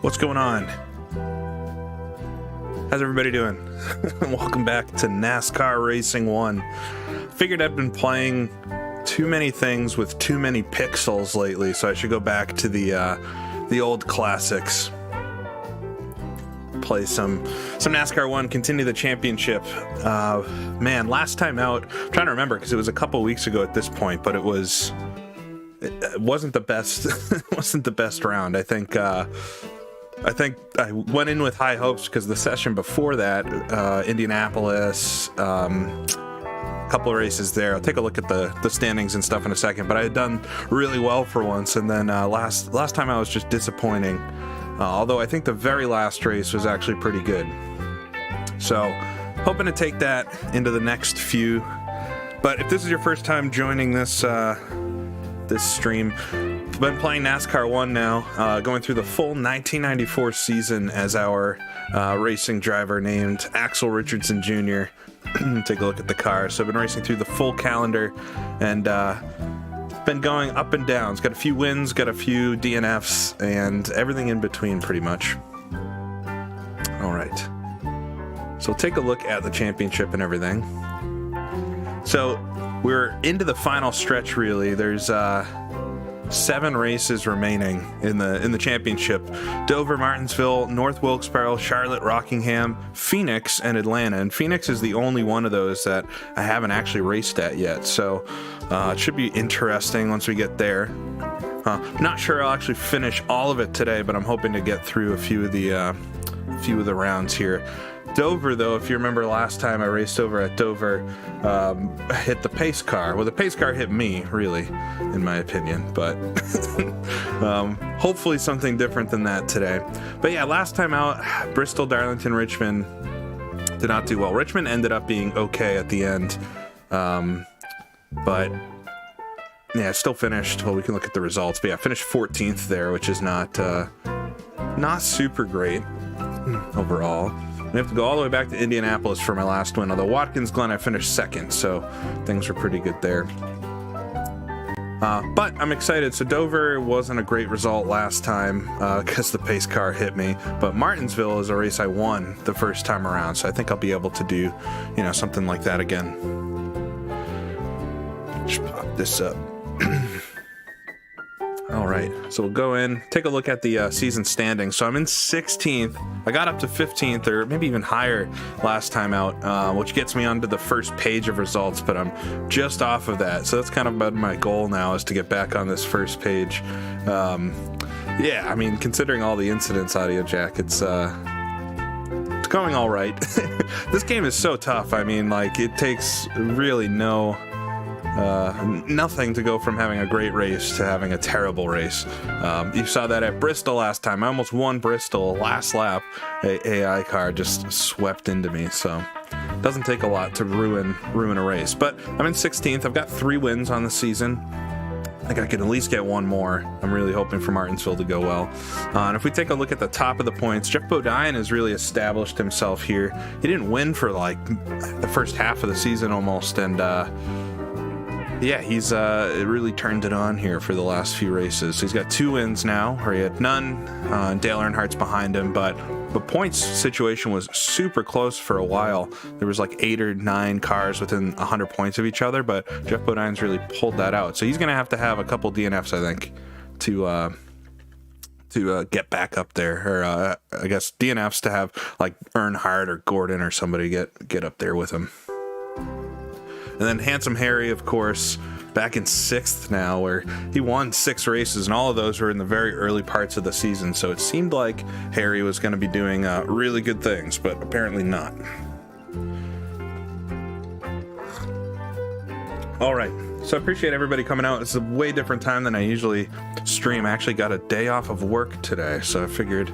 What's going on? How's everybody doing? Welcome back to NASCAR Racing 1. Figured I've been playing too many things with too many pixels lately, so I should go back to the old classics. Play some NASCAR 1, continue the championship. Man, last time out, I'm trying to remember because it was a couple weeks ago at this point, but it wasn't the best. It wasn't the best round. I think I went in with high hopes because the session before that, Indianapolis, a couple of races there. I'll take a look at the standings and stuff in a second, but I had done really well for once, and then last time I was just disappointing. Although I think the very last race was actually pretty good. So, hoping to take that into the next few. But if this is your first time joining this this stream, I've been playing NASCAR 1 now, going through the full 1994 season as our racing driver named Axel Richardson Jr. Take a look at the car. So I've been racing through the full calendar and been going up and down. It's got a few wins, got a few DNFs, and everything in between pretty much. All right. So take a look at the championship and everything. So we're into the final stretch, really. There's 7 races remaining in the championship. Dover, Martinsville, North Wilkesboro, Charlotte, Rockingham, Phoenix, and Atlanta. And Phoenix is the only one of those that I haven't actually raced at yet. So it should be interesting once we get there. Not sure I'll actually finish all of it today, but I'm hoping to get through a few of the rounds here. Dover, though, if you remember last time I raced over at Dover, hit the pace car. Well, the pace car hit me, really, in my opinion, but hopefully something different than that today. But yeah, last time out, Bristol, Darlington, Richmond did not do well. Richmond ended up being okay at the end, but yeah, still finished. Well, we can look at the results, but yeah, finished 14th there, which is not super great overall. We have to go all the way back to Indianapolis for my last win, although Watkins Glen I finished 2nd, so things were pretty good there. But I'm excited. So Dover wasn't a great result last time because the pace car hit me, but Martinsville is a race I won the first time around, so I think I'll be able to do, something like that again. Just pop this up. All right, so we'll go in, take a look at the season standings. So I'm in 16th. I got up to 15th, or maybe even higher last time out, which gets me onto the first page of results, but I'm just off of that. So that's kind of about my goal now, is to get back on this first page. Yeah, I mean, considering all the incidents, Audio Jack, it's going all right. This game is so tough. I mean, like, it takes really nothing to go from having a great race to having a terrible race. You saw that at Bristol last time. I almost won Bristol last lap. A AI car just swept into me, so it doesn't take a lot to ruin a race. But I'm in 16th. I've got 3 wins on the season. I think I can at least get 1 more. I'm really hoping for Martinsville to go well. And if we take a look at the top of the points, Jeff Bodine has really established himself here. He didn't win for like the first half of the season almost, and yeah, he's really turned it on here for the last few races. So he's got 2 wins now, or he had none. Dale Earnhardt's behind him, but the points situation was super close for a while. There was like 8 or 9 cars within 100 points of each other, but Jeff Bodine's really pulled that out. So he's going to have a couple DNFs, I think, to get back up there. Or I guess DNFs to have like Earnhardt or Gordon or somebody get up there with him. And then Handsome Harry, of course, back in 6th now, where he won 6 races, and all of those were in the very early parts of the season. So it seemed like Harry was going to be doing really good things, but apparently not. All right, so I appreciate everybody coming out. It's a way different time than I usually stream. I actually got a day off of work today, so I figured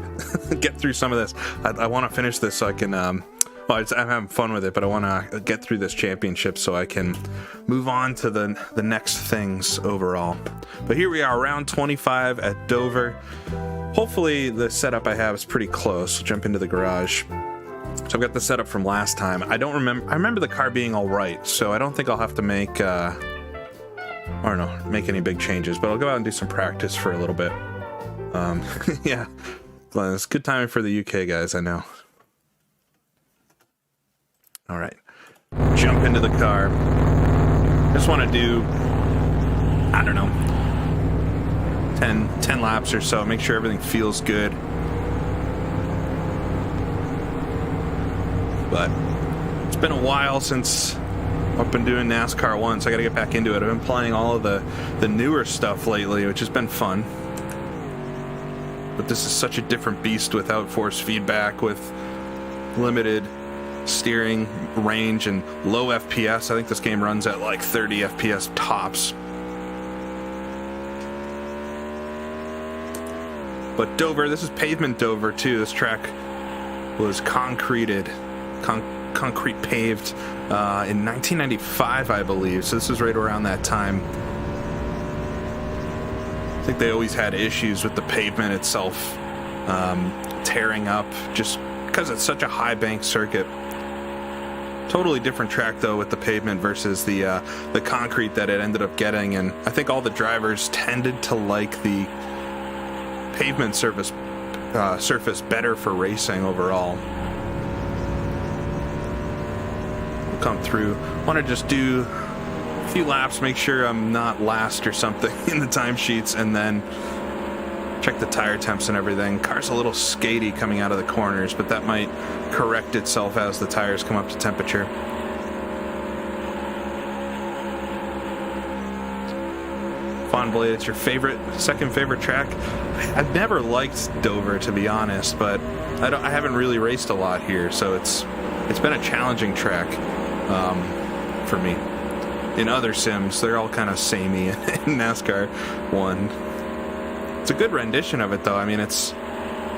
get through some of this. I want to finish this so I can... Well, I'm having fun with it, but I want to get through this championship so I can move on to the next things overall. But here we are, round 25 at Dover. Hopefully the setup I have is pretty close. I'll jump into the garage. So I've got the setup from last time. I remember the car being all right, so I don't think I'll have to make any big changes, but I'll go out and do some practice for a little bit. Yeah. Glenn, it's good timing for the UK guys, I know. All right, jump into the car. Just want to do, I don't know, 10 laps or so, make sure everything feels good. But it's been a while since I've been doing NASCAR 1, so I got to get back into it. I've been playing all of the newer stuff lately, which has been fun. But this is such a different beast without force feedback, with limited steering range and low FPS. I think this game runs at like 30 FPS tops. But Dover, this is pavement Dover too. This track was concrete paved in 1995, I believe. So this was right around that time. I think they always had issues with the pavement itself tearing up, just because it's such a high bank circuit. Totally different track though with the pavement versus the concrete that it ended up getting, and I think all the drivers tended to like the pavement surface better for racing overall. We'll come through. Want to just do a few laps, make sure I'm not last or something in the timesheets, and then check the tire temps and everything. Car's a little skatey coming out of the corners, but that might correct itself as the tires come up to temperature. Fawn Blade, it's your second favorite track? I've never liked Dover, to be honest, but I haven't really raced a lot here, so it's been a challenging track for me. In other sims, they're all kind of samey in NASCAR 1. It's a good rendition of it, though. I mean, it's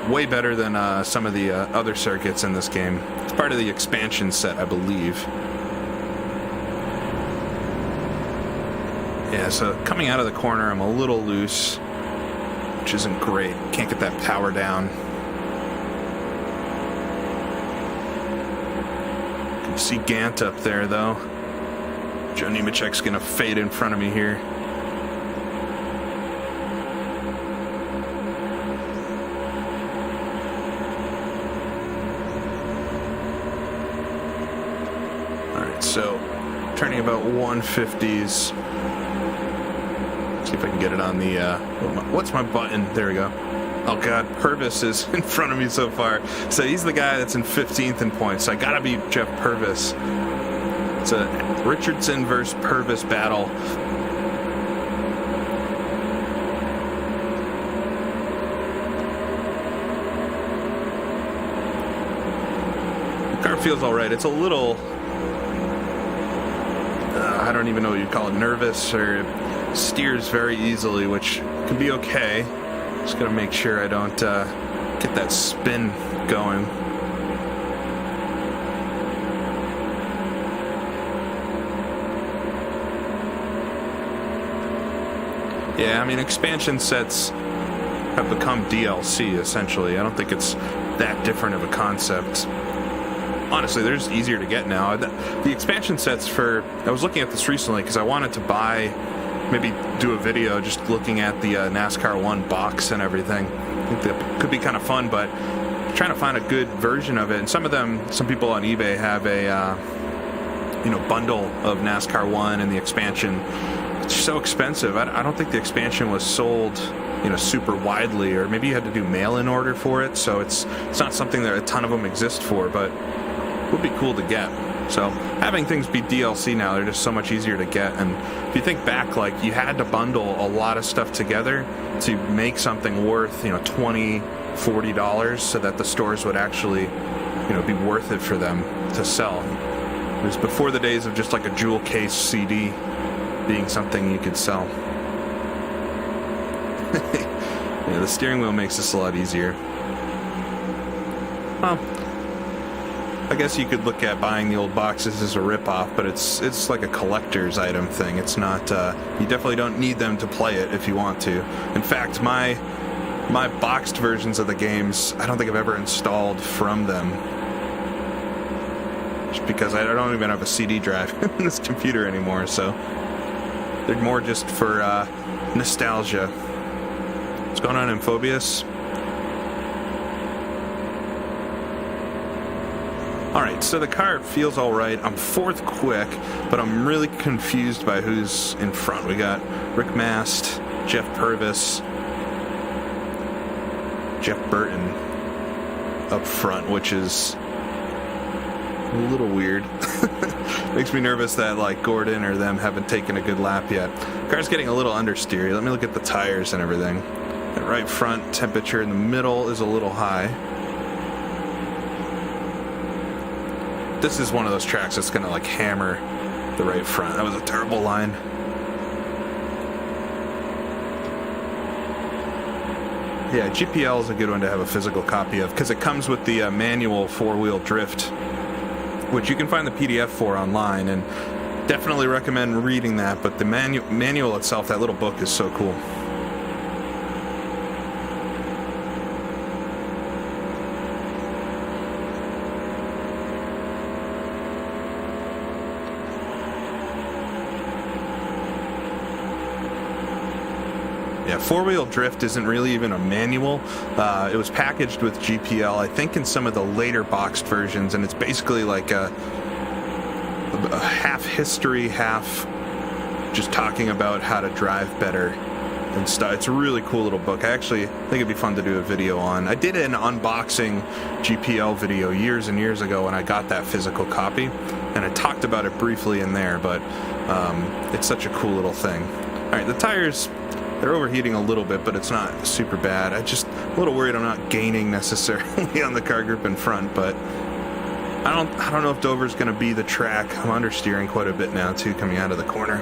way better than some of the other circuits in this game. It's part of the expansion set, I believe. Yeah, so coming out of the corner, I'm a little loose, which isn't great. Can't get that power down. You can see Gant up there, though. Joe Nemechek's going to fade in front of me here. So, turning about 150s. See if I can get it on the, what's my button? There we go. Oh god, Purvis is in front of me so far. So he's the guy that's in 15th in points. So I gotta beat Jeff Purvis. It's a Richardson versus Purvis battle. The car feels alright. It's a little... I don't even know what you'd call it, nervous, or steers very easily, which can be okay. Just gotta make sure I don't get that spin going. Yeah, I mean, expansion sets have become DLC, essentially. I don't think it's that different of a concept. Honestly, they're just easier to get now. The expansion sets for... I was looking at this recently because I wanted to buy... maybe do a video just looking at the NASCAR 1 box and everything. I think that could be kind of fun, but trying to find a good version of it. And some people on eBay have a bundle of NASCAR 1 and the expansion. It's so expensive. I don't think the expansion was sold super widely, or maybe you had to do mail-in order for it, so it's not something that a ton of them exist for, but it would be cool to get. So having things be DLC now, they're just so much easier to get. And if you think back, like, you had to bundle a lot of stuff together to make something worth $20, $40 so that the stores would actually be worth it for them to sell. It was before the days of just like a jewel case CD being something you could sell. Yeah, the steering wheel makes this a lot easier. I guess you could look at buying the old boxes as a rip-off, but it's like a collector's item thing. It's not, you definitely don't need them to play it if you want to. In fact, my boxed versions of the games, I don't think I've ever installed from them. Just because I don't even have a CD drive in this computer anymore, so they're more just for nostalgia. What's going on, Amphobius? All right, so the car feels all right. I'm fourth quick, but I'm really confused by who's in front. We got Rick Mast, Jeff Purvis, Jeff Burton up front, which is a little weird. Makes me nervous that like Gordon or them haven't taken a good lap yet. Car's getting a little understeery. Let me look at the tires and everything. The right front temperature in the middle is a little high. This is one of those tracks that's gonna like hammer the right front. That was a terrible line. Yeah, GPL is a good one to have a physical copy of because it comes with the manual four-wheel drift, which you can find the PDF for online, and definitely recommend reading that. But the manual itself, that little book, is so cool. Yeah, four-wheel drift isn't really even a manual. It was packaged with GPL, I think, in some of the later boxed versions, and it's basically like a half history, half just talking about how to drive better and stuff. It's a really cool little book. I actually think it'd be fun to do a video on. I did an unboxing GPL video years and years ago when I got that physical copy, and I talked about it briefly in there, but it's such a cool little thing. All right, the tires, they're overheating a little bit, but it's not super bad. I'm just a little worried I'm not gaining necessarily on the car group in front, but I don't know if Dover's going to be the track. I'm understeering quite a bit now, too, coming out of the corner.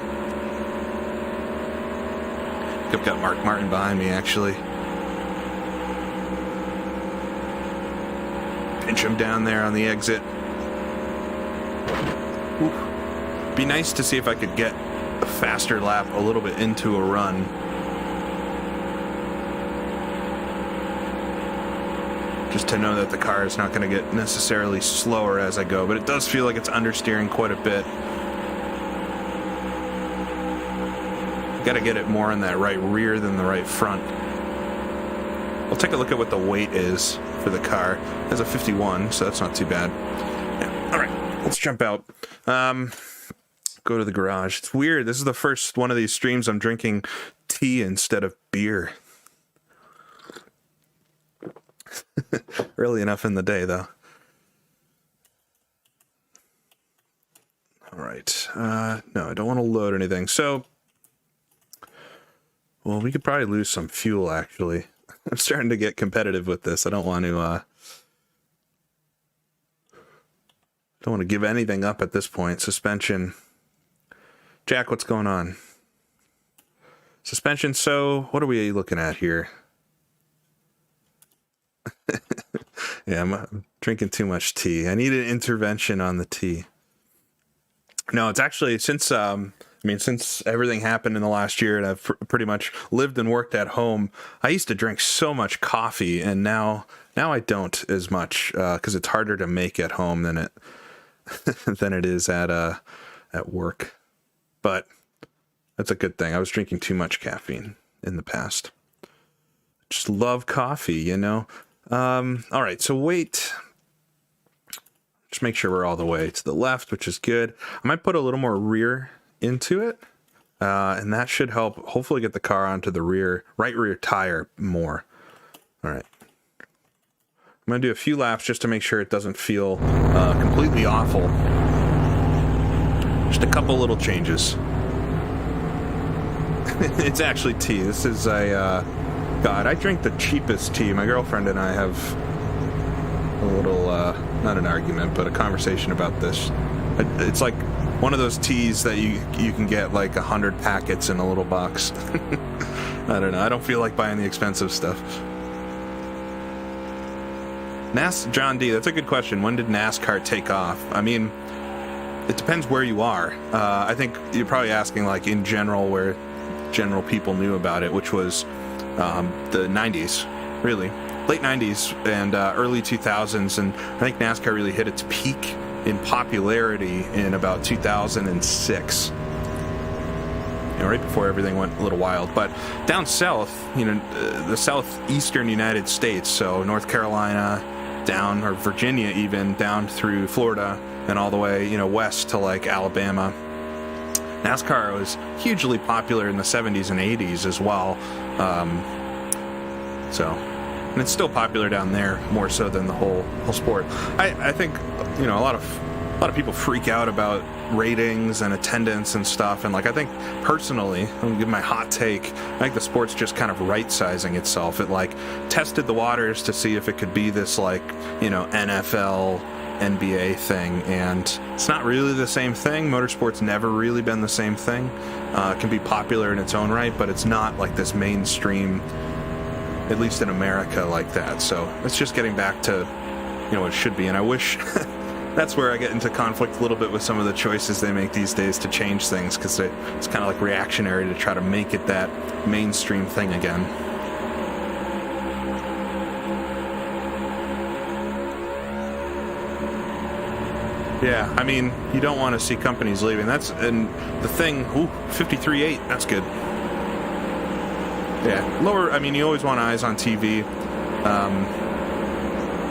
I've got Mark Martin behind me, actually. Pinch him down there on the exit. Ooh. Be nice to see if I could get a faster lap a little bit into a run. Just to know that the car is not going to get necessarily slower as I go, but it does feel like it's understeering quite a bit. Got to get it more in that right rear than the right front. We'll take a look at what the weight is for the car. It has a 51, so that's not too bad. Yeah. All right, let's jump out. Go to the garage. It's weird. This is the first one of these streams I'm drinking tea instead of beer. Early enough in the day, though. All right. No, I don't want to load anything. So, well, we could probably lose some fuel, actually. I'm starting to get competitive with this. I don't want to give anything up at this point. Suspension. Jack, what's going on? Suspension, so what are we looking at here? Yeah, I'm drinking too much tea. I need an intervention on the tea. No, it's actually since everything happened in the last year and I've pretty much lived and worked at home, I used to drink so much coffee, and now I don't as much because it's harder to make at home than it is at work. But that's a good thing. I was drinking too much caffeine in the past. Just love coffee, you know. All right, so weight. Just make sure we're all the way to the left, which is good. I might put a little more rear into it, and that should help hopefully get the car onto the right rear tire more. All right. I'm going to do a few laps just to make sure it doesn't feel completely awful. Just a couple little changes. It's actually tea. This is God, I drink the cheapest tea. My girlfriend and I have a little, not an argument, but a conversation about this. It's like one of those teas that you can get like 100 packets in a little box. I don't know. I don't feel like buying the expensive stuff. John D, that's a good question. When did NASCAR take off? I mean, it depends where you are. I think you're probably asking like in general where general people knew about it, which was the 90s, really. Late 90s and early 2000s, and I think NASCAR really hit its peak in popularity in about 2006. Right before everything went a little wild. But down south, the southeastern United States, so North Carolina, down, or Virginia even, down through Florida and all the way, you know, west to like Alabama. NASCAR was hugely popular in the 70s and 80s as well. And it's still popular down there more so than the whole sport. I think, you know, a lot of people freak out about ratings and attendance and stuff, and like, I think personally, I'm gonna give my hot take, I think the sport's just kind of right-sizing itself. It like tested the waters to see if it could be this like, you know, NFL, NBA thing, and it's not really the same thing. Motorsport's never really been the same thing. It can be popular in its own right, but it's not like this mainstream, at least in America, like that. So it's just getting back to, you know, what it should be. And I wish that's where I get into conflict a little bit with some of the choices they make these days to change things, because it's kind of like reactionary to try to make it that mainstream thing again. Yeah, I mean, you don't want to see companies leaving. And the thing, 53.8, that's good. Yeah, lower, I mean, you always want eyes on TV.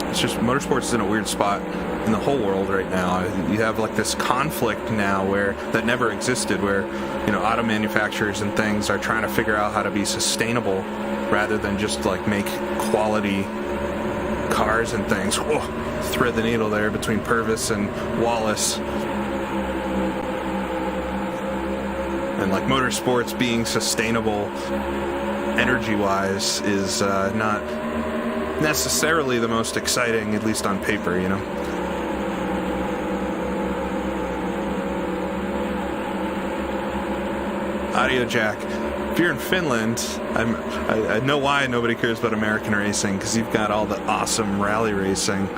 It's just, motorsports is in a weird spot in the whole world right now. You have like this conflict now that never existed, where, you know, auto manufacturers and things are trying to figure out how to be sustainable rather than just like make quality cars and things. Thread the needle there between Purvis and Wallace. And like, motorsports being sustainable energy-wise is not necessarily the most exciting, at least on paper, you know. Audio jack. If you're in Finland, I know why nobody cares about American racing, because you've got all the awesome rally racing.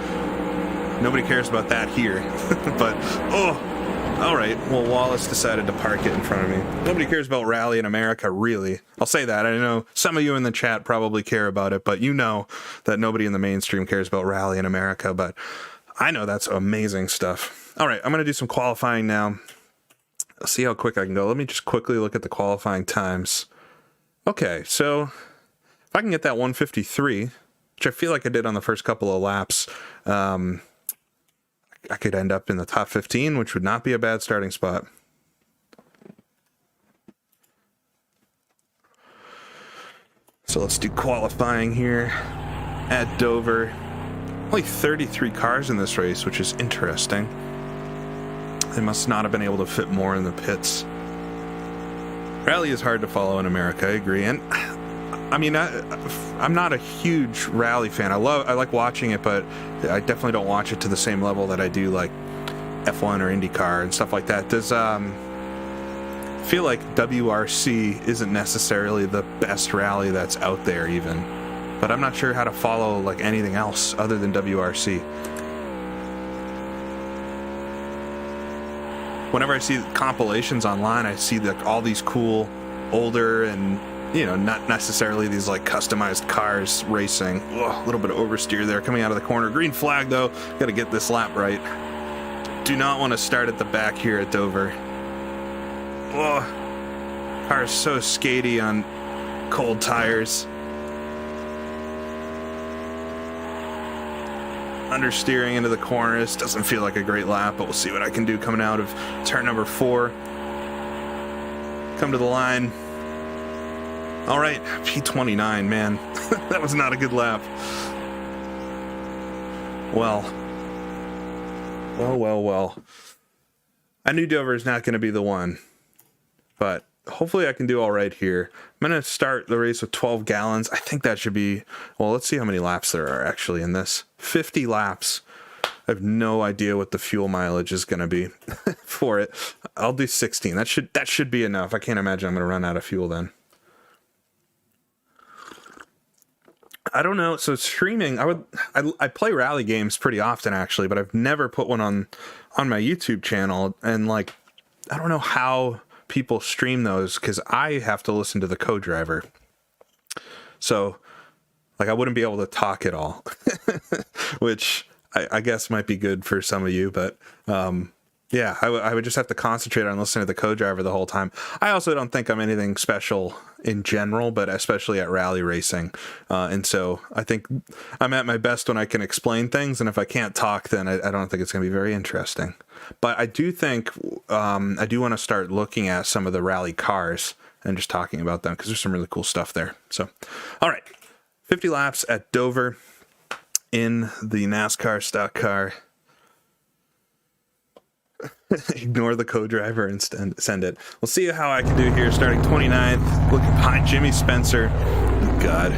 Nobody cares about that here. But, all right. Well, Wallace decided to park it in front of me. Nobody cares about rally in America, really. I'll say that. I know some of you in the chat probably care about it, but you know that nobody in the mainstream cares about rally in America. But I know that's amazing stuff. All right, I'm going to do some qualifying now. I'll see how quick I can go. Let me just quickly look at the qualifying times. Okay, so if I can get that 153, which I feel like I did on the first couple of laps, I could end up in the top 15, which would not be a bad starting spot. So let's do qualifying here at Dover. Only 33 cars in this race, which is interesting. They must not have been able to fit more in the pits. Rally is hard to follow in America, I agree. And I mean, I'm not a huge rally fan. I like watching it, but I definitely don't watch it to the same level that I do like F1 or IndyCar and stuff like that. Does feel like WRC isn't necessarily the best rally that's out there even, but I'm not sure how to follow like anything else other than WRC. Whenever I see compilations online, I see like all these cool older and, you know, not necessarily these like customized cars racing. Ugh, a little bit of oversteer there coming out of the corner. Green flag though. Got to get this lap right. Do not want to start at the back here at Dover. Ugh. Car is so skatey on cold tires. Understeering into the corner. This doesn't feel like a great lap, but we'll see what I can do coming out of turn number 4. Come to the line. All right, P29, man. That was not a good lap. Well. I knew Dover's not going to be the one, but hopefully I can do all right here. I'm going to start the race with 12 gallons. I think that should be, well, let's see how many laps there are actually in this. 50 laps. I have no idea what the fuel mileage is going to be for it. I'll do 16. That should be enough. I can't imagine I'm going to run out of fuel then. I don't know. So streaming, I play rally games pretty often actually, but I've never put one on my YouTube channel, and like, I don't know how people stream those because I have to listen to the co-driver. So like, I wouldn't be able to talk at all, which I guess might be good for some of you, but Yeah, I would just have to concentrate on listening to the co-driver the whole time. I also don't think I'm anything special in general, but especially at rally racing. And so I think I'm at my best when I can explain things, and if I can't talk, then I don't think it's going to be very interesting. But I do think I do want to start looking at some of the rally cars and just talking about them, because there's some really cool stuff there. So, all right, 50 laps at Dover in the NASCAR stock car. Ignore the co-driver and send it. We'll see how I can do here. Starting 29th, looking behind Jimmy Spencer. Oh, God.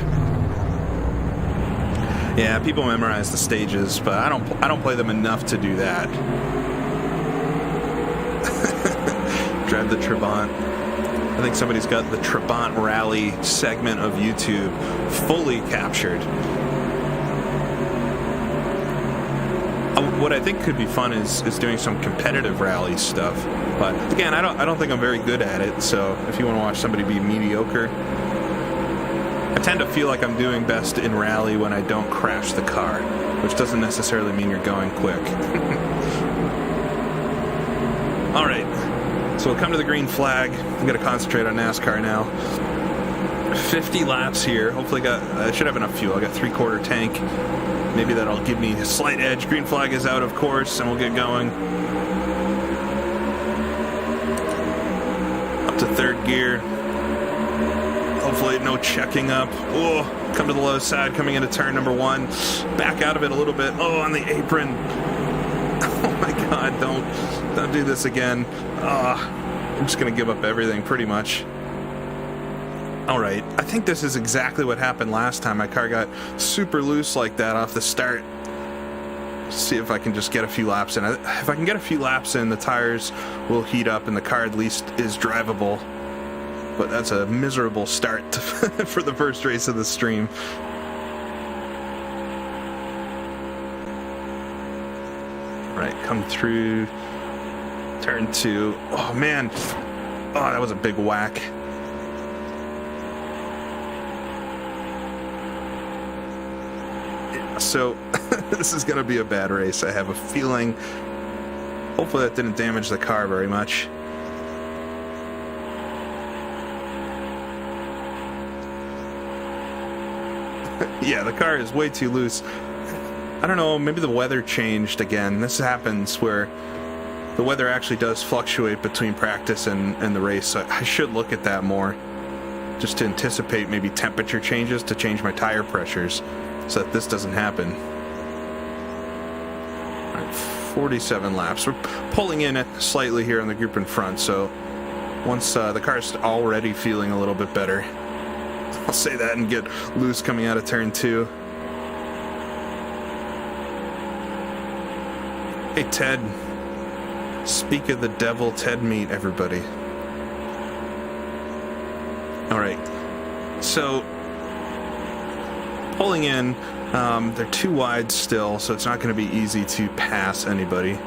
Yeah, people memorize the stages, but I don't play them enough to do that. Drive the Trabant. I think somebody's got the Trabant Rally segment of YouTube fully captured. What I think could be fun is doing some competitive rally stuff, but again, I don't think I'm very good at it. So if you want to watch somebody be mediocre, I tend to feel like I'm doing best in rally when I don't crash the car, which doesn't necessarily mean you're going quick. All right, so we'll come to the green flag. I'm gonna concentrate on NASCAR now. 50 laps here. Hopefully, I should have enough fuel. I got 3/4 tank. Maybe that'll give me a slight edge. Green flag is out, of course, and we'll get going. Up to third gear. Hopefully no checking up. Oh, come to the low side, coming into turn number 1. Back out of it a little bit. Oh, on the apron. Oh my God, don't do this again. I'm just going to give up everything, pretty much. All right, I think this is exactly what happened last time. My car got super loose like that off the start. See if I can just get a few laps in. If I can get a few laps in, the tires will heat up and the car at least is drivable. But that's a miserable start for the first race of the stream. All right, come through turn 2. Oh, man. Oh, that was a big whack. So this is going to be a bad race. I have a feeling. Hopefully that didn't damage the car very much. Yeah, the car is way too loose. I don't know, maybe the weather changed again. This happens where the weather actually does fluctuate between practice and the race. So I should look at that more, just to anticipate maybe temperature changes to change my tire pressures, so that this doesn't happen. All right, 47 laps. We're pulling in slightly here on the group in front, so once the car's already feeling a little bit better, I'll say that and get loose coming out of turn 2. Hey, Ted. Speak of the devil, Ted meet, everybody. All right, so pulling in, they're too wide still, so it's not going to be easy to pass anybody.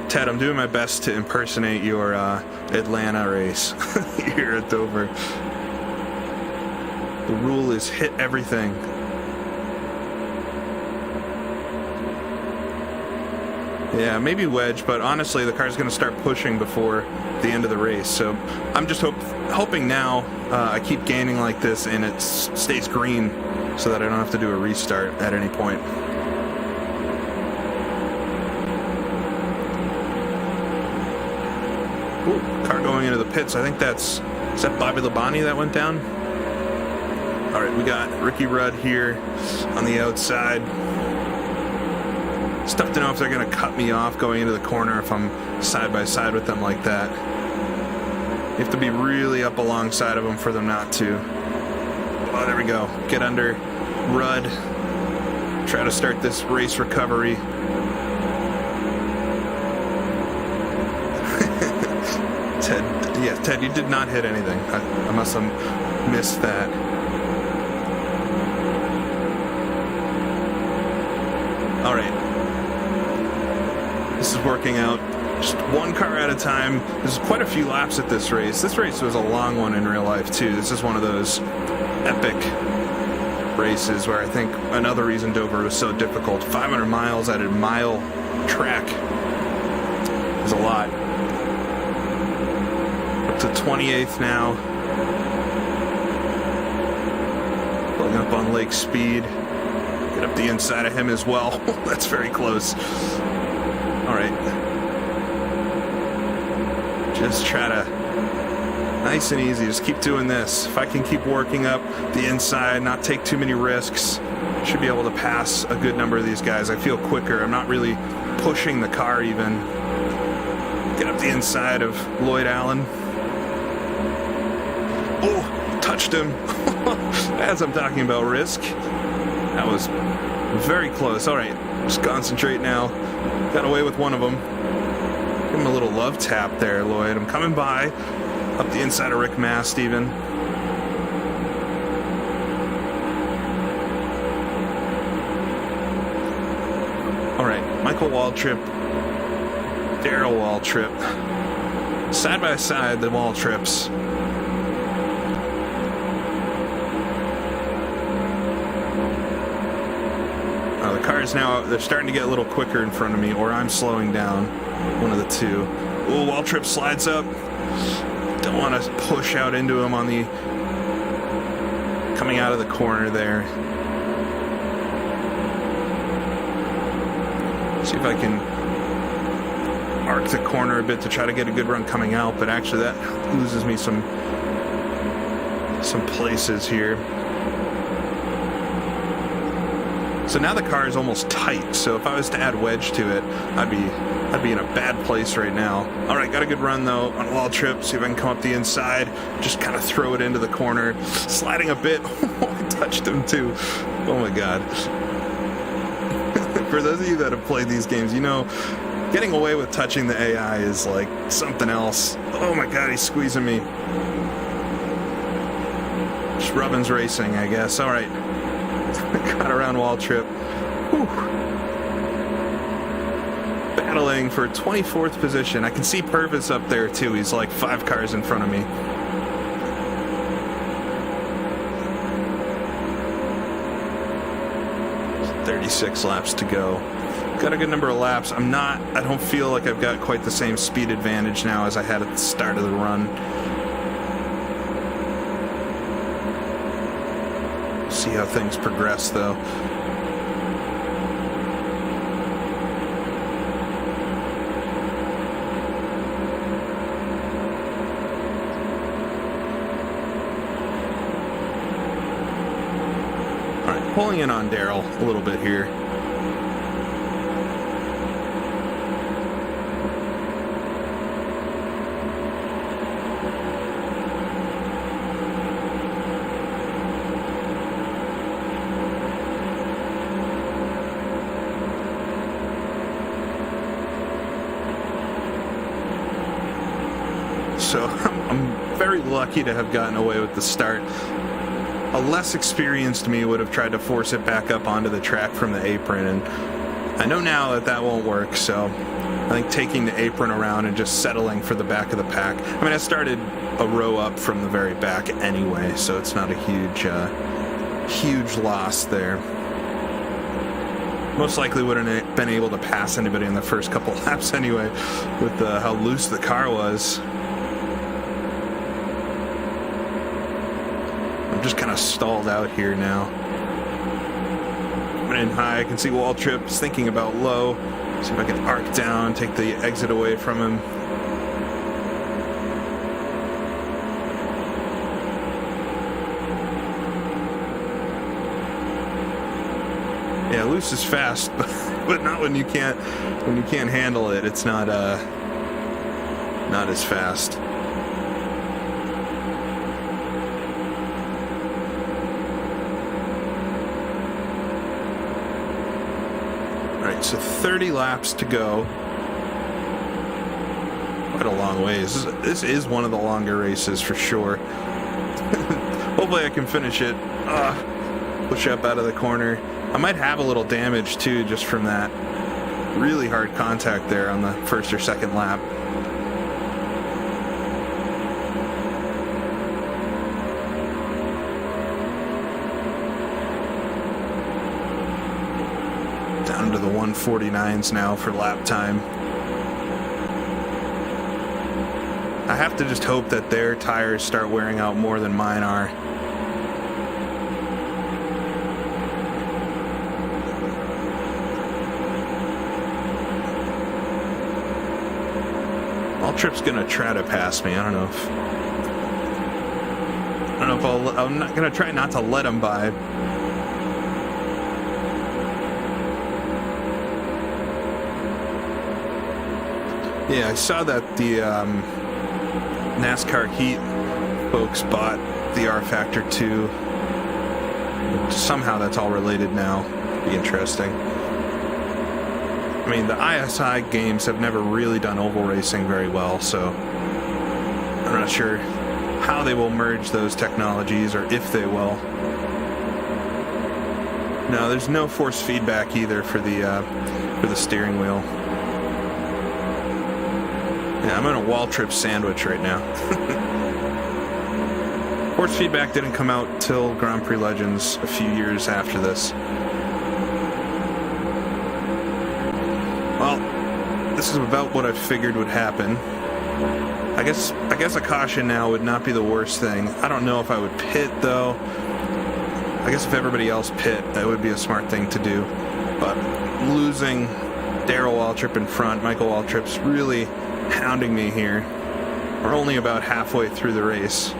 Ted, I'm doing my best to impersonate your Atlanta race here at Dover. The rule is hit everything. Yeah, maybe wedge, but honestly, the car's going to start pushing before the end of the race. So I'm just hoping now I keep gaining like this and it stays green so that I don't have to do a restart at any point. Ooh, car going into the pits. I think is that Bobby Labonte that went down? All right, we got Ricky Rudd here on the outside. It's tough to know if they're going to cut me off going into the corner if I'm side by side with them like that. You have to be really up alongside of them for them not to. Oh, there we go. Get under Rudd. Try to start this race recovery. Ted, you did not hit anything. I must have missed that. All right. This is working out. Just one car at a time. There's quite a few laps at this race. This race was a long one in real life, too. This is one of those epic races where I think another reason Dover was so difficult, 500 miles at a mile track is a lot. Up to 28th now. Pulling up on Lake Speed. Get up the inside of him as well. That's very close. All right. Just try to, nice and easy, just keep doing this. If I can keep working up the inside, not take too many risks, should be able to pass a good number of these guys. I feel quicker. I'm not really pushing the car even. Get up the inside of Lloyd Allen. Oh, touched him. As I'm talking about risk. That was very close. All right, just concentrate now. Got away with one of them. Give him a little love tap there, Lloyd. I'm coming by. Up the inside of Rick Mast even. All right, Michael Waltrip, Darrell Waltrip. Side by side, the Waltrips. The cars now, they're starting to get a little quicker in front of me, or I'm slowing down. One of the two. Oh, Waltrip slides up. Don't want to push out into him on the coming out of the corner there. See if I can arc the corner a bit to try to get a good run coming out, but actually that loses me some places here. So now the car is almost tight, so if I was to add wedge to it, I'd be in a bad place right now. All right, got a good run though on a Waltrip. See if I can come up the inside, just kind of throw it into the corner, sliding a bit. I touched him too. Oh my God. For those of you that have played these games, you know, getting away with touching the AI is like something else. Oh my God, he's squeezing me. Schrubbin's racing, I guess. All right. Got around Waltrip. Whew. Battling for 24th position. I can see Purvis up there too. He's like 5 cars in front of me. There's 36 laps to go. Got a good number of laps. I don't feel like I've got quite the same speed advantage now as I had at the start of the run. See how things progress though. All right, pulling in on Darrell a little bit here. So I'm very lucky to have gotten away with the start. A less experienced me would have tried to force it back up onto the track from the apron, and I know now that that won't work, so I think taking the apron around and just settling for the back of the pack. I mean, I started a row up from the very back anyway, so it's not a huge loss there. Most likely wouldn't have been able to pass anybody in the first couple laps anyway, with how loose the car was. I'm just kind of stalled out here now. Coming in high, I can see Waltrip's thinking about low. See if I can arc down, take the exit away from him. Yeah, loose is fast, but not when you can't handle it. It's not as fast. So 30 laps to go. Quite a long ways. This is one of the longer races for sure. Hopefully I can finish it. Push up out of the corner. I might have a little damage too, just from that really hard contact there on the first or second lap. 149s now for lap time. I have to just hope that their tires start wearing out more than mine are. Trip's gonna try to pass me. I don't know if I'm not gonna try not to let him by. Yeah, I saw that the NASCAR Heat folks bought the R Factor 2. Somehow that's all related now. Be interesting. I mean, the ISI games have never really done oval racing very well, so I'm not sure how they will merge those technologies or if they will. No, there's no force feedback either for the steering wheel. Yeah, I'm in a wall trip sandwich right now. Force feedback didn't come out till Grand Prix Legends a few years after this. Well, this is about what I figured would happen. I guess a caution now would not be the worst thing. I don't know if I would pit though. I guess if everybody else pit, that would be a smart thing to do. But losing Darrell Waltrip in front, Michael Waltrip's really hounding me here. We're only about halfway through the race.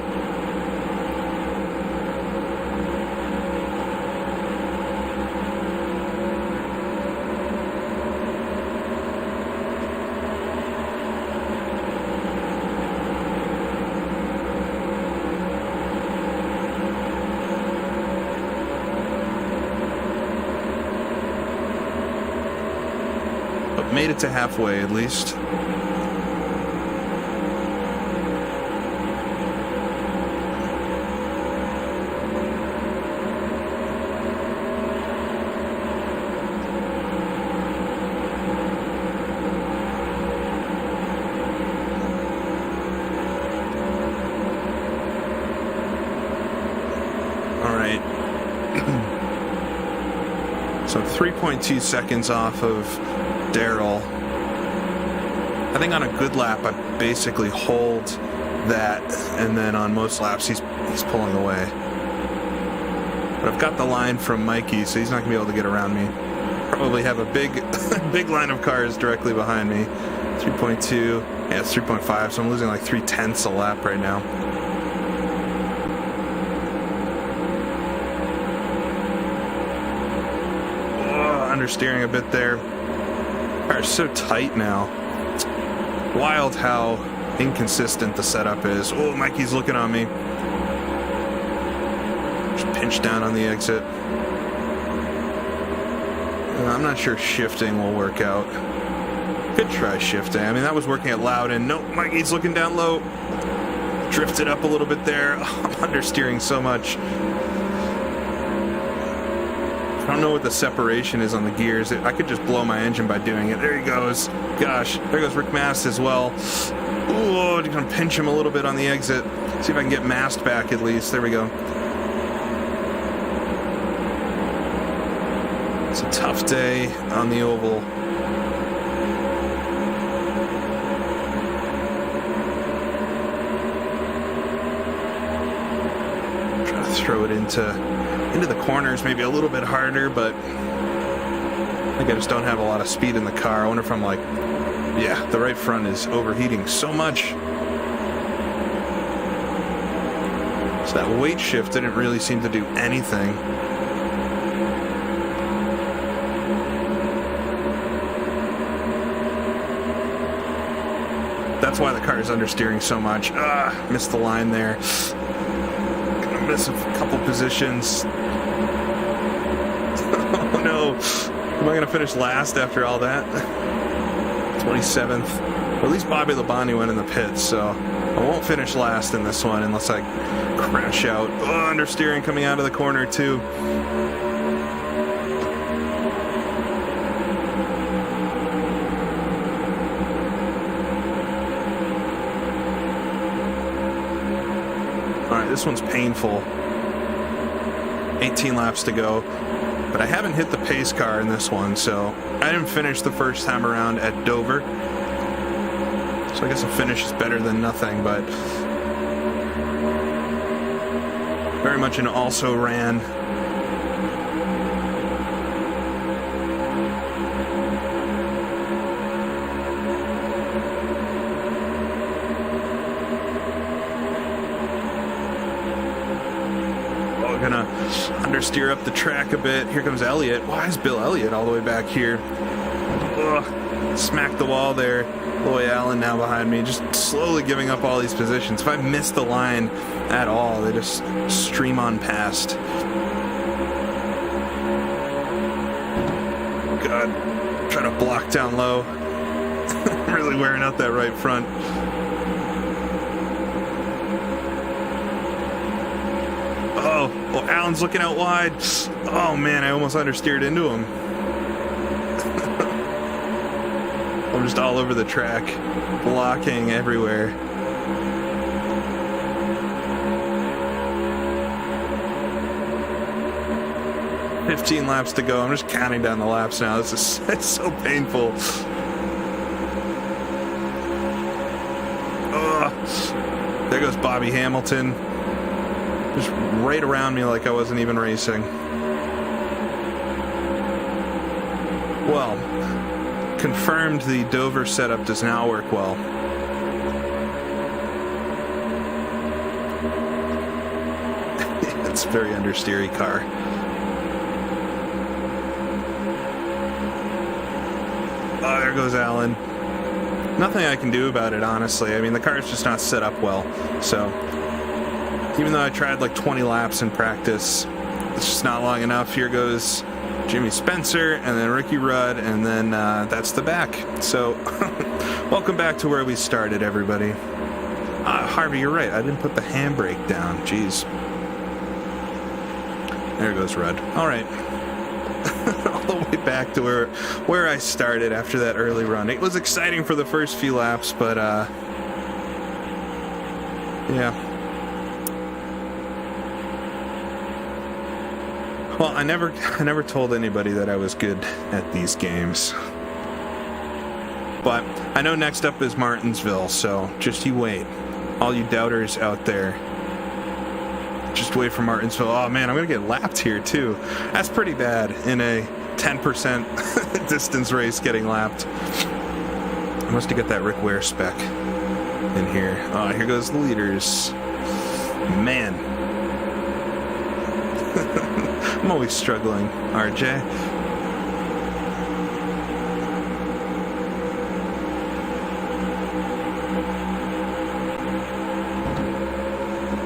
Made it to halfway at least. All right. So 3.2 seconds off of Darrell. I think on a good lap I basically hold that, and then on most laps he's pulling away. But I've got the line from Mikey, so he's not gonna be able to get around me. Probably have a big line of cars directly behind me. 3.2, yeah, it's 3.5, so I'm losing like 0.3 a lap right now. Oh, understeering a bit there. Are so tight now. Wild how inconsistent the setup is. Oh, Mikey's looking on me. Just pinch down on the exit. I'm not sure shifting will work out. Could try shifting. I mean, that was working at Loudon. Nope, Mikey's looking down low. Drifted up a little bit there. Oh, I'm understeering so much. I don't know what the separation is on the gears. I could just blow my engine by doing it. There he goes. Gosh, there goes Rick Mast as well. Ooh, I'm gonna pinch him a little bit on the exit. See if I can get Mast back at least. There we go. It's a tough day on the oval. Try to throw it into the corners maybe a little bit harder, but I think I just don't have a lot of speed in the car. I wonder if I'm like, yeah, the right front is overheating so much. So that weight shift didn't really seem to do anything. That's why the car is understeering so much. Missed the line there. Gonna miss a couple positions. Oh no. Am I gonna finish last after all that? 27th. Well, at least Bobby Labonte went in the pits, so I won't finish last in this one unless I crash out. Oh, understeering coming out of the corner too. All right, this one's painful. 18 laps to go. But I haven't hit the pace car in this one, so I didn't finish the first time around at Dover. So I guess a finish is better than nothing, but very much an also ran. Gonna understeer up the track a bit. Here comes Elliott. Why is Bill Elliott all the way back here? Ugh. Smacked the wall there. Loy Allen now behind me, just slowly giving up all these positions. If I miss the line at all, they just stream on past. God, trying to block down low. Really wearing out that right front. Oh, Allen's looking out wide. Oh man, I almost understeered into him. I'm just all over the track, blocking everywhere. "15 laps to go." I'm just counting down the laps now. It's so painful. Oh, there goes Bobby Hamilton. Just right around me like I wasn't even racing. Well, confirmed the Dover setup does not work well. It's a very understeery car. Oh, there goes Allen. Nothing I can do about it, honestly. I mean, the car's just not set up well, so even though I tried like 20 laps in practice, it's just not long enough. Here goes Jimmy Spencer, and then Ricky Rudd, and then that's the back. So, welcome back to where we started, everybody. Harvey, you're right. I didn't put the handbrake down. Jeez. There goes Rudd. All right. All the way back to where I started after that early run. It was exciting for the first few laps, but yeah. Well, I never told anybody that I was good at these games. But I know next up is Martinsville, so just you wait. All you doubters out there, just wait for Martinsville. Oh man, I'm gonna get lapped here too. That's pretty bad in a 10% distance race getting lapped. I must have got that Rick Ware spec in here. Oh, here goes the leaders. Man. I'm always struggling, RJ.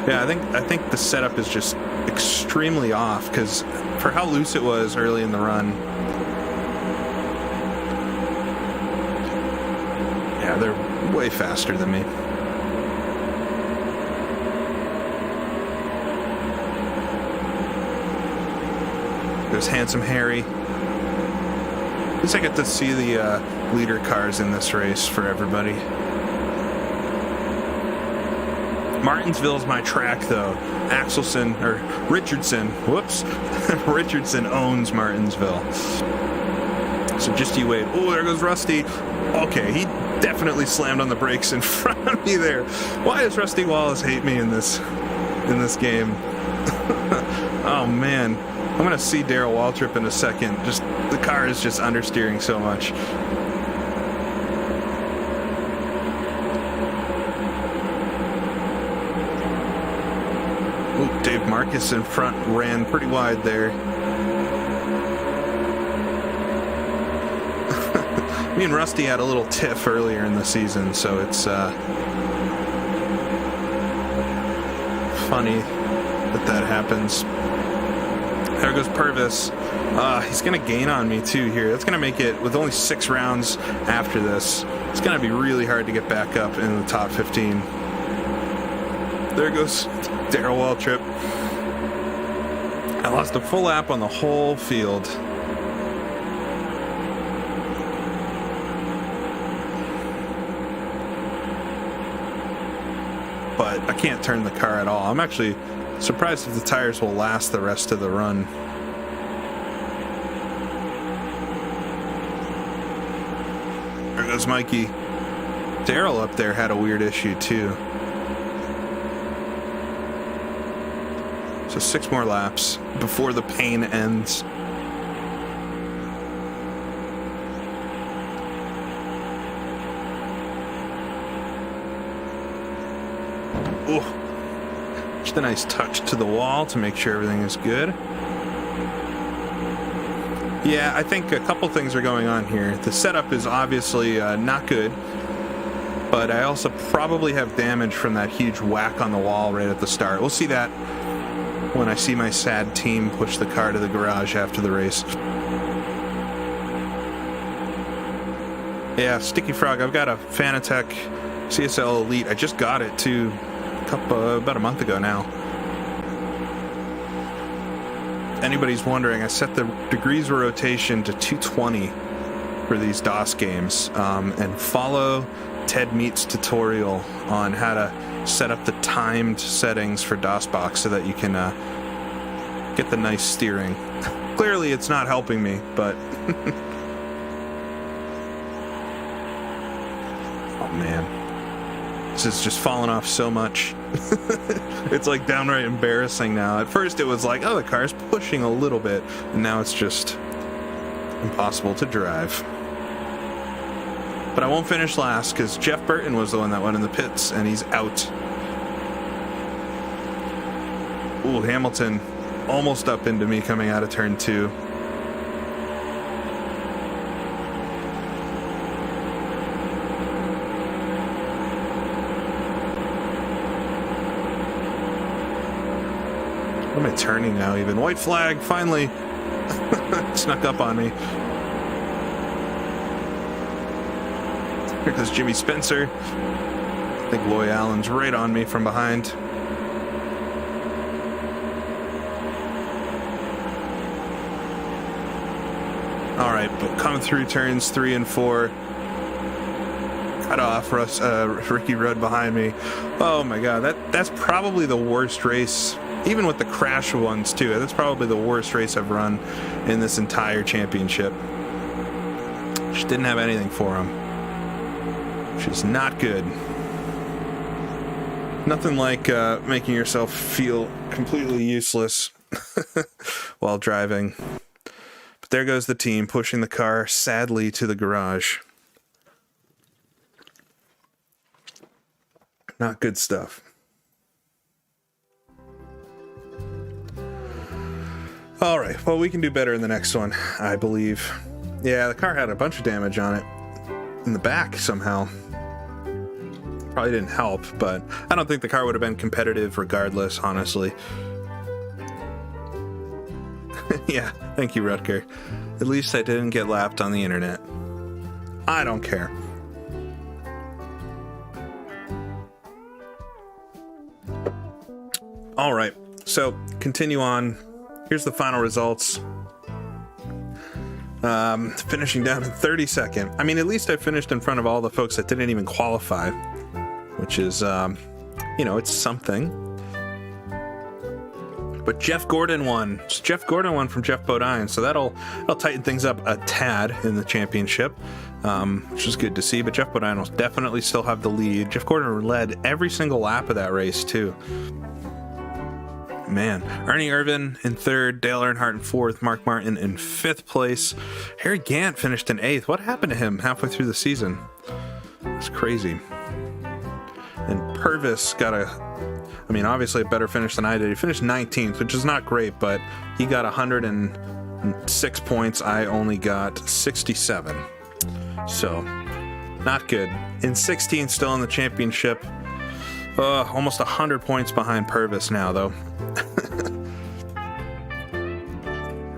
Yeah, I think the setup is just extremely off because for how loose it was early in the run. Yeah, they're way faster than me. There's Handsome Harry. At least I get to see the leader cars in this race for everybody. Martinsville's my track, though. Richardson Richardson owns Martinsville. So just you wait. Oh, there goes Rusty. Okay, he definitely slammed on the brakes in front of me there. Why does Rusty Wallace hate me in this game? Oh man. I'm going to see Darrell Waltrip in a second. Just the car is just understeering so much. Ooh, Dave Marcus in front ran pretty wide there. Me and Rusty had a little tiff earlier in the season, so it's funny that happens. There goes Purvis. He's going to gain on me, too, here. That's going to make it, with only 6 rounds after this, it's going to be really hard to get back up in the top 15. There goes Darrell Waltrip. I lost a full lap on the whole field. But I can't turn the car at all. I'm actually surprised if the tires will last the rest of the run. goes Mikey. Daryl up there had a weird issue too. So 6 more laps before the pain ends. Ooh. Just a nice touch to the wall to make sure everything is good. Yeah, I think a couple things are going on here. The setup is obviously not good, but I also probably have damage from that huge whack on the wall right at the start. We'll see that when I see my sad team push the car to the garage after the race. Yeah, Sticky Frog, I've got a Fanatec CSL Elite. I just got it too, about a month ago now. Anybody's wondering, I set the degrees of rotation to 220 for these DOS games, and follow Ted Meat's tutorial on how to set up the timed settings for DOSBox so that you can get the nice steering. Clearly it's not helping me, but oh man, this is just falling off so much. It's like downright embarrassing now. At first it was like, oh, the car's pushing a little bit, and now it's just impossible to drive. But I won't finish last because Jeff Burton was the one that went in the pits, and he's out. Ooh, Hamilton almost up into me coming out of turn 2. What am I turning now even? White flag, finally. Snuck up on me. Here goes Jimmy Spencer. I think Loy Allen's right on me from behind. All right, but coming through turns 3 and 4. Cut off Ricky Rudd behind me. Oh my God, that's probably the worst race, even with the crash ones too. That's probably the worst race I've run in this entire championship. Just didn't have anything for him, which is not good. Nothing like making yourself feel completely useless while driving. But there goes the team pushing the car sadly to the garage. Not good stuff. All right, well, we can do better in the next one, I believe. Yeah, the car had a bunch of damage on it in the back somehow. Probably didn't help, but I don't think the car would have been competitive regardless, honestly. Yeah, thank you, Rutger. At least I didn't get lapped on the internet. I don't care. All right, so continue on. Here's the final results. Finishing down in 32nd. I mean, at least I finished in front of all the folks that didn't even qualify, which is, you know, it's something. But Jeff Gordon won. Jeff Gordon won from Jeff Bodine, so that'll tighten things up a tad in the championship, which is good to see. But Jeff Bodine will definitely still have the lead. Jeff Gordon led every single lap of that race, too. Man, Ernie Irvin in 3rd, Dale Earnhardt in 4th, Mark Martin in 5th place. Harry Gant finished in 8th. What happened to him halfway through the season? It's crazy. And Purvis got obviously a better finish than I did. He finished 19th, which is not great, but he got 106 points. I only got 67. So, not good. In 16th, still in the championship. Almost 100 points behind Purvis now, though.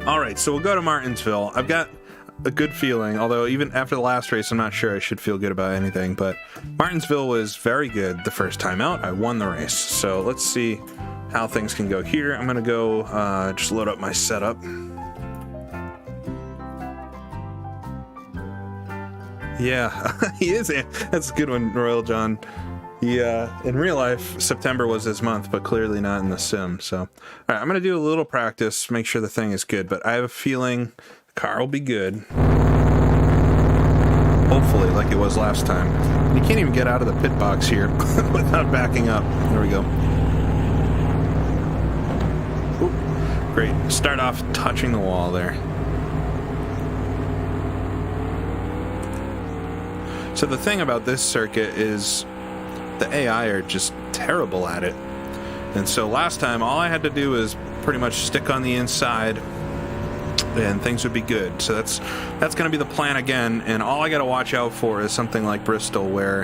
All right, so we'll go to Martinsville. I've got a good feeling, although even after the last race, I'm not sure I should feel good about anything, but Martinsville was very good the first time out. I won the race, so let's see how things can go here. I'm going to go just load up my setup. Yeah, he is. That's a good one, Royal John. Yeah, in real life, September was his month, but clearly not in the sim. So, all right, I'm going to do a little practice, make sure the thing is good, but I have a feeling the car will be good. Hopefully, like it was last time. You can't even get out of the pit box here without backing up. There we go. Ooh, great. Start off touching the wall there. So the thing about this circuit is the AI are just terrible at it. And so last time, all I had to do was pretty much stick on the inside and things would be good. So that's going to be the plan again, and all I got to watch out for is something like Bristol where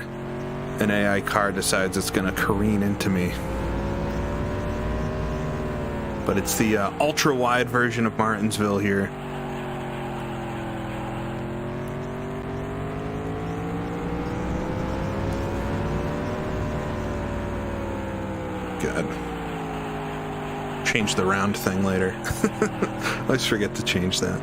an AI car decides it's going to careen into me. But it's the ultra-wide version of Martinsville here. Good. Change the round thing later. I always forget to change that.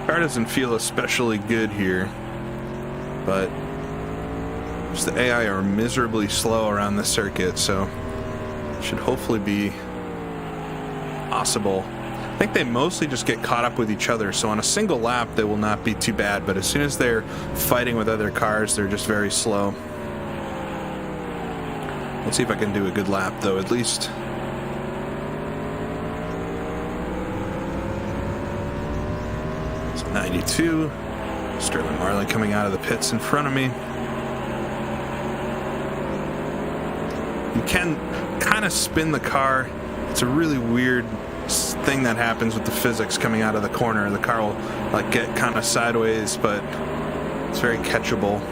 Car doesn't feel especially good here, but the AI are miserably slow around the circuit, so it should hopefully be possible. I think they mostly just get caught up with each other, so on a single lap they will not be too bad, but as soon as they're fighting with other cars, they're just very slow. Let's see if I can do a good lap, though, at least. It's 92. Sterling Marley coming out of the pits in front of me. You can kind of spin the car. It's a really weird thing that happens with the physics coming out of the corner. The car will like get kind of sideways, but it's very catchable.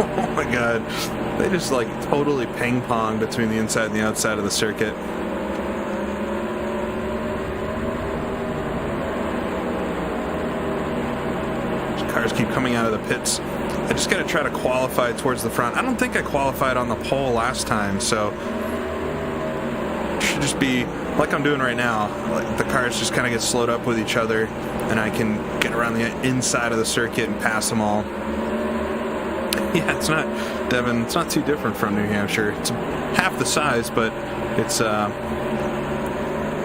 Oh my god. They just like totally ping pong between the inside and the outside of the circuit. These cars keep coming out of the pits. I just gotta try to qualify towards the front. I don't think I qualified on the pole last time, so it should just be like I'm doing right now. Like the cars just kind of get slowed up with each other, and I can get around the inside of the circuit and pass them all. Yeah, it's not, Devin, it's not too different from New Hampshire. It's half the size, but it's a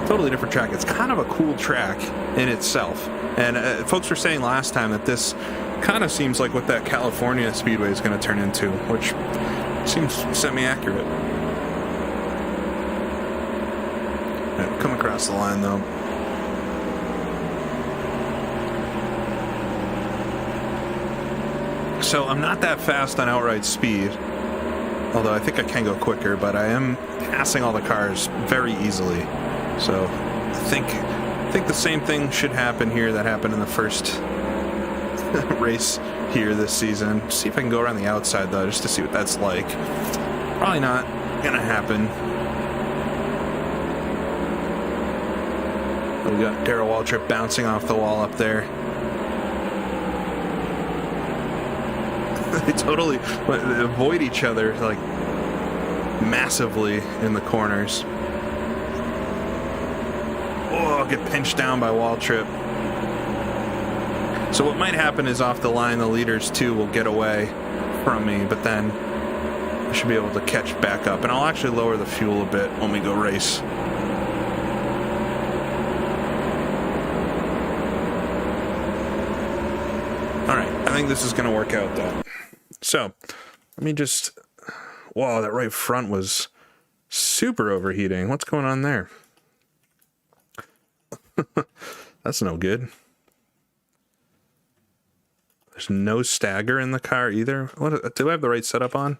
totally different track. It's kind of a cool track in itself. And folks were saying last time that this kind of seems like what that California Speedway is going to turn into, which seems semi-accurate. Right, we'll come across the line, though. So I'm not that fast on outright speed, although I think I can go quicker, but I am passing all the cars very easily. So I think the same thing should happen here that happened in the first race here this season. See if I can go around the outside, though, just to see what that's like. Probably not gonna happen. We got Darrell Waltrip bouncing off the wall up there. They totally avoid each other like massively in the corners. Oh, I'll get pinched down by Waltrip. So what might happen is off the line, the leaders too will get away from me, but then I should be able to catch back up, and I'll actually lower the fuel a bit when we go race. All right, I think this is going to work out though. So, let me just... Whoa, that right front was super overheating. What's going on there? That's no good. There's no stagger in the car either. What? Do I have the right setup on?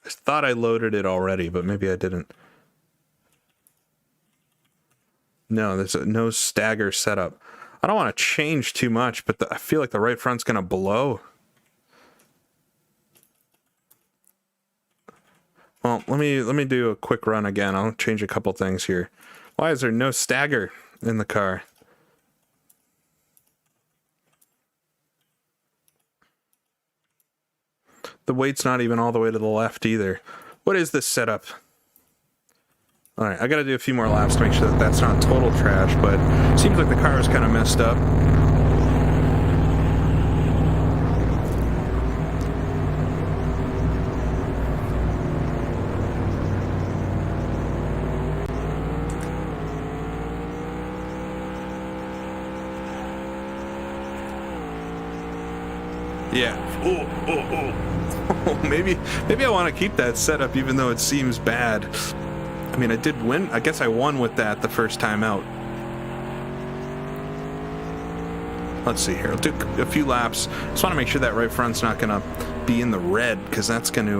I thought I loaded it already, but maybe I didn't. No, there's no stagger setup. I don't want to change too much, but I feel like the right front's going to blow. Well, let me do a quick run again. I'll change a couple things here. Why is there no stagger in the car? The weight's not even all the way to the left either. What is this setup? All right, I got to do a few more laps to make sure that that's not total trash, but it seems like the car is kind of messed up. Yeah. Maybe I want to keep that setup even though it seems bad. I mean, I did win. I guess I won with that the first time out. Let's see here. I'll do a few laps. Just want to make sure that right front's not going to be in the red, because that's going to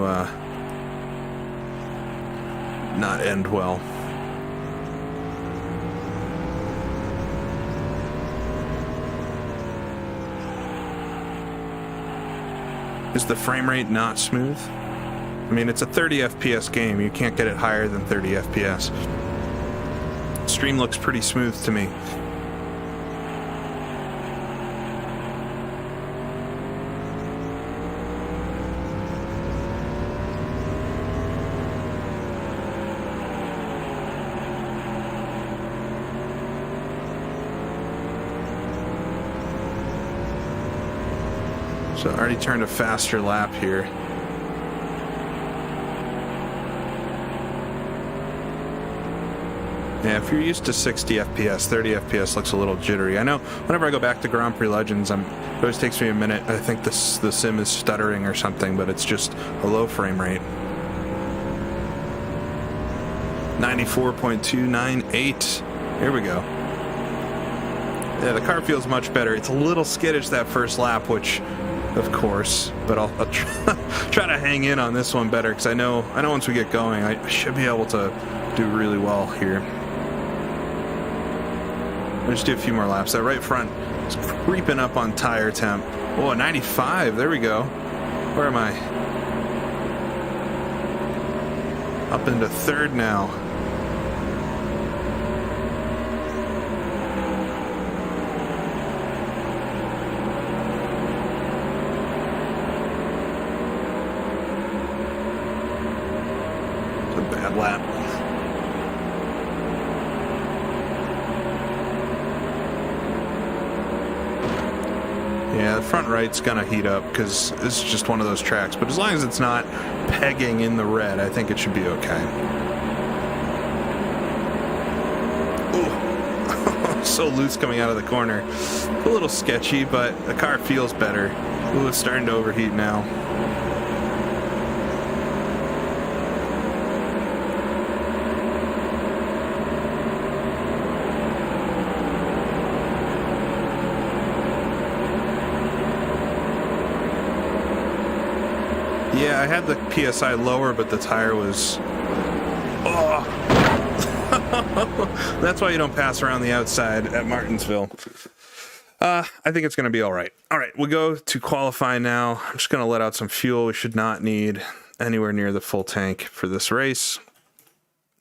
not end well. Is the frame rate not smooth? I mean, it's a 30 FPS game. You can't get it higher than 30 FPS. Stream looks pretty smooth to me. So I already turned a faster lap here. Yeah, if you're used to 60 FPS, 30 FPS looks a little jittery. I know whenever I go back to Grand Prix Legends, it always takes me a minute. I think the sim is stuttering or something, but it's just a low frame rate. 94.298. Here we go. Yeah, the car feels much better. It's a little skittish that first lap, which, of course, but I'll try to hang in on this one better, because I know once we get going, I should be able to do really well here. I'll just do a few more laps. That right front is creeping up on tire temp. Oh, 95. There we go. Where am I? Up into third now. It's a bad lap. Yeah, the front right's gonna heat up because this is just one of those tracks, but as long as it's not pegging in the red, I think it should be okay. Ooh, so loose coming out of the corner. A little sketchy, but the car feels better. Ooh, it's starting to overheat now. Yeah, I had the PSI lower, but the tire was... Oh! That's why you don't pass around the outside at Martinsville. I think it's going to be all right. All right, we'll go to qualify now. I'm just going to let out some fuel. We should not need anywhere near the full tank for this race.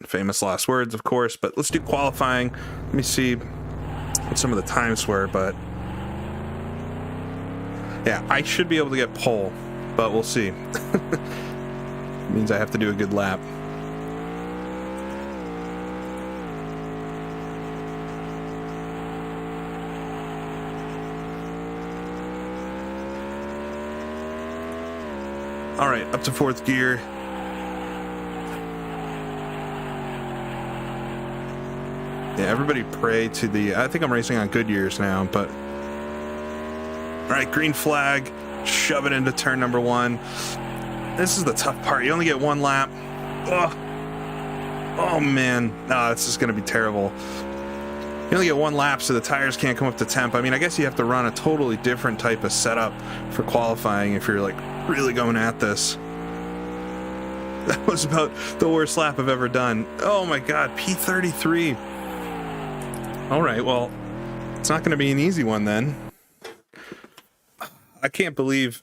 Famous last words, of course, but let's do qualifying. Let me see what some of the times were, but... Yeah, I should be able to get pole. But we'll see. Means I have to do a good lap. All right, up to fourth gear. Yeah, everybody pray to the... I think I'm racing on Goodyears now, but... All right, green flag. Shove it into turn number one. This is the tough part. You only get one lap. Oh man. No, this is going to be terrible. You only get one lap, so the tires can't come up to temp. I mean, I guess you have to run a totally different type of setup for qualifying if you're, like, really going at this. That was about the worst lap I've ever done. Oh my god, P33. All right, well, it's not going to be an easy one then. I can't believe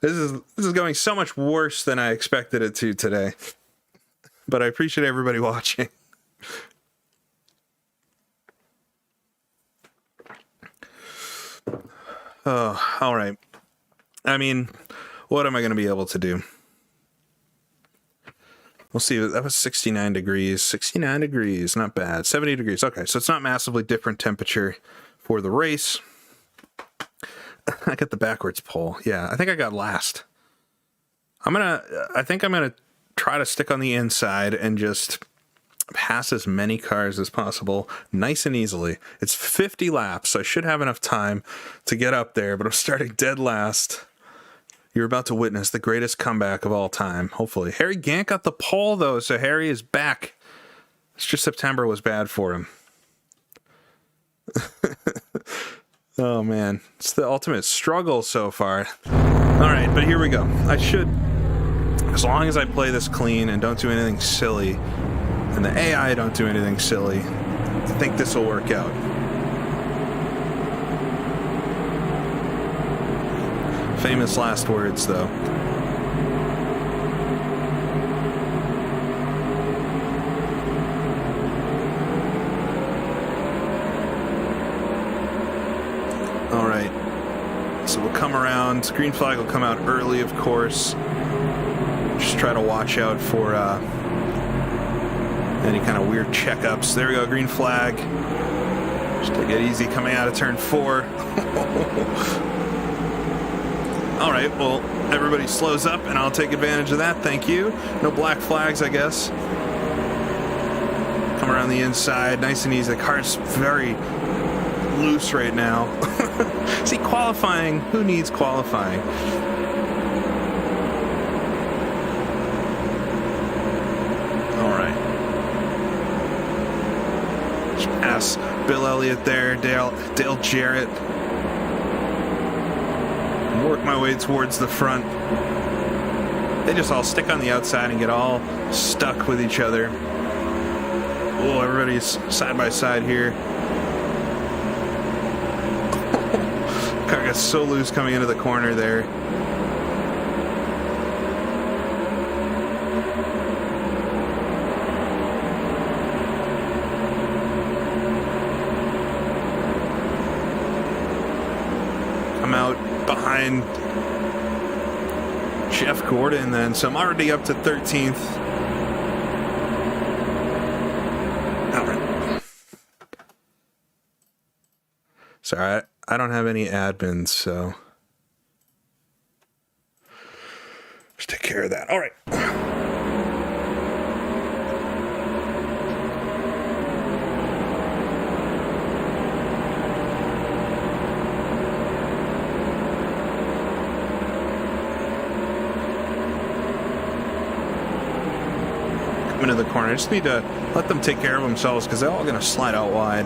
This is going so much worse than I expected it to today. But I appreciate everybody watching. Oh, all right. I mean, what am I going to be able to do? We'll see. That was 69 degrees. 69 degrees, not bad. 70 degrees. Okay, so it's not massively different temperature for the race. I got the backwards pole. Yeah, I think I got last. I think I'm gonna try to stick on the inside and just pass as many cars as possible, nice and easily. It's 50 laps, so I should have enough time to get up there, but I'm starting dead last. You're about to witness the greatest comeback of all time, hopefully. Harry Gant got the pole, though, so Harry is back. It's just September was bad for him. Oh, man. It's the ultimate struggle so far. All right, but here we go. I should, as long as I play this clean and don't do anything silly, and the AI don't do anything silly, I think this will work out. Famous last words, though. All right. So we'll come around. Green flag will come out early, of course. Just try to watch out for any kind of weird checkups. There we go, green flag. Just take it easy coming out of turn 4. All right, well, everybody slows up, and I'll take advantage of that. Thank you. No black flags, I guess. Come around the inside, nice and easy. The car's very loose right now. See, qualifying, who needs qualifying? All right. Just pass Bill Elliott there, Dale Jarrett. Work my way towards the front. They just all stick on the outside and get all stuck with each other. Oh, everybody's side by side here. Car got so loose coming into the corner there. Come out behind Jeff Gordon then, so I'm already up to 13th. All right. Sorry, I don't have any admins, so just take care of that. All right. Into the corner. I just need to let them take care of themselves because they're all going to slide out wide.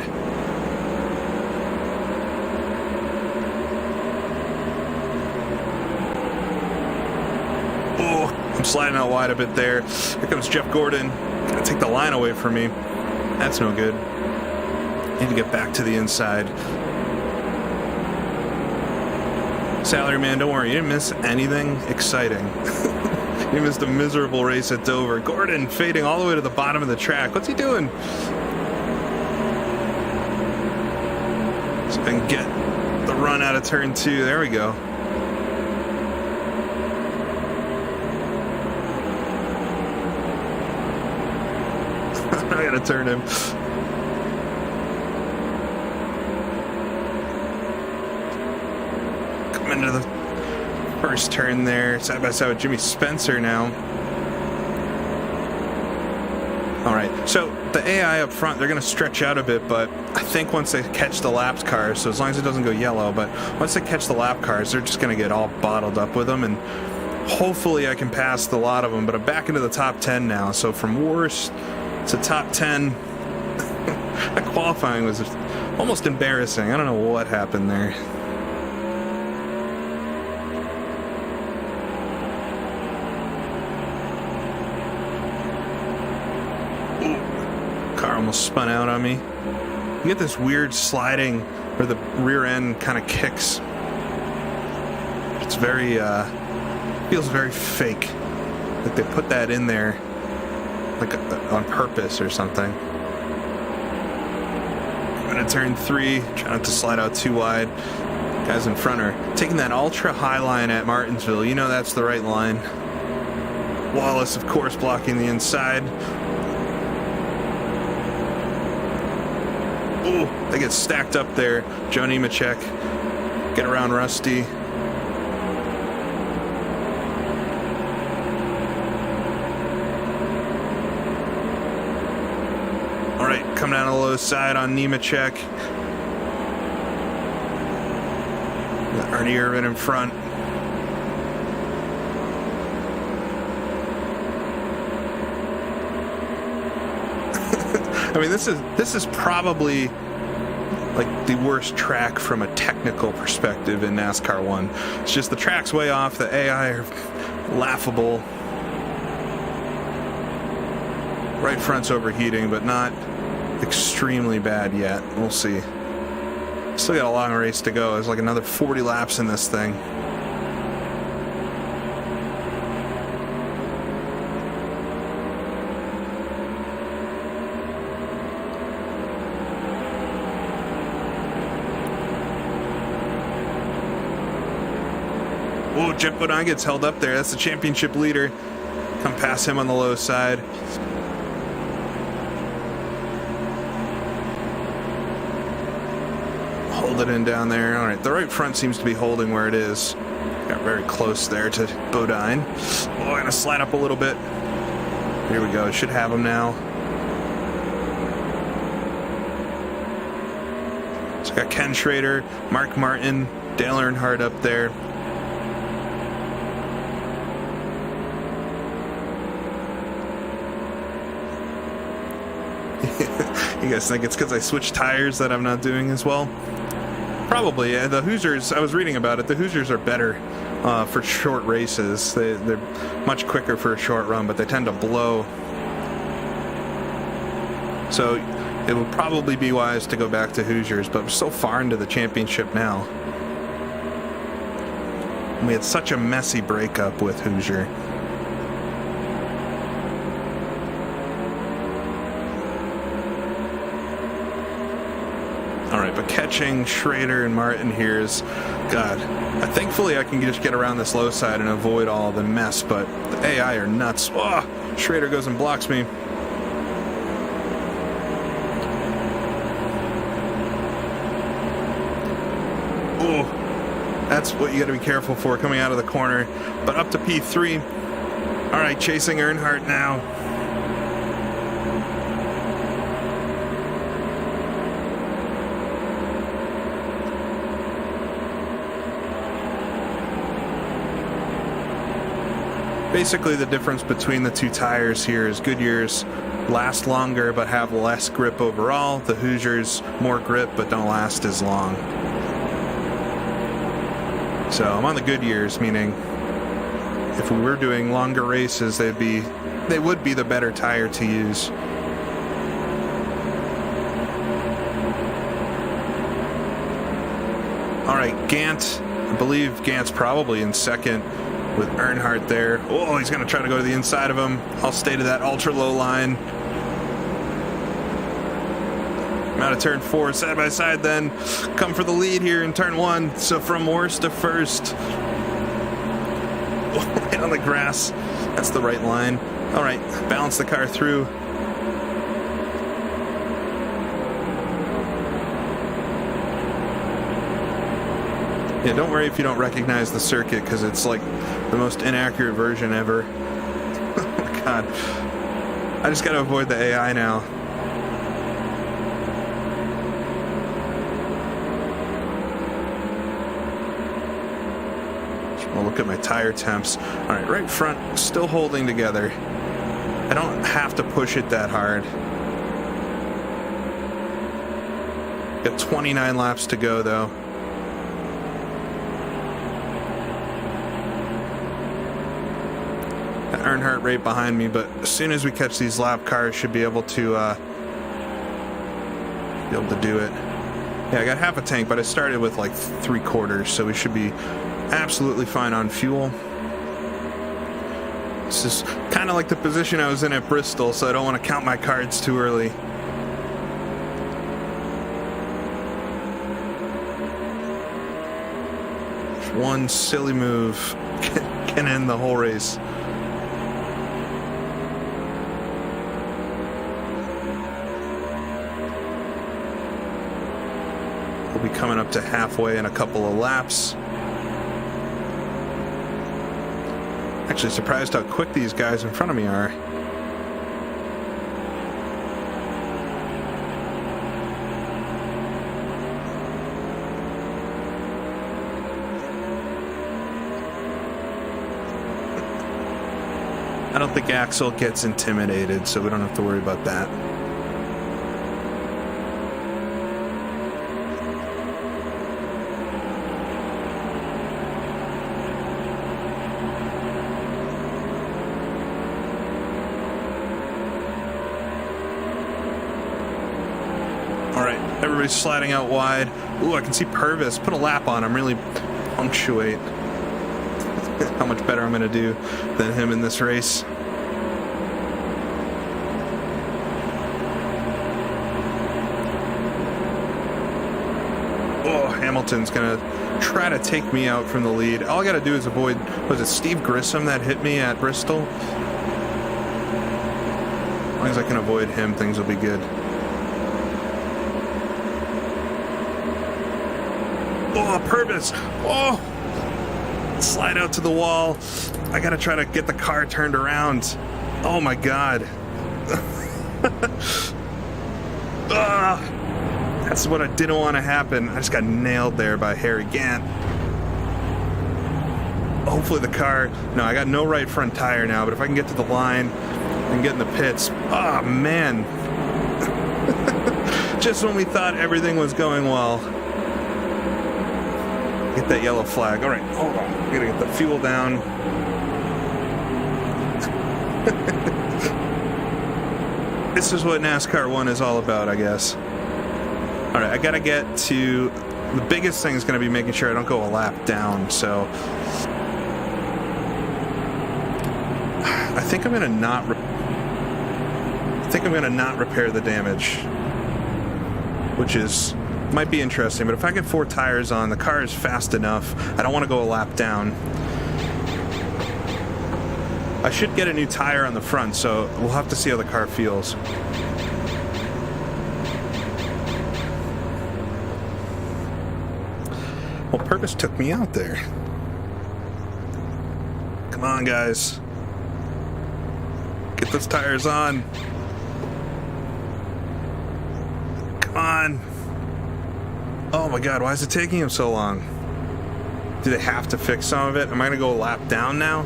Oh, I'm sliding out wide a bit there. Here comes Jeff Gordon. Gotta take the line away from me. That's no good. Need to get back to the inside. Salary man, don't worry. You didn't miss anything exciting. He missed a miserable race at Dover. Gordon fading all the way to the bottom of the track. What's he doing? So I can get the run out of turn 2. There we go. I gotta turn him. Come into the first turn there, side by side with Jimmy Spencer now. All right, so the AI up front, they're going to stretch out a bit, but I think once they catch the lap cars, so as long as it doesn't go yellow, but once they catch the lap cars, they're just going to get all bottled up with them, and hopefully I can pass a lot of them, but I'm back into the top 10 now, so from worst to top 10, that qualifying was almost embarrassing. I don't know what happened there. Car almost spun out on me. You get this weird sliding where the rear end kind of kicks It's very, feels very fake. Like they put that in there, like on purpose or something. I'm gonna turn 3, try not to slide out too wide. Guys in front are taking that ultra high line at Martinsville. You know that's the right line. Wallace, of course, blocking the inside. Ooh, they get stacked up there. Joe Nemechek, get around Rusty. All right, coming down the low side on Nemechek. Arnie Irvin in front. I mean, this is probably like the worst track from a technical perspective in NASCAR 1. It's just the track's way off, the AI are laughable. Right front's overheating, but not extremely bad yet. We'll see. Still got a long race to go. There's like another 40 laps in this thing. Oh, Jeff Bodine gets held up there. That's the championship leader. Come past him on the low side. Hold it in down there. All right, the right front seems to be holding where it is. Got very close there to Bodine. Oh, I'm gonna slide up a little bit. Here we go. Should have him now. So got Ken Schrader, Mark Martin, Dale Earnhardt up there. You guys think it's because I switched tires that I'm not doing as well? Probably, yeah. The Hoosiers, I was reading about it, the Hoosiers are better for short races. They're much quicker for a short run, but they tend to blow. So it would probably be wise to go back to Hoosiers, but we're so far into the championship now. We had such a messy breakup with Hoosier. But catching Schrader and Martin here is, God, thankfully I can just get around this low side and avoid all the mess, but the AI are nuts. Oh, Schrader goes and blocks me. Oh, that's what you got to be careful for coming out of the corner. But up to P3. All right, chasing Earnhardt now. Basically, the difference between the two tires here is Goodyear's last longer but have less grip overall. The Hoosiers more grip but don't last as long. So I'm on the Goodyears, meaning if we were doing longer races, they would be the better tire to use. All right, Gant. I believe Gant's probably in second with Earnhardt there. Oh, he's going to try to go to the inside of him. I'll stay to that ultra low line. I'm out of turn 4, side by side then. Come for the lead here in turn 1. So from worst to first. Right on the grass. That's the right line. All right, balance the car through. Yeah, don't worry if you don't recognize the circuit, because it's like the most inaccurate version ever. Oh my God. I just gotta avoid the AI now. I'll look at my tire temps. All right, right front, still holding together. I don't have to push it that hard. Got 29 laps to go though. Earnhardt right behind me, but as soon as we catch these lap cars, should be able to do it. Yeah, I got half a tank, but I started with like 3/4, so we should be absolutely fine on fuel. This is kind of like the position I was in at Bristol, so I don't want to count my cards too early. One silly move can end the whole race. We'll be coming up to halfway in a couple of laps. Actually surprised how quick these guys in front of me are. I don't think Axel gets intimidated, so we don't have to worry about that. Everybody's sliding out wide. Ooh, I can see Purvis. Put a lap on him. Really punctuate how much better I'm going to do than him in this race. Oh, Hamilton's going to try to take me out from the lead. All I got to do is avoid, was it Steve Grissom that hit me at Bristol? As long as I can avoid him, things will be good. Oh, Purvis. Oh, slide out to the wall. I gotta try to get the car turned around. Oh my God. That's what I didn't want to happen. I just got nailed there by Harry Gant. Hopefully the car, no, I got no right front tire now, but if I can get to the line and get in the pits, oh man. Just when we thought everything was going well. Get that yellow flag. All right, hold on. We gotta get the fuel down. This is what NASCAR 1 is all about, I guess. All right, I gotta get to... The biggest thing is gonna be making sure I don't go a lap down, so... I think I'm gonna not... repair the damage. Which is... might be interesting, but if I get 4 tires on, the car is fast enough. I don't want to go a lap down. I should get a new tire on the front, so we'll have to see how the car feels. Well, Purvis took me out there. Come on, guys. Get those tires on. Come on. Oh my God, why is it taking him so long? Do they have to fix some of it? Am I gonna go a lap down now?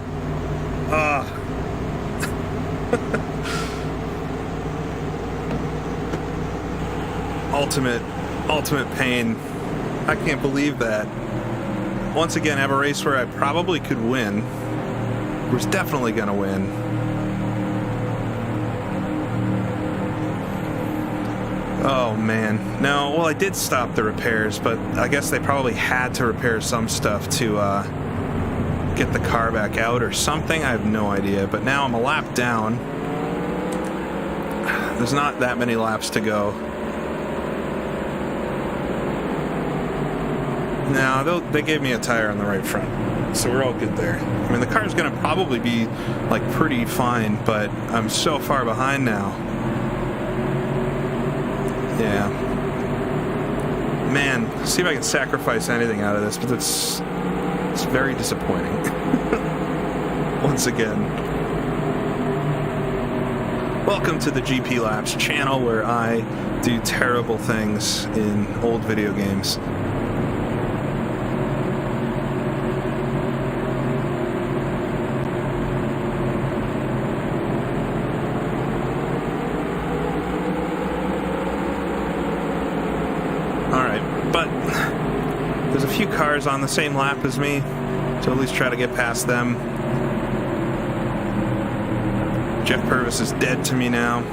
Ultimate pain. I can't believe that. Once again, I have a race where I probably could win. Was definitely gonna win. Oh man. No, well I did stop the repairs, but I guess they probably had to repair some stuff to get the car back out or something. I have no idea, but now I'm a lap down. There's not that many laps to go. No, they gave me a tire on the right front, so we're all good there. I mean, the car's gonna probably be like pretty fine, but I'm so far behind now. Yeah. Man, see if I can sacrifice anything out of this, but it's very disappointing. Once again. Welcome to the GP Laps channel, where I do terrible things in old video games. There's a few cars on the same lap as me, so at least try to get past them. Jeff Purvis is dead to me now.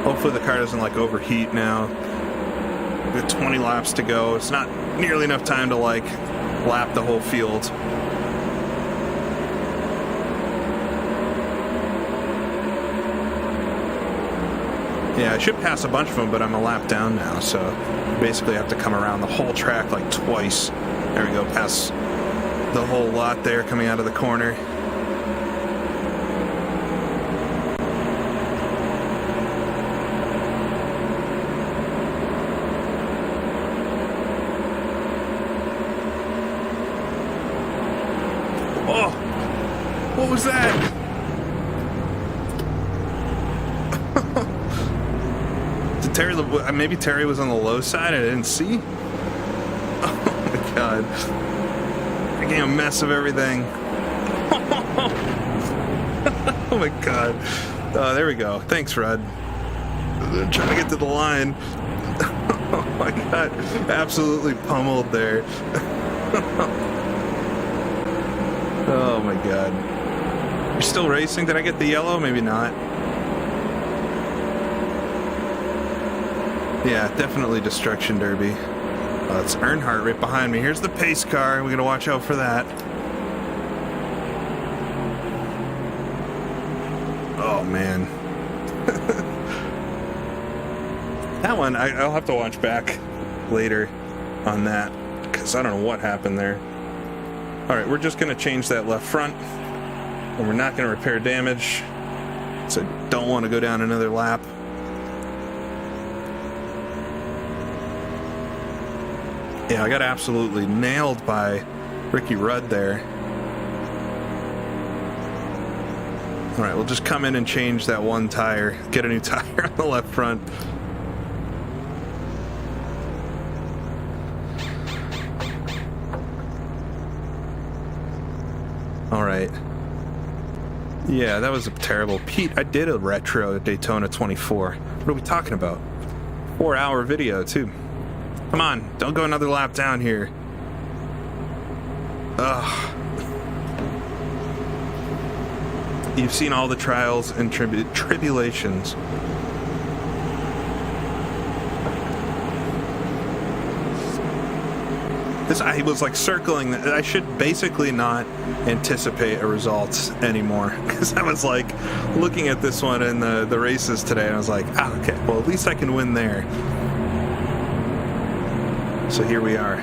Hopefully the car doesn't like overheat now. We got 20 laps to go. It's not nearly enough time to like lap the whole field. Yeah, I should pass a bunch of them, but I'm a lap down now, so basically I have to come around the whole track like twice. There we go, past the whole lot there coming out of the corner. Oh, what was that? Terry, maybe Terry was on the low side. I didn't see. Oh my god! Making a mess of everything. Oh my god! There we go. Thanks, Rod. I'm trying to get to the line. Oh my god! Absolutely pummeled there. Oh my god! You're still racing? Did I get the yellow? Maybe not. Yeah, definitely Destruction Derby. It's Earnhardt right behind me. Here's the pace car. We're going to watch out for that. Oh, man. That one, I'll have to watch back later on that, because I don't know what happened there. All right, we're just going to change that left front, and we're not going to repair damage, so I don't want to go down another lap. Yeah, I got absolutely nailed by Ricky Rudd there. All right, we'll just come in and change that one tire. Get a new tire on the left front. All right. Yeah, that was a terrible. Pete, I did a retro at Daytona 24. What are we talking about? 4-hour video, too. Come on, don't go another lap down here. Ugh. You've seen all the trials and tribulations. I was like circling that. I should basically not anticipate a result anymore, because I was like looking at this one in the races today, and I was like, okay, well at least I can win there. So here we are.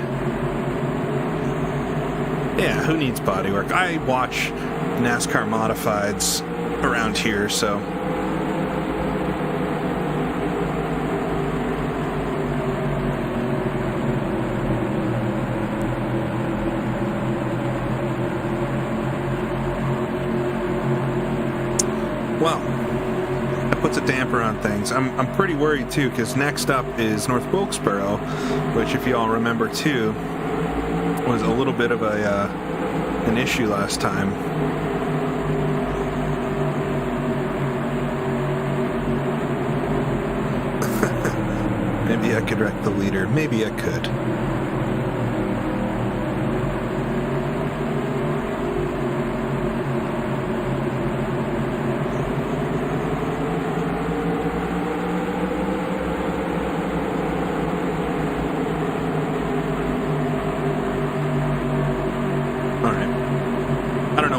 Yeah, who needs bodywork? I watch NASCAR modifieds around here, so. Well, that puts a damper on things. I'm pretty worried too, because next up is North Wilkesboro, which, if you all remember too, was a little bit of an issue last time. Maybe I could wreck the leader. Maybe I could.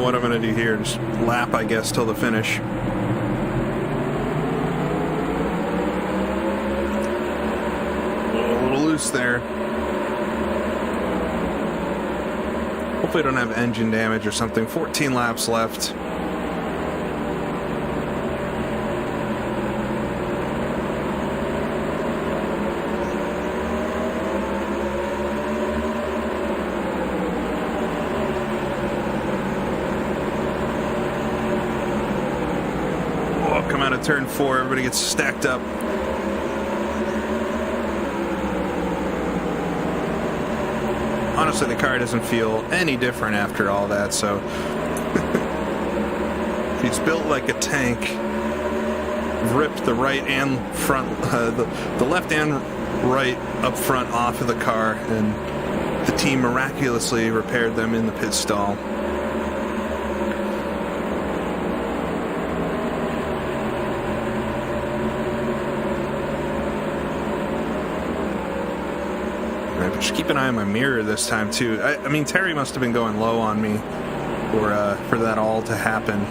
What I'm going to do here, just lap, I guess, till the finish. A little loose there. Hopefully I don't have engine damage or something. 14 laps left. Turn 4, everybody gets stacked up. Honestly, the car doesn't feel any different after all that, so it's built like a tank. Ripped the right and front, the left and right up front off of the car, and the team miraculously repaired them in the pit stall. Just keep an eye on my mirror this time too. I mean, Terry must have been going low on me for that all to happen.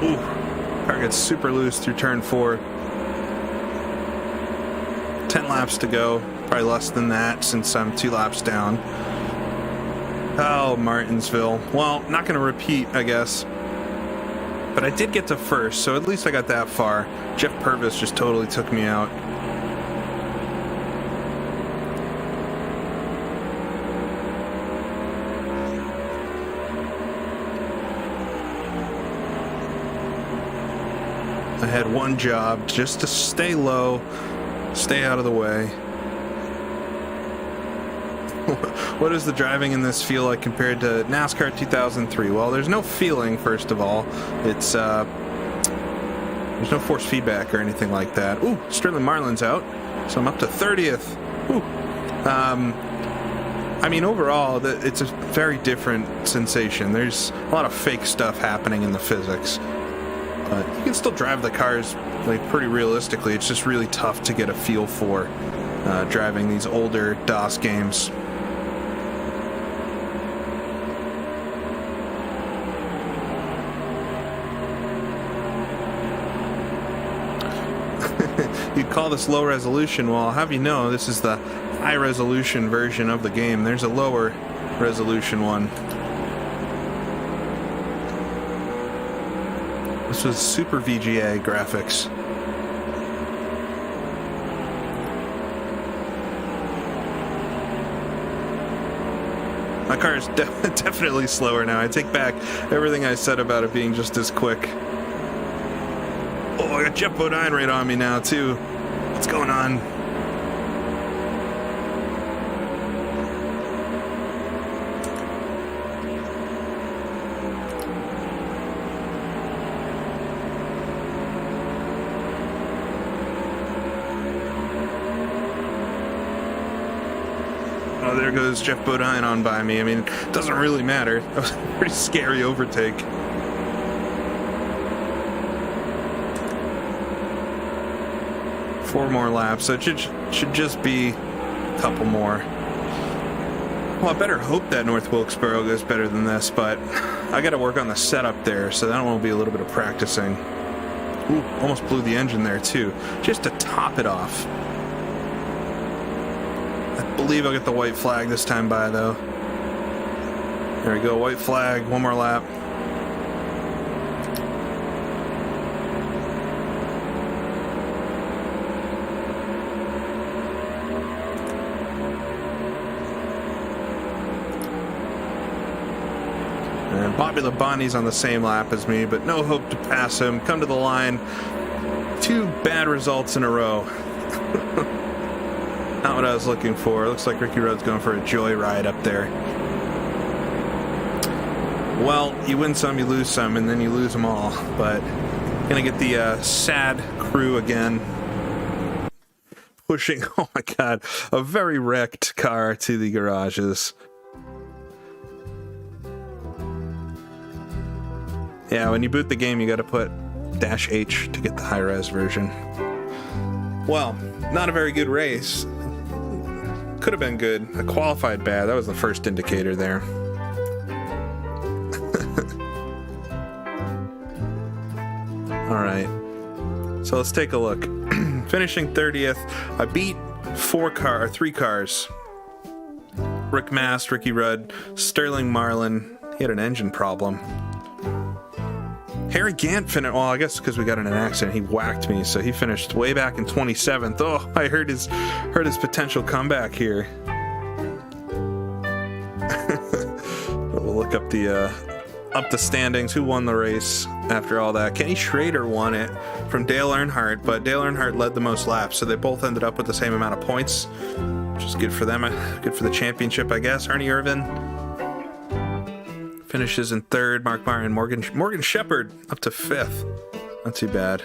Ooh, car gets super loose through turn 4. 10 laps to go, probably less than that since I'm 2 laps down. Oh, Martinsville. Well, not going to repeat, I guess. But I did get to first, so at least I got that far. Jeff Purvis just totally took me out. I had one job, just to stay low, stay out of the way. What does the driving in this feel like compared to NASCAR 2003? Well, there's no feeling, first of all. It's there's no force feedback or anything like that. Ooh, Sterling Marlin's out, so I'm up to 30th. Ooh. I mean, overall, it's a very different sensation. There's a lot of fake stuff happening in the physics. But you can still drive the cars like pretty realistically. It's just really tough to get a feel for driving these older DOS games. You'd call this low resolution. Well, I'll have you know, this is the high resolution version of the game. There's a lower resolution one. This was Super VGA graphics. My car is definitely slower now. I take back everything I said about it being just as quick. Oh, I got Jeff Bodine right on me now, too. What's going on? Oh, there goes Jeff Bodine on by me. I mean, it doesn't really matter. That was a pretty scary overtake. Four more laps, so it should just be a couple more. Well, I better hope that North Wilkesboro goes better than this, but I got to work on the setup there, so that will be a little bit of practicing. Ooh, almost blew the engine there, too, just to top it off. I believe I'll get the white flag this time by, though. There we go, white flag, one more lap. And Bobby Labonte's on the same lap as me, but no hope to pass him. Come to the line. 2 bad results in a row. Not what I was looking for. Looks like Ricky Rudd's going for a joyride up there. Well, you win some, you lose some, and then you lose them all. But gonna get the sad crew again. Pushing, oh my god, a very wrecked car to the garages. Yeah, when you boot the game, you gotta put -H to get the high-res version. Well, not a very good race. Could have been good. I qualified bad. That was the first indicator there. Alright. So let's take a look. Finishing 30th. I beat 3 cars. Rick Mast, Ricky Rudd, Sterling Marlin. He had an engine problem. Harry Gant finished, well, I guess because we got in an accident, he whacked me, so he finished way back in 27th. Oh, I heard his potential comeback here. We'll look up the standings. Who won the race after all that? Kenny Schrader won it from Dale Earnhardt, but Dale Earnhardt led the most laps, so they both ended up with the same amount of points, which is good for them. Good for the championship, I guess. Ernie Irvan finishes in third. Mark Meyer and Morgan Shepherd up to fifth. Not too bad.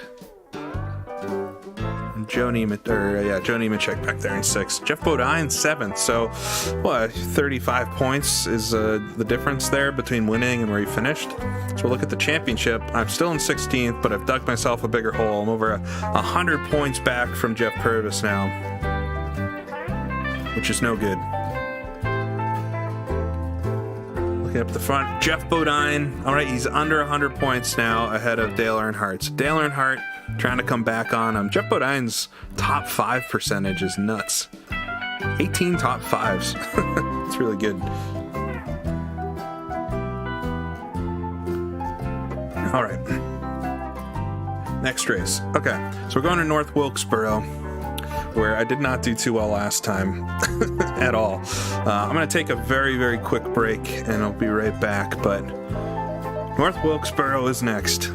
And Joe Nemechek back there in sixth. Jeff Bodine seventh. So, 35 points is the difference there between winning and where he finished. So we'll look at the championship. I'm still in 16th, but I've dug myself a bigger hole. I'm over 100 points back from Jeff Purvis now, which is no good. Looking up the front, Jeff Bodine. All right, he's under 100 points now ahead of Dale Earnhardt. So Dale Earnhardt trying to come back on him. Jeff Bodine's top 5 percentage is nuts. 18 top 5s. It's really good. All right. Next race. Okay, so we're going to North Wilkesboro, where I did not do too well last time at all. I'm going to take a very, very quick break, and I'll be right back. But North Wilkesboro is next.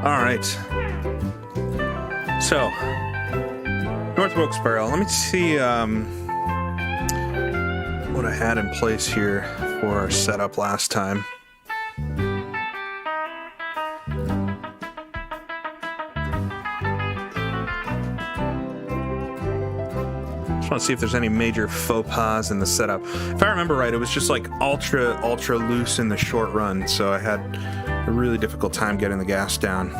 All right. So, North Wilkesboro. Let me see what I had in place here for our setup last time. Just want to see if there's any major faux pas in the setup. If I remember right, it was just like ultra loose in the short run, so I had a really difficult time getting the gas down.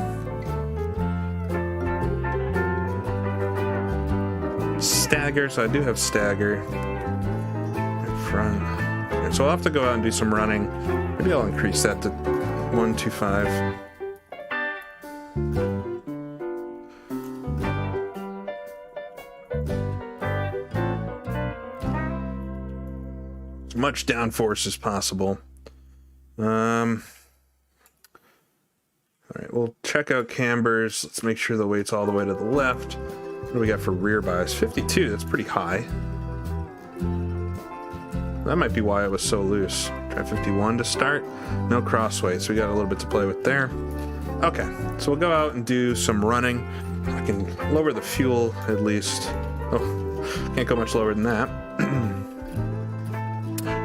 Stagger, so I do have stagger in front. Okay, so I'll have to go out and do some running. Maybe I'll increase that to 125. As much downforce as possible. All right, we'll check out cambers. Let's make sure the weight's all the way to the left. What do we got for rear bias? 52, that's pretty high. That might be why it was so loose. Try 51 to start. No crossweight, so we got a little bit to play with there. Okay, so we'll go out and do some running. I can lower the fuel at least. Oh, can't go much lower than that.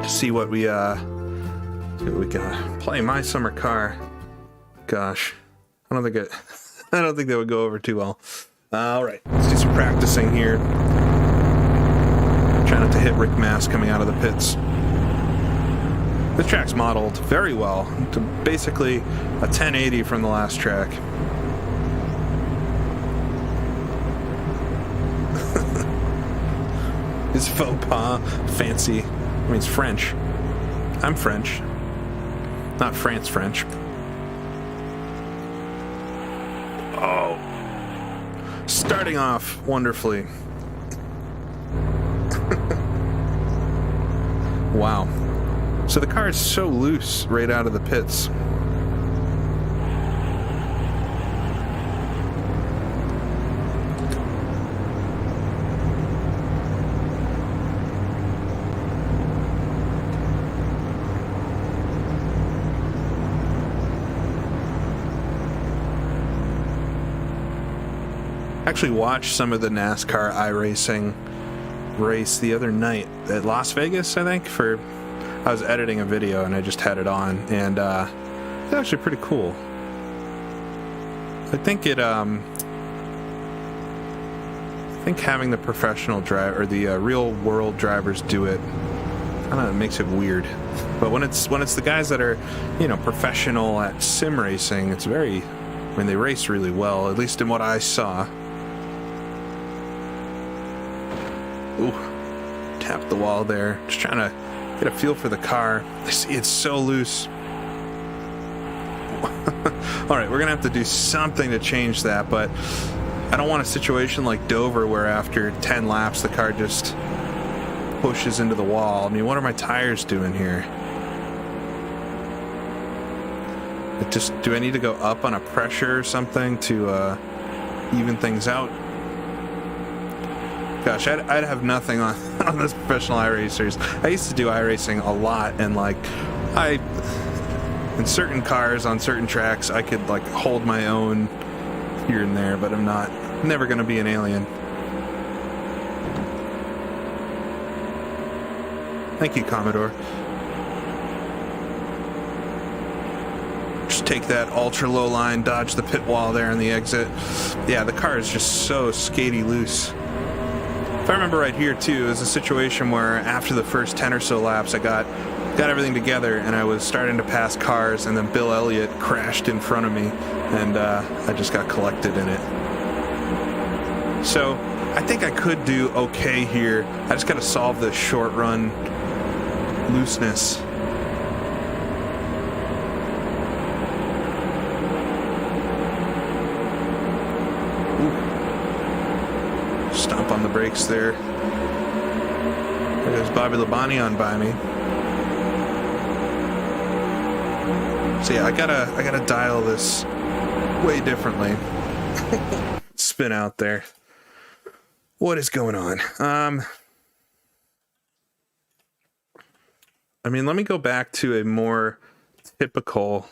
To see what we can play my summer car. Gosh, I don't think that would go over too well. All right, let's do some practicing here. Try not to hit Rick Mass coming out of the pits. This track's modeled very well to basically a 1080 from the last track. His faux pas, fancy. I mean, it's French. I'm French. Not France French. Oh. Starting off wonderfully. Wow. So the car is so loose right out of the pits. Actually watched some of the NASCAR iRacing race the other night at Las Vegas, I think. I was editing a video and I just had it on, and it's actually pretty cool. I think having the professional driver or the real world drivers do it kind of makes it weird. But when it's the guys that are, professional at sim racing, it's very, they race really well, at least in what I saw. Ooh, tapped the wall there. Just trying to get a feel for the car. I see it's so loose. All right, we're gonna have to do something to change that, but I don't want a situation like Dover where after 10 laps the car just pushes into the wall. I mean, what are my tires doing here? Do I need to go up on a pressure or something to even things out? Gosh, I'd have nothing on this professional iRacers. I used to do iRacing a lot, and in certain cars on certain tracks I could hold my own here and there, but I'm never gonna be an alien. Thank you, Commodore. Just take that ultra low line, dodge the pit wall there in the exit. Yeah, the car is just so skatey loose. If I remember right here too, it was a situation where after the first 10 or so laps I got everything together and I was starting to pass cars, and then Bill Elliott crashed in front of me, and I just got collected in it. So I think I could do okay here. I just got to solve this short run looseness. Ooh. Stomp on the brakes there. There goes Bobby Labonte on by me. So yeah, I gotta dial this way differently. Spin out there. What is going on? Let me go back to a more typical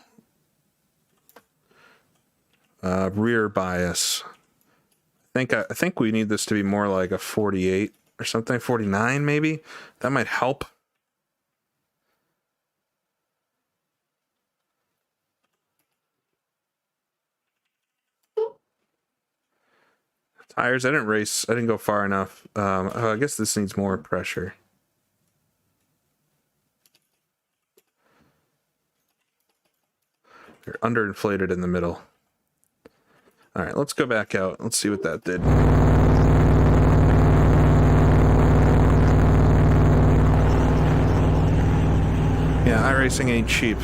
rear bias. I think we need this to be more like a 48 or something, 49 maybe. That might help. Tires, I didn't go far enough. I guess this needs more pressure. They're underinflated in the middle. All right, let's go back out. Let's see what that did. Yeah, iRacing ain't cheap.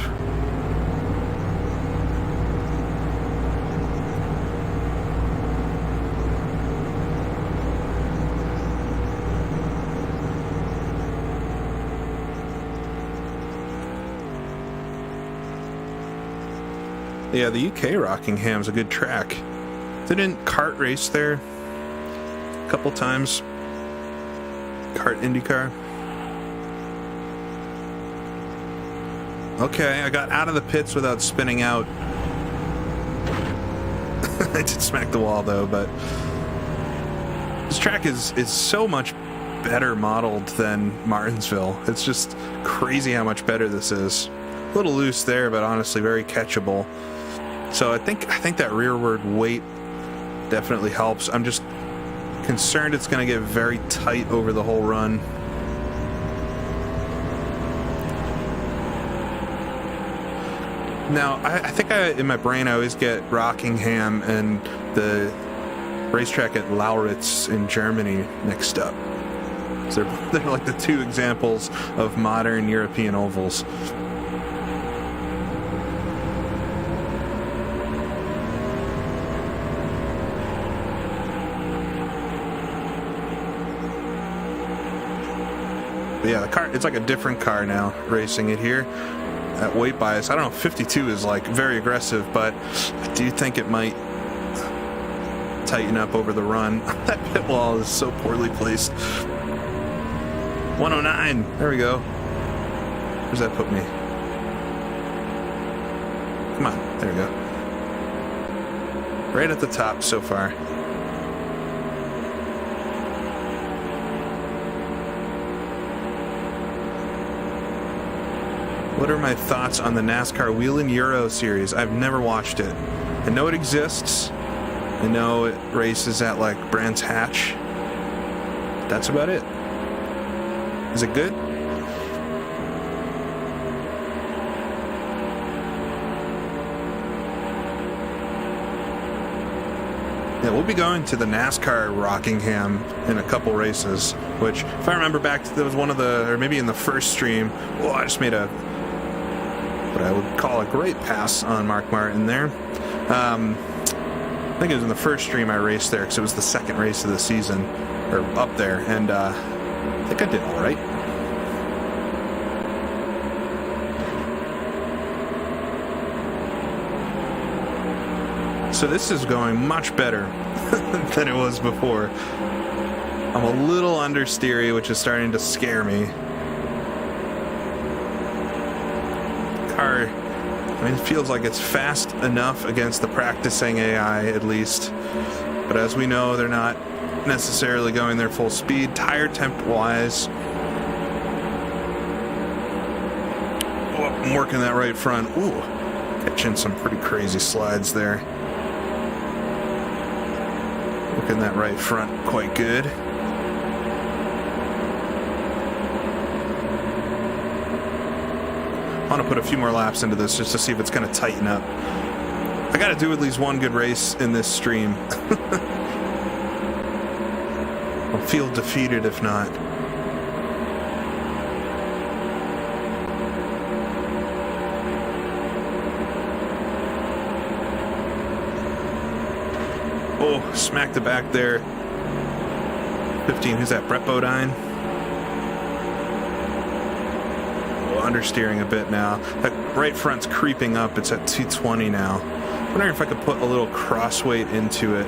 Yeah, the UK Rockingham's a good track. Didn't kart race there a couple times? Kart IndyCar. Okay, I got out of the pits without spinning out. I did smack the wall though, but this track is so much better modeled than Martinsville. It's just crazy how much better this is. A little loose there, but honestly very catchable. So I think that rearward weight definitely helps. I'm just concerned it's going to get very tight over the whole run. Now, I think in my brain I always get Rockingham and the racetrack at Lauritz in Germany mixed up. So they're like the two examples of modern European ovals. But yeah, the car, it's like a different car now, racing it here at weight bias. I don't know, 52 is like very aggressive, but I do think it might tighten up over the run. That pit wall is so poorly placed. 109, there we go. Where's that put me? Come on, there we go. Right at the top so far. What are my thoughts on the NASCAR Wheel and Euro series? I've never watched it. I know it exists. I know it races at like Brands Hatch. That's about it. Is it good? Yeah, we'll be going to the NASCAR Rockingham in a couple races, which, if I remember back, there was one of the, or maybe in the first stream, well, I just made a, what I would call a great pass on Mark Martin there. I think it was in the first stream I raced there, because it was the second race of the season, or up there, and I think I did all right. So this is going much better than it was before. I'm a little understeery, which is starting to scare me. Car, I mean, it feels like it's fast enough against the practicing AI, at least. But as we know, they're not necessarily going their full speed. Tire temp-wise, oh, I'm working that right front. Ooh, catching some pretty crazy slides there. Working that right front quite good. I want to put a few more laps into this just to see if it's going to tighten up. I got to do at least one good race in this stream. I'll feel defeated if not. Oh, smacked the back there. 15, who's that? Brett Bodine? Oh, understeering a bit now. That right front's creeping up. It's at 220 now. I'm wondering if I could put a little crossweight into it.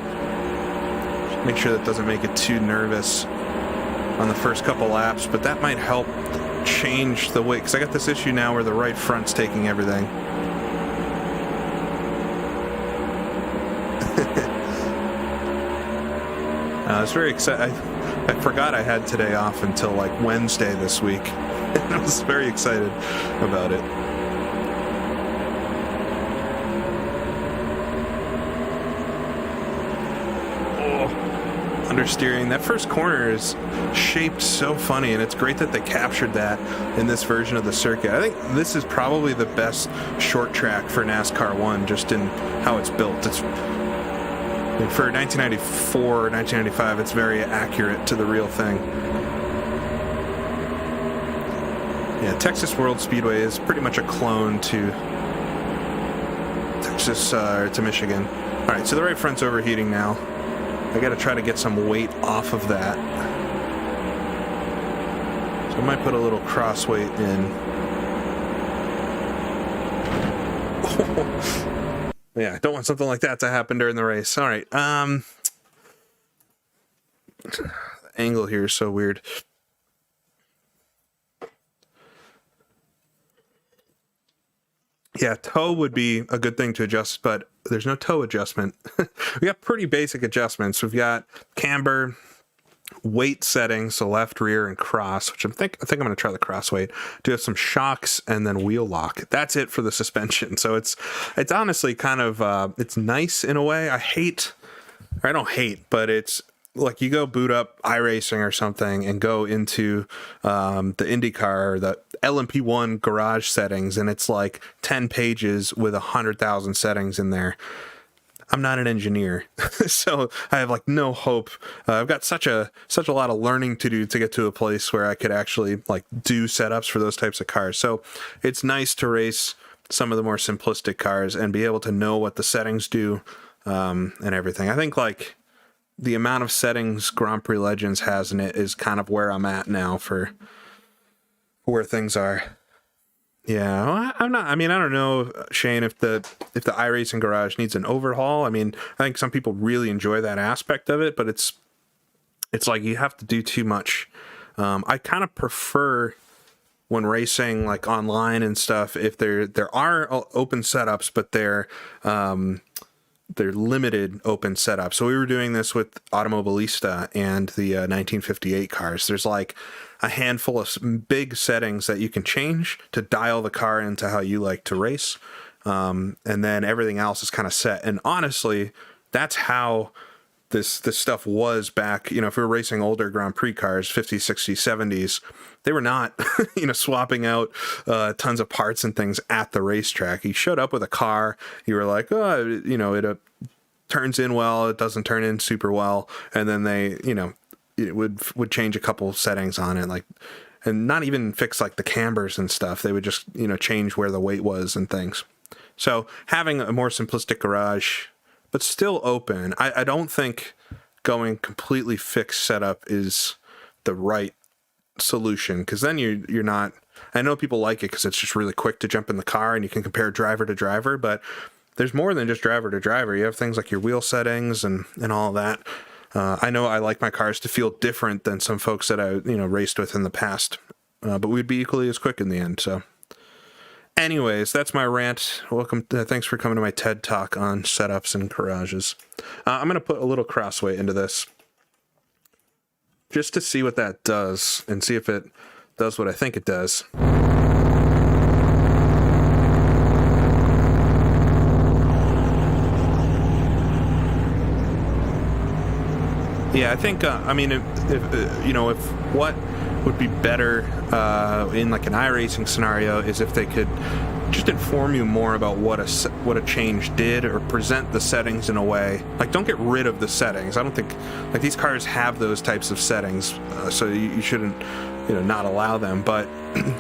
Make sure that doesn't make it too nervous on the first couple laps, but that might help change the weight, because I got this issue now where the right front's taking everything. I was very excited. I forgot I had today off until like Wednesday this week. And I was very excited about it. Oh, understeering. That first corner is shaped so funny, and it's great that they captured that in this version of the circuit. I think this is probably the best short track for NASCAR 1, just in how it's built. It's for 1994, 1995, it's very accurate to the real thing. Yeah, Texas World Speedway is pretty much a clone to Texas, to Michigan. All right, so the right front's overheating now. I got to try to get some weight off of that. So I might put a little cross weight in. Yeah, I don't want something like that to happen during the race. All right. The angle here is so weird. Yeah, toe would be a good thing to adjust, but there's no toe adjustment. We got pretty basic adjustments. We've got camber, weight settings, so left, rear, and cross, which I think I'm going to try the cross weight. Do have some shocks and then wheel lock. That's it for the suspension. So it's honestly kind of it's nice in a way. I don't hate, but it's like you go boot up iRacing or something and go into the IndyCar or the LMP1 garage settings, and it's like 10 pages with 100,000 settings in there. I'm not an engineer, so I have like no hope. I've got such a lot of learning to do to get to a place where I could actually like do setups for those types of cars. So it's nice to race some of the more simplistic cars and be able to know what the settings do and everything. I think like the amount of settings Grand Prix Legends has in it is kind of where I'm at now for where things are. Yeah, well, I don't know, Shane, if the iRacing garage needs an overhaul. I mean, I think some people really enjoy that aspect of it, but it's like you have to do too much. I kind of prefer when racing like online and stuff, if there are open setups, but they're limited open setups. So we were doing this with Automobilista and the 1958 cars. There's like a handful of big settings that you can change to dial the car into how you like to race. And then everything else is kind of set. And honestly, that's how this stuff was back, you know, if we were racing older Grand Prix cars, 50s, 60s, 70s, they were not, you know, swapping out tons of parts and things at the racetrack. You showed up with a car, you were like, oh, you know, it turns in well, it doesn't turn in super well, and then they, you know, it would change a couple settings on it, like, and not even fix like the cambers and stuff. They would just, you know, change where the weight was and things. So having a more simplistic garage, but still open, I don't think going completely fixed setup is the right solution, because then you're not, I know people like it because it's just really quick to jump in the car and you can compare driver to driver, but there's more than just driver to driver. You have things like your wheel settings and all that. I know I like my cars to feel different than some folks that I, you know, raced with in the past, but we'd be equally as quick in the end. So anyways, that's my rant. Welcome. Thanks for coming to my TED Talk on setups and garages. I'm going to put a little crossweight into this just to see what that does and see if it does what I think it does. Yeah, I think, I mean, if you know, if what would be better in like an iRacing scenario is if they could just inform you more about what a change did, or present the settings in a way, like, don't get rid of the settings. I don't think, like, these cars have those types of settings, so you shouldn't, you know, not allow them, but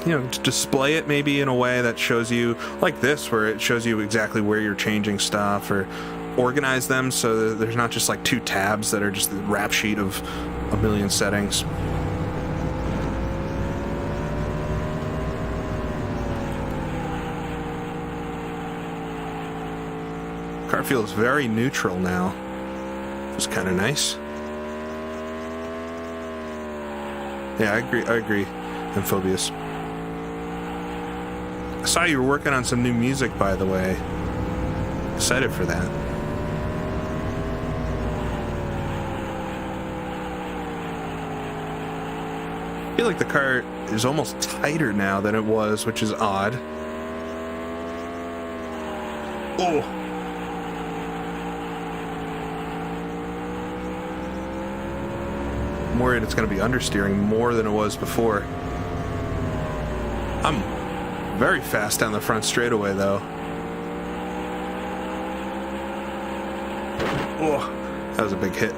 you know, display it maybe in a way that shows you, like this, where it shows you exactly where you're changing stuff, or organize them so that there's not just like two tabs that are just the rap sheet of a million settings. Car feels very neutral now. It's kind of nice. Yeah, I agree, Amphobious. I saw you were working on some new music, by the way. Excited for that. I feel like the car is almost tighter now than it was, which is odd. Oh! I'm worried it's going to be understeering more than it was before. I'm very fast down the front straightaway, though. Oh, that was a big hit.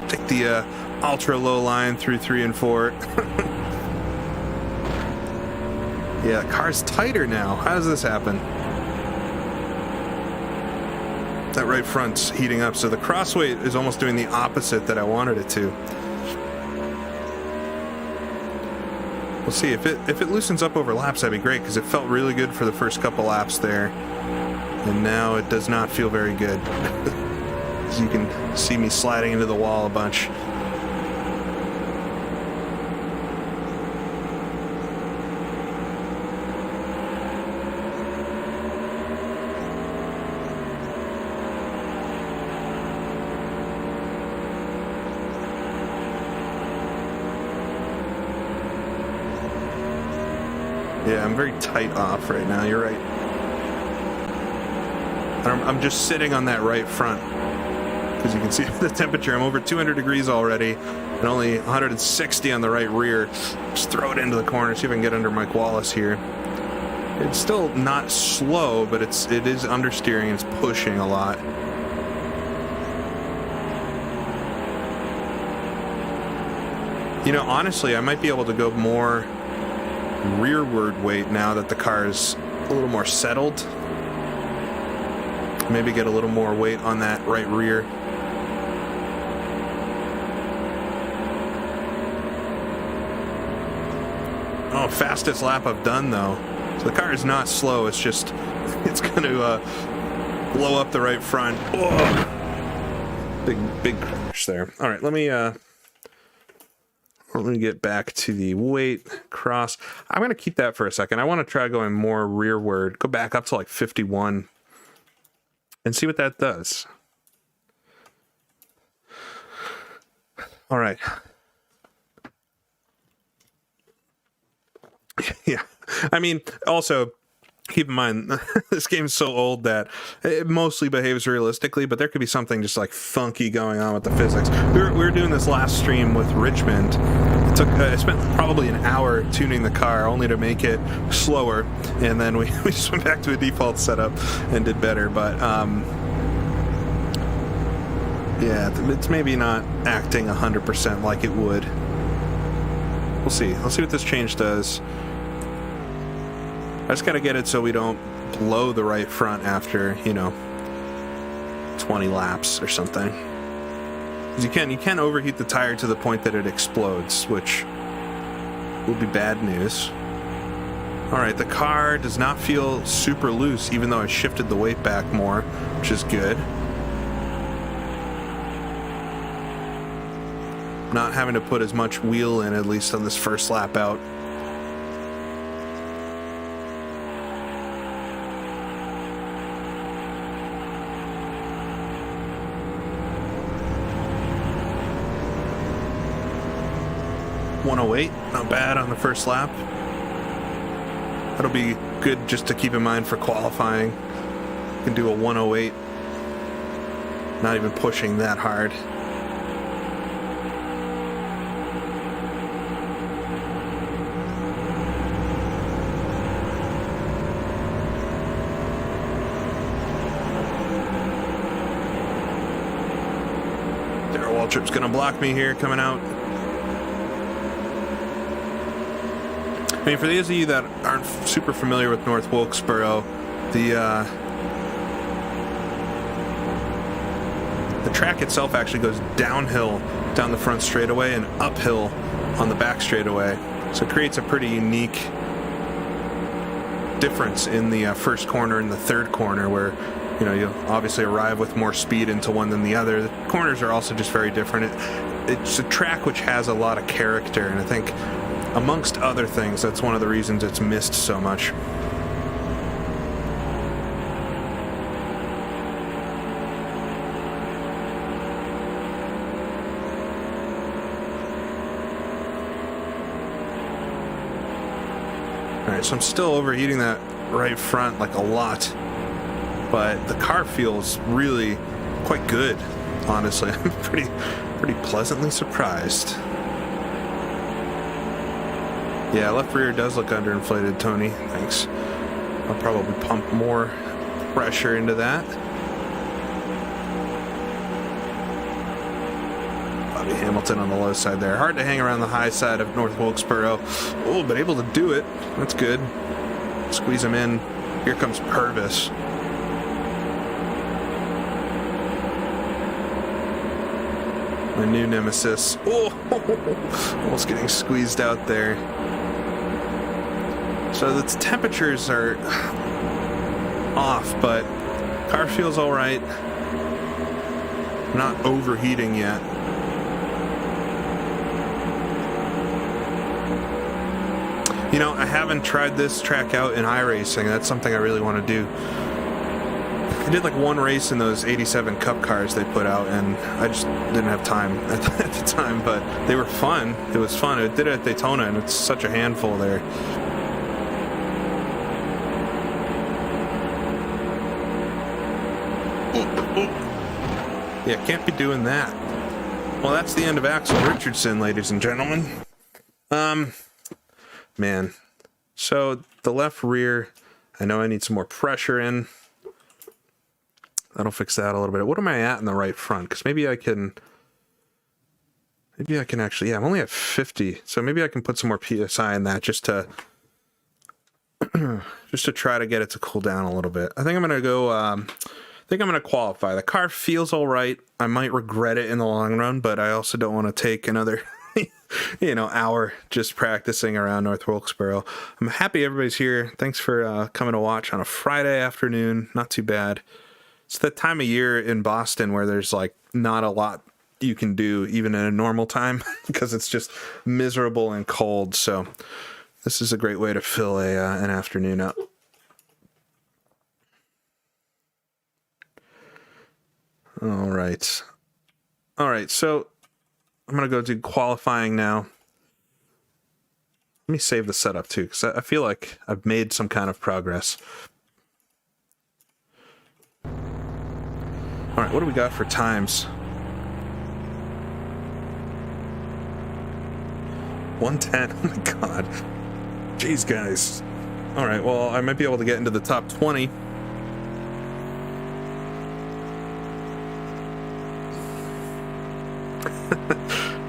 Take the ultra low line through 3 and 4. Yeah, the car's tighter now. How does this happen? That right front's heating up, so the crossweight is almost doing the opposite that I wanted it to. We'll see. If it loosens up over laps, that'd be great, because it felt really good for the first couple laps there, and now it does not feel very good. As you can see me sliding into the wall a bunch. Yeah, I'm very tight off right now, you're right. I'm just sitting on that right front. Because you can see the temperature, I'm over 200 degrees already, and only 160 on the right rear. Just throw it into the corner, see if I can get under Mike Wallace here. It's still not slow, but it is understeering, it's pushing a lot. You know, honestly, I might be able to go more rearward weight now that the car is a little more settled. Maybe get a little more weight on that right rear. Oh, fastest lap I've done, though. So the car is not slow, it's just, it's going to blow up the right front. Oh! Big crash there. All right, let me get back to the weight cross. I'm going to keep that for a second. I want to try going more rearward, go back up to like 51, and see what that does. All right. Yeah. I mean, also, keep in mind, this game's so old that it mostly behaves realistically, but there could be something just like funky going on with the physics. We were doing this last stream with Richmond. It took I spent probably an hour tuning the car only to make it slower, and then we just went back to a default setup and did better. But yeah, it's maybe not acting 100% like it would. We'll see. Let's see what this change does. I just gotta get it so we don't blow the right front after, 20 laps or something. 'Cause you can overheat the tire to the point that it explodes, which will be bad news. Alright, the car does not feel super loose, even though I shifted the weight back more, which is good. Not having to put as much wheel in, at least on this first lap out. .108, not bad on the first lap. That'll be good just to keep in mind for qualifying. You can do a 108, not even pushing that hard. Darrell Waltrip's gonna block me here coming out. I mean, for those of you that aren't super familiar with North Wilkesboro, the track itself actually goes downhill down the front straightaway and uphill on the back straightaway. So it creates a pretty unique difference in the first corner and the third corner where, you'll obviously arrive with more speed into one than the other. The corners are also just very different. It's a track which has a lot of character, and I think amongst other things, that's one of the reasons it's missed so much. Alright, so I'm still overheating that right front like a lot, but the car feels really quite good, honestly. I'm pretty pleasantly surprised. Yeah, left rear does look underinflated, Tony. Thanks. I'll probably pump more pressure into that. Bobby Hamilton on the low side there. Hard to hang around the high side of North Wilkesboro. Oh, but able to do it. That's good. Squeeze him in. Here comes Purvis. My new nemesis. Oh, almost getting squeezed out there. So the temperatures are off, but car feels all right. Not overheating yet. I haven't tried this track out in iRacing. That's something I really want to do. I did like one race in those 87 Cup cars they put out, and I just didn't have time at the time, but they were fun. It was fun. I did it at Daytona, and it's such a handful there. Yeah, can't be doing that. Well, that's the end of Axel Richardson, ladies and gentlemen. Man. So, the left rear, I know I need some more pressure in. That'll fix that a little bit. What am I at in the right front? Because maybe I can actually, yeah, I'm only at 50. So maybe I can put some more PSI in that just to try to get it to cool down a little bit. I think I'm going to go, I'm going to qualify. The car feels all right. I might regret it in the long run, but I also don't want to take another, hour just practicing around North Wilkesboro. I'm happy everybody's here. Thanks for coming to watch on a Friday afternoon. Not too bad. It's that time of year in Boston where there's like not a lot you can do even in a normal time because it's just miserable and cold. So this is a great way to fill an afternoon up. All right. So I'm going to go do qualifying now. Let me save the setup too, because I feel like I've made some kind of progress. All right, what do we got for times? 110. Oh my god. Jeez, guys. All right, well, I might be able to get into the top 20.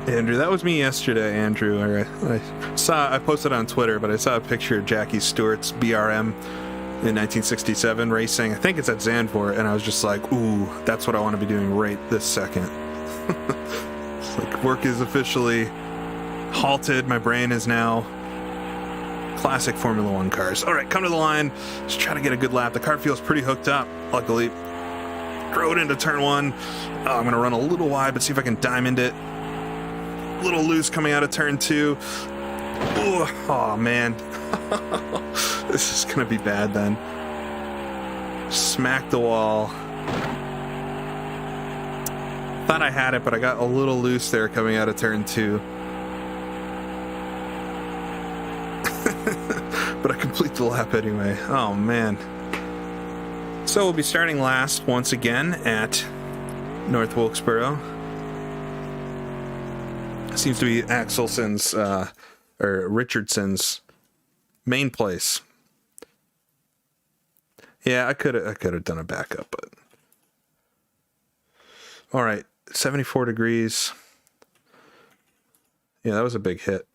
Andrew, that was me yesterday, Andrew. I posted on Twitter, but I saw a picture of Jackie Stewart's BRM in 1967 racing. I think it's at Zandvoort, and I was just like, ooh, that's what I want to be doing right this second. It's like work is officially halted. My brain is now classic Formula One cars. All right, come to the line. Just try to get a good lap. The car feels pretty hooked up, luckily. Throw it into turn one. Oh, I'm going to run a little wide, but see if I can diamond it. A little loose coming out of turn two. Ooh, oh, man. This is going to be bad then. Smack the wall. Thought I had it, but I got a little loose there coming out of turn two. But I complete the lap anyway. Oh, man. So we'll be starting last once again at North Wilkesboro. Seems to be Axelson's, or Richardson's main place. Yeah, I could have done a backup, but... All right, 74 degrees. Yeah, that was a big hit.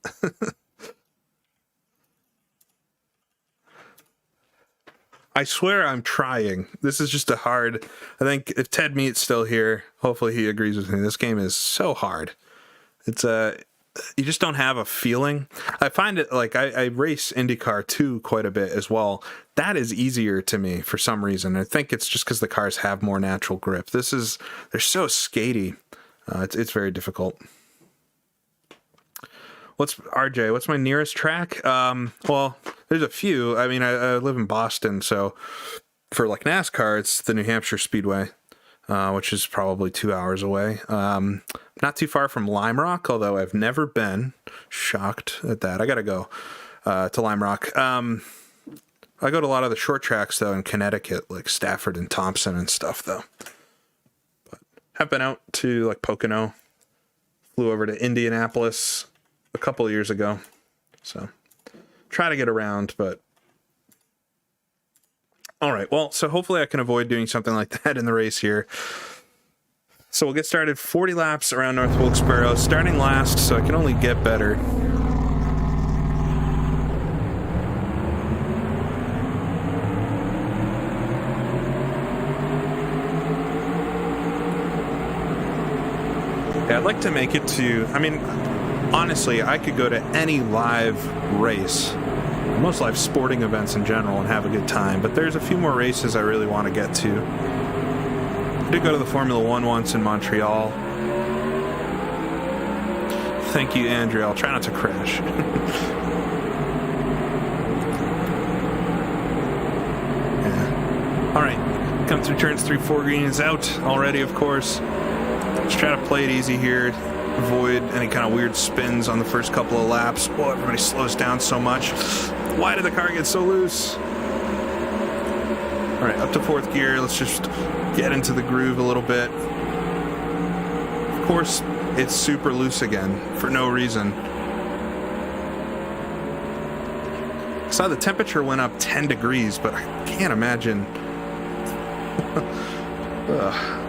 I swear I'm trying. This is just a hard... I think if Ted Meat's still here, hopefully he agrees with me. This game is so hard. It's you just don't have a feeling. I find it like I race IndyCar 2 quite a bit as well. That is easier to me for some reason. I think it's just because the cars have more natural grip. They're so skatey. It's very difficult. What's my nearest track? Well, there's a few. I mean, I live in Boston, so for like NASCAR, it's the New Hampshire Speedway, which is probably 2 hours away. Not too far from Lime Rock, although I've never been. Shocked at that. I gotta go to Lime Rock. I go to a lot of the short tracks though in Connecticut, like Stafford and Thompson and stuff though. But have been out to like Pocono. Flew over to Indianapolis a couple of years ago. So try to get around, but all right. Well, so hopefully I can avoid doing something like that in the race here. So we'll get started 40 laps around North Wilkesboro, starting last, so I can only get better. Yeah, I'd like to make it to, I mean, honestly, I could go to any live race, most live sporting events in general, and have a good time, but there's a few more races I really want to get to. I did go to the Formula One once in Montreal. Thank you, Andrew. I'll try not to crash. Yeah. All right. Come through turns 3, 4, green is out already, of course. Just try to play it easy here. Avoid any kind of weird spins on the first couple of laps. Oh, everybody slows down so much. Why did the car get so loose? All right, up to 4th gear. Let's just get into the groove a little bit. Of course, it's super loose again for no reason. I saw the temperature went up 10 degrees, but I can't imagine.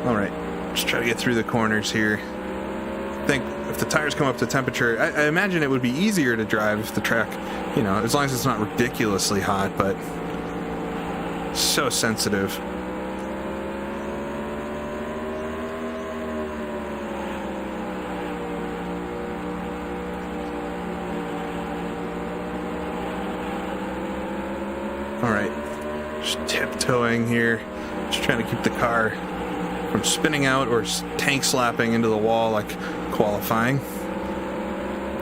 All right, just try to get through the corners here. I think if the tires come up to temperature, I imagine it would be easier to drive if the track, you know, as long as it's not ridiculously hot, but so sensitive. All right, just tiptoeing here, just trying to keep the car from spinning out or tank slapping into the wall like qualifying.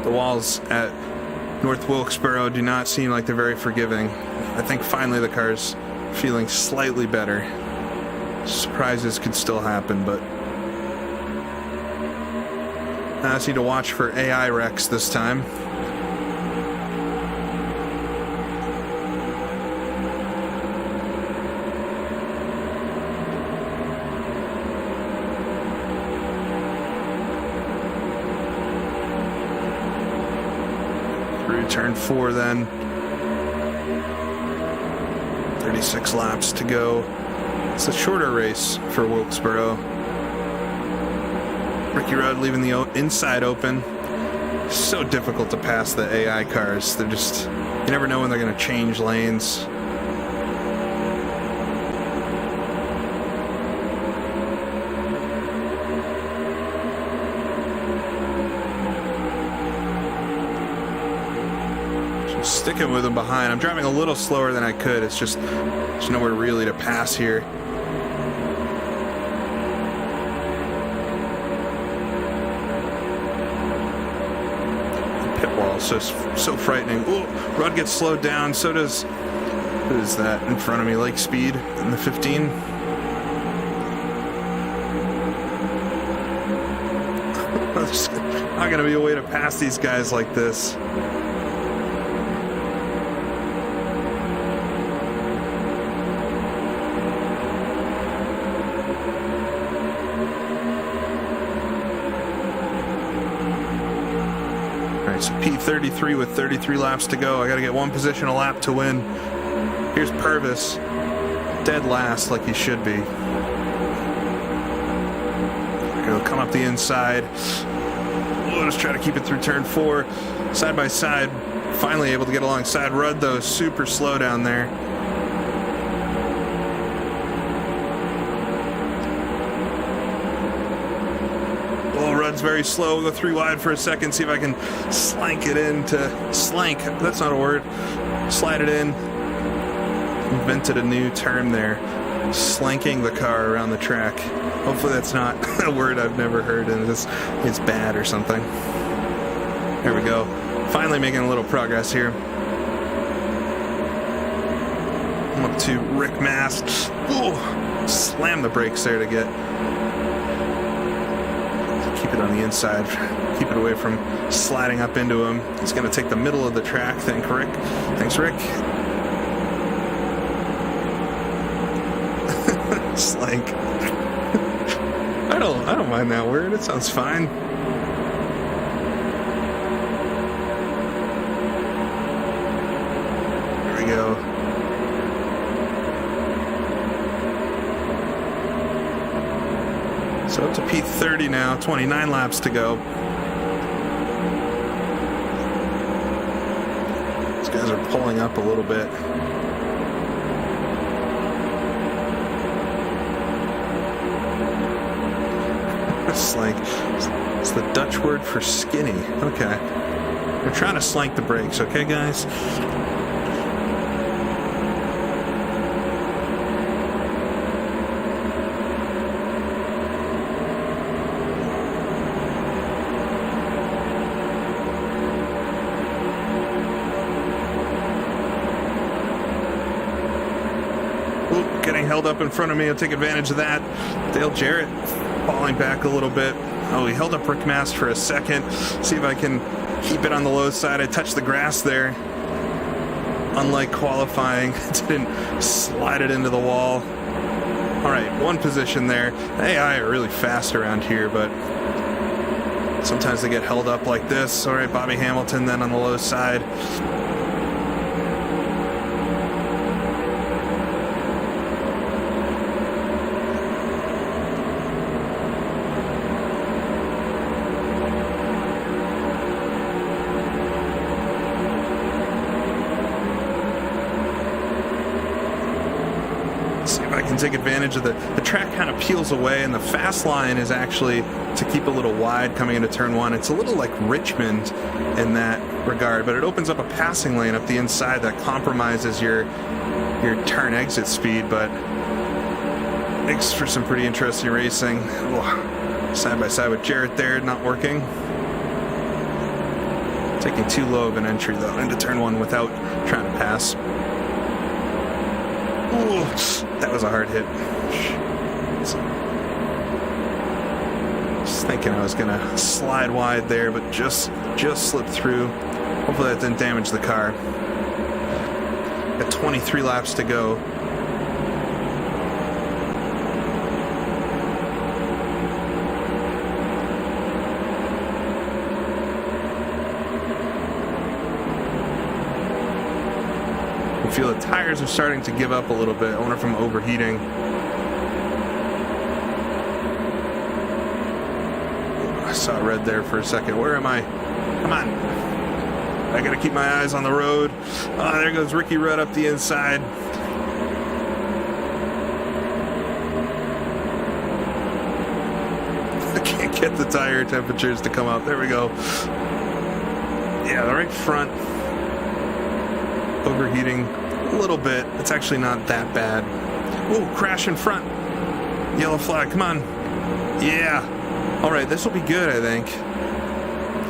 The walls at North Wilkesboro do not seem like they're very forgiving. I think finally the car's feeling slightly better. Surprises could still happen, but I just need to watch for AI wrecks this time. Through turn 4 then. 36 laps to go. It's a shorter race for Wilkesboro. Ricky Rudd leaving the inside open. So difficult to pass the AI cars. They're just, you never know when they're going to change lanes. Just sticking with them behind. I'm driving a little slower than I could. It's just, there's nowhere really to pass here. So frightening. Ooh, Rudd gets slowed down. So does, who is that in front of me? Lake Speed in the 15. There's not going to be a way to pass these guys like this. So P33 with 33 laps to go. I got to get one position a lap to win. Here's Purvis, dead last like he should be. He'll come up the inside. We'll just try to keep it through turn 4. Side by side. Finally able to get alongside Rudd, though. Super slow down there. Rudd's very slow. We'll go 3 wide for a second, see if I can slank it into slank. That's not a word. Slide it in. Invented a new term there. Slanking the car around the track. Hopefully that's not a word I've never heard and it's bad or something. There we go. Finally making a little progress here. I'm up to Rick Mast. Ooh, slam the brakes there to get. Keep it on the inside. Keep it away from sliding up into him. He's going to take the middle of the track. Thanks, Rick. Slank. I don't mind that word. It sounds fine. There we go. So up to P30 now, 29 laps to go. These guys are pulling up a little bit. Slank. It's the Dutch word for skinny. Okay. We're trying to slank the brakes, okay, guys? Getting held up in front of me. I'll take advantage of that. Dale Jarrett falling back a little bit. Oh, he held up Rick Mast for a second. See if I can keep it on the low side. I touched the grass there. Unlike qualifying, didn't slide it into the wall. All right, one position there. AI are really fast around here, but sometimes they get held up like this. All right, Bobby Hamilton then on the low side. Take advantage of the track kind of peels away, and the fast line is actually to keep a little wide coming into turn 1. It's a little like Richmond in that regard, but it opens up a passing lane up the inside that compromises your turn exit speed, but makes for some pretty interesting racing. Side by side with Jarrett there, not working. Taking too low of an entry though into turn 1 without trying to pass. Ooh, that was a hard hit. thinking I was gonna slide wide there, but just slipped through. Hopefully that didn't damage the car. Got 23 laps to go. I feel the tires are starting to give up a little bit. I wonder if I'm overheating. I saw red there for a second. Where am I? Come on. I gotta keep my eyes on the road. Oh, there goes Ricky Rudd up the inside. I can't get the tire temperatures to come up. There we go. Yeah, the right front overheating a little bit. It's actually not that bad. Oh, crash in front. Yellow flag, come on. Yeah. All right, this will be good, I think.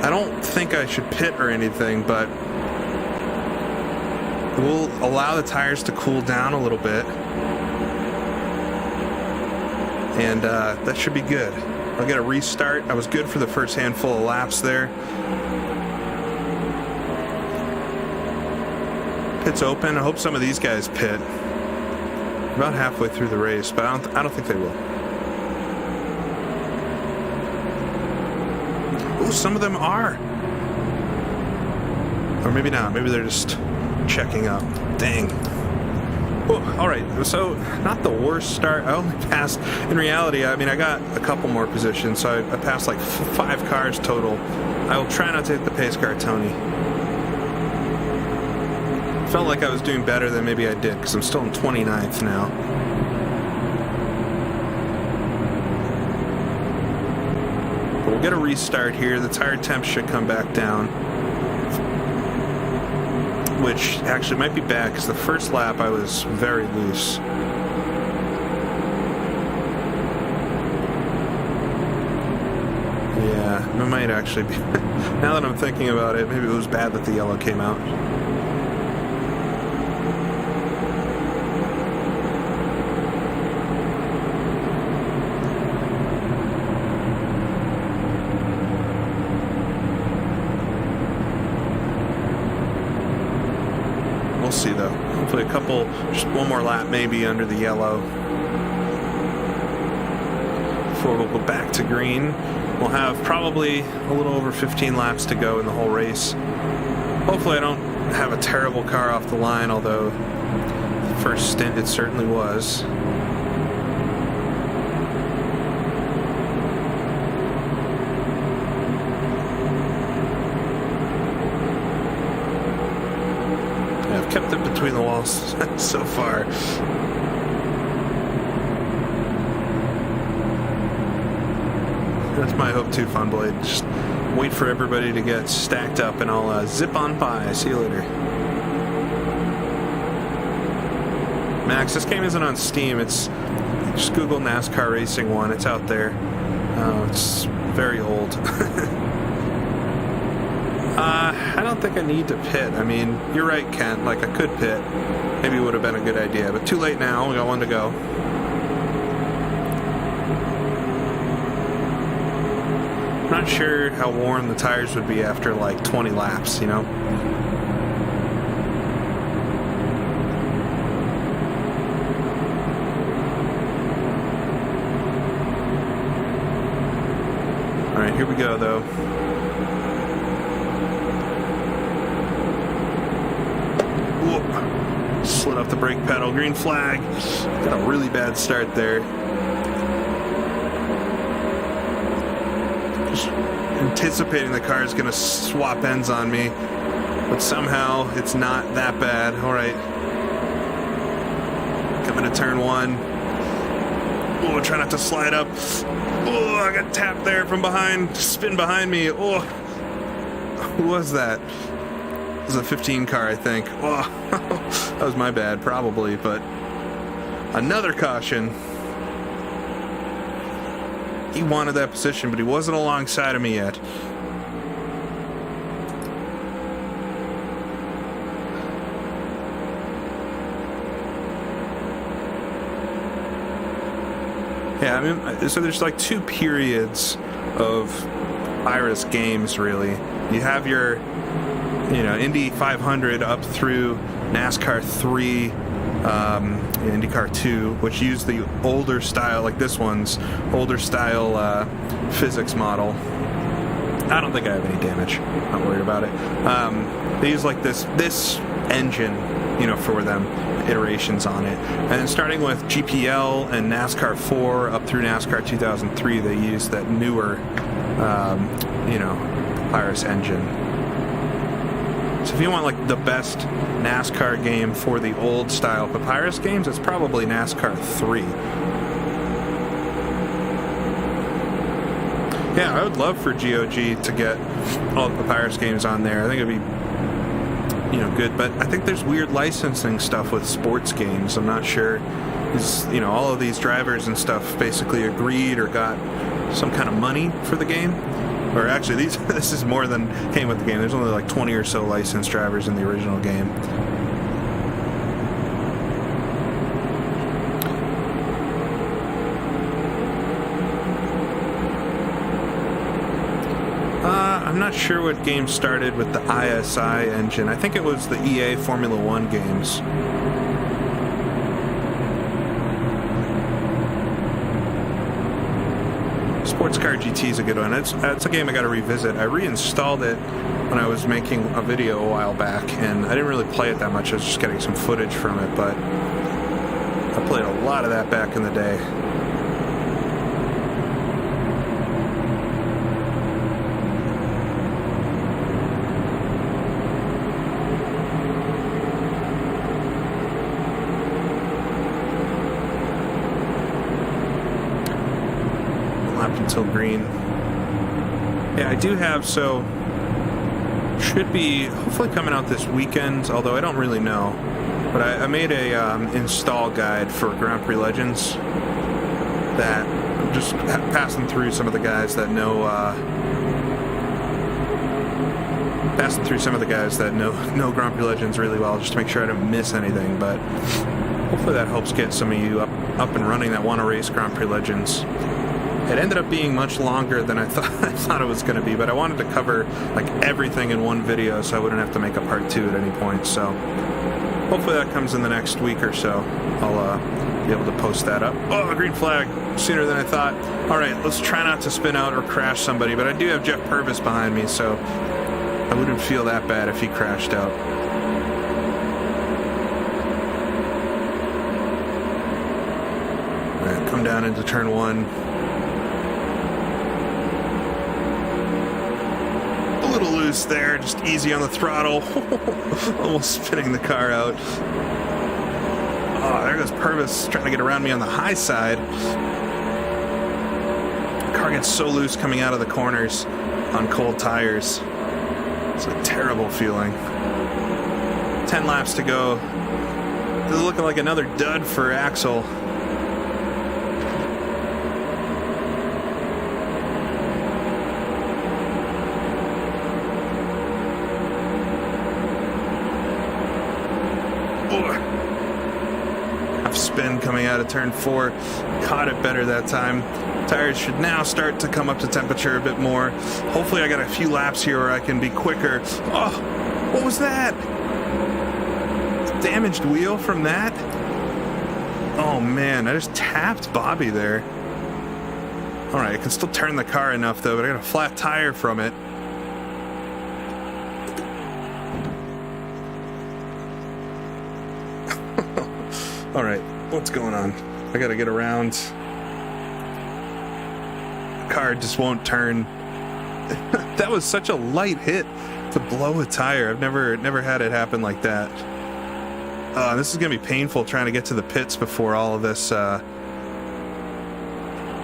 I don't think I should pit or anything, but we'll allow the tires to cool down a little bit. And that should be good. I'll get a restart. I was good for the first handful of laps there. Pit's open. I hope some of these guys pit. About halfway through the race, but I don't think they will. Oh, some of them are. Or maybe not. Maybe they're just checking up. Dang. Oh, all right. So not the worst start. I only passed. In reality, I mean, I got a couple more positions, so I passed like 5 cars total. I will try not to hit the pace car, Tony. Felt like I was doing better than maybe I did, because I'm still in 29th now. But we'll get a restart here. The tire temp should come back down, which actually might be bad, because the first lap I was very loose. Yeah, it might actually be. Now that I'm thinking about it, maybe it was bad that the yellow came out. We'll see though. Hopefully just one more lap maybe under the yellow before we'll go back to green. We'll have probably a little over 15 laps to go in the whole race. Hopefully I don't have a terrible car off the line, although the first stint it certainly was. Kept it between the walls so far. That's my hope too, Fun Blade. Just wait for everybody to get stacked up and I'll zip on by. See you later. Max, this game isn't on Steam. It's just Google NASCAR Racing 1. It's out there. It's very old. I don't think I need to pit. I mean, you're right, Kent. Like, I could pit. Maybe it would have been a good idea. But too late now. We got one to go. I'm not sure how worn the tires would be after, like, 20 laps, you know? All right, here we go, though. Slid off the brake pedal. Green flag. Got a really bad start there. Just anticipating the car is going to swap ends on me, but somehow it's not that bad. All right. Coming to turn 1. Oh, try not to slide up. Oh, I got tapped there from behind. Spin behind me. Oh, who was that? It was a 15 car, I think. Oh, that was my bad, probably, but another caution. He wanted that position, but he wasn't alongside of me yet. Yeah, I mean, so there's like 2 periods of Iris games, really. You have your, Indy 500 up through NASCAR 3, IndyCar 2, which use the older style, like this one's older style physics model. I don't think I have any damage. Not worried about it. They use like this engine, for them, iterations on it. And then starting with GPL and NASCAR 4 up through NASCAR 2003, they use that newer, Iris engine. So if you want like the best NASCAR game for the old style Papyrus games, it's probably NASCAR 3. Yeah, I would love for GOG to get all the Papyrus games on there. I think it'd be, good. But I think there's weird licensing stuff with sports games. I'm not sure. All of these drivers and stuff basically agreed or got some kind of money for the game. Or actually, this is more than came with the game. There's only like 20 or so licensed drivers in the original game. I'm not sure what game started with the ISI engine. I think it was the EA Formula 1 games. Sports Car GT is a good one. It's a game I got to revisit. I reinstalled it when I was making a video a while back, and I didn't really play it that much. I was just getting some footage from it, but I played a lot of that back in the day. Until green. Yeah, I do have, should be hopefully coming out this weekend, although I don't really know. But I made a install guide for Grand Prix Legends that I'm just passing through some of the guys that know Grand Prix Legends really well, just to make sure I don't miss anything. But hopefully that helps get some of you up and running that want to race Grand Prix Legends. It ended up being much longer than I thought it was going to be, but I wanted to cover like everything in one video so I wouldn't have to make a part 2 at any point. So hopefully that comes in the next week or so. I'll be able to post that up. Oh, a green flag sooner than I thought. All right, let's try not to spin out or crash somebody, but I do have Jeff Purvis behind me, so I wouldn't feel that bad if he crashed out. All right, come down into turn 1. There, just easy on the throttle. Almost spinning the car out. Oh, there goes Purvis trying to get around me on the high side. The car gets so loose coming out of the corners on cold tires. It's a terrible feeling. 10 laps to go. This is looking like another dud for Axel. Spin coming out of turn 4. Caught it better that time. Tires should now start to come up to temperature a bit more. Hopefully I got a few laps here where I can be quicker. Oh, what was that? Damaged wheel from that? Oh man, I just tapped Bobby there. Alright, I can still turn the car enough though, but I got a flat tire from it. Alright, what's going on? I gotta get around. The car just won't turn. That was such a light hit to blow a tire. I've never had it happen like that. This is gonna be painful trying to get to the pits before all of this,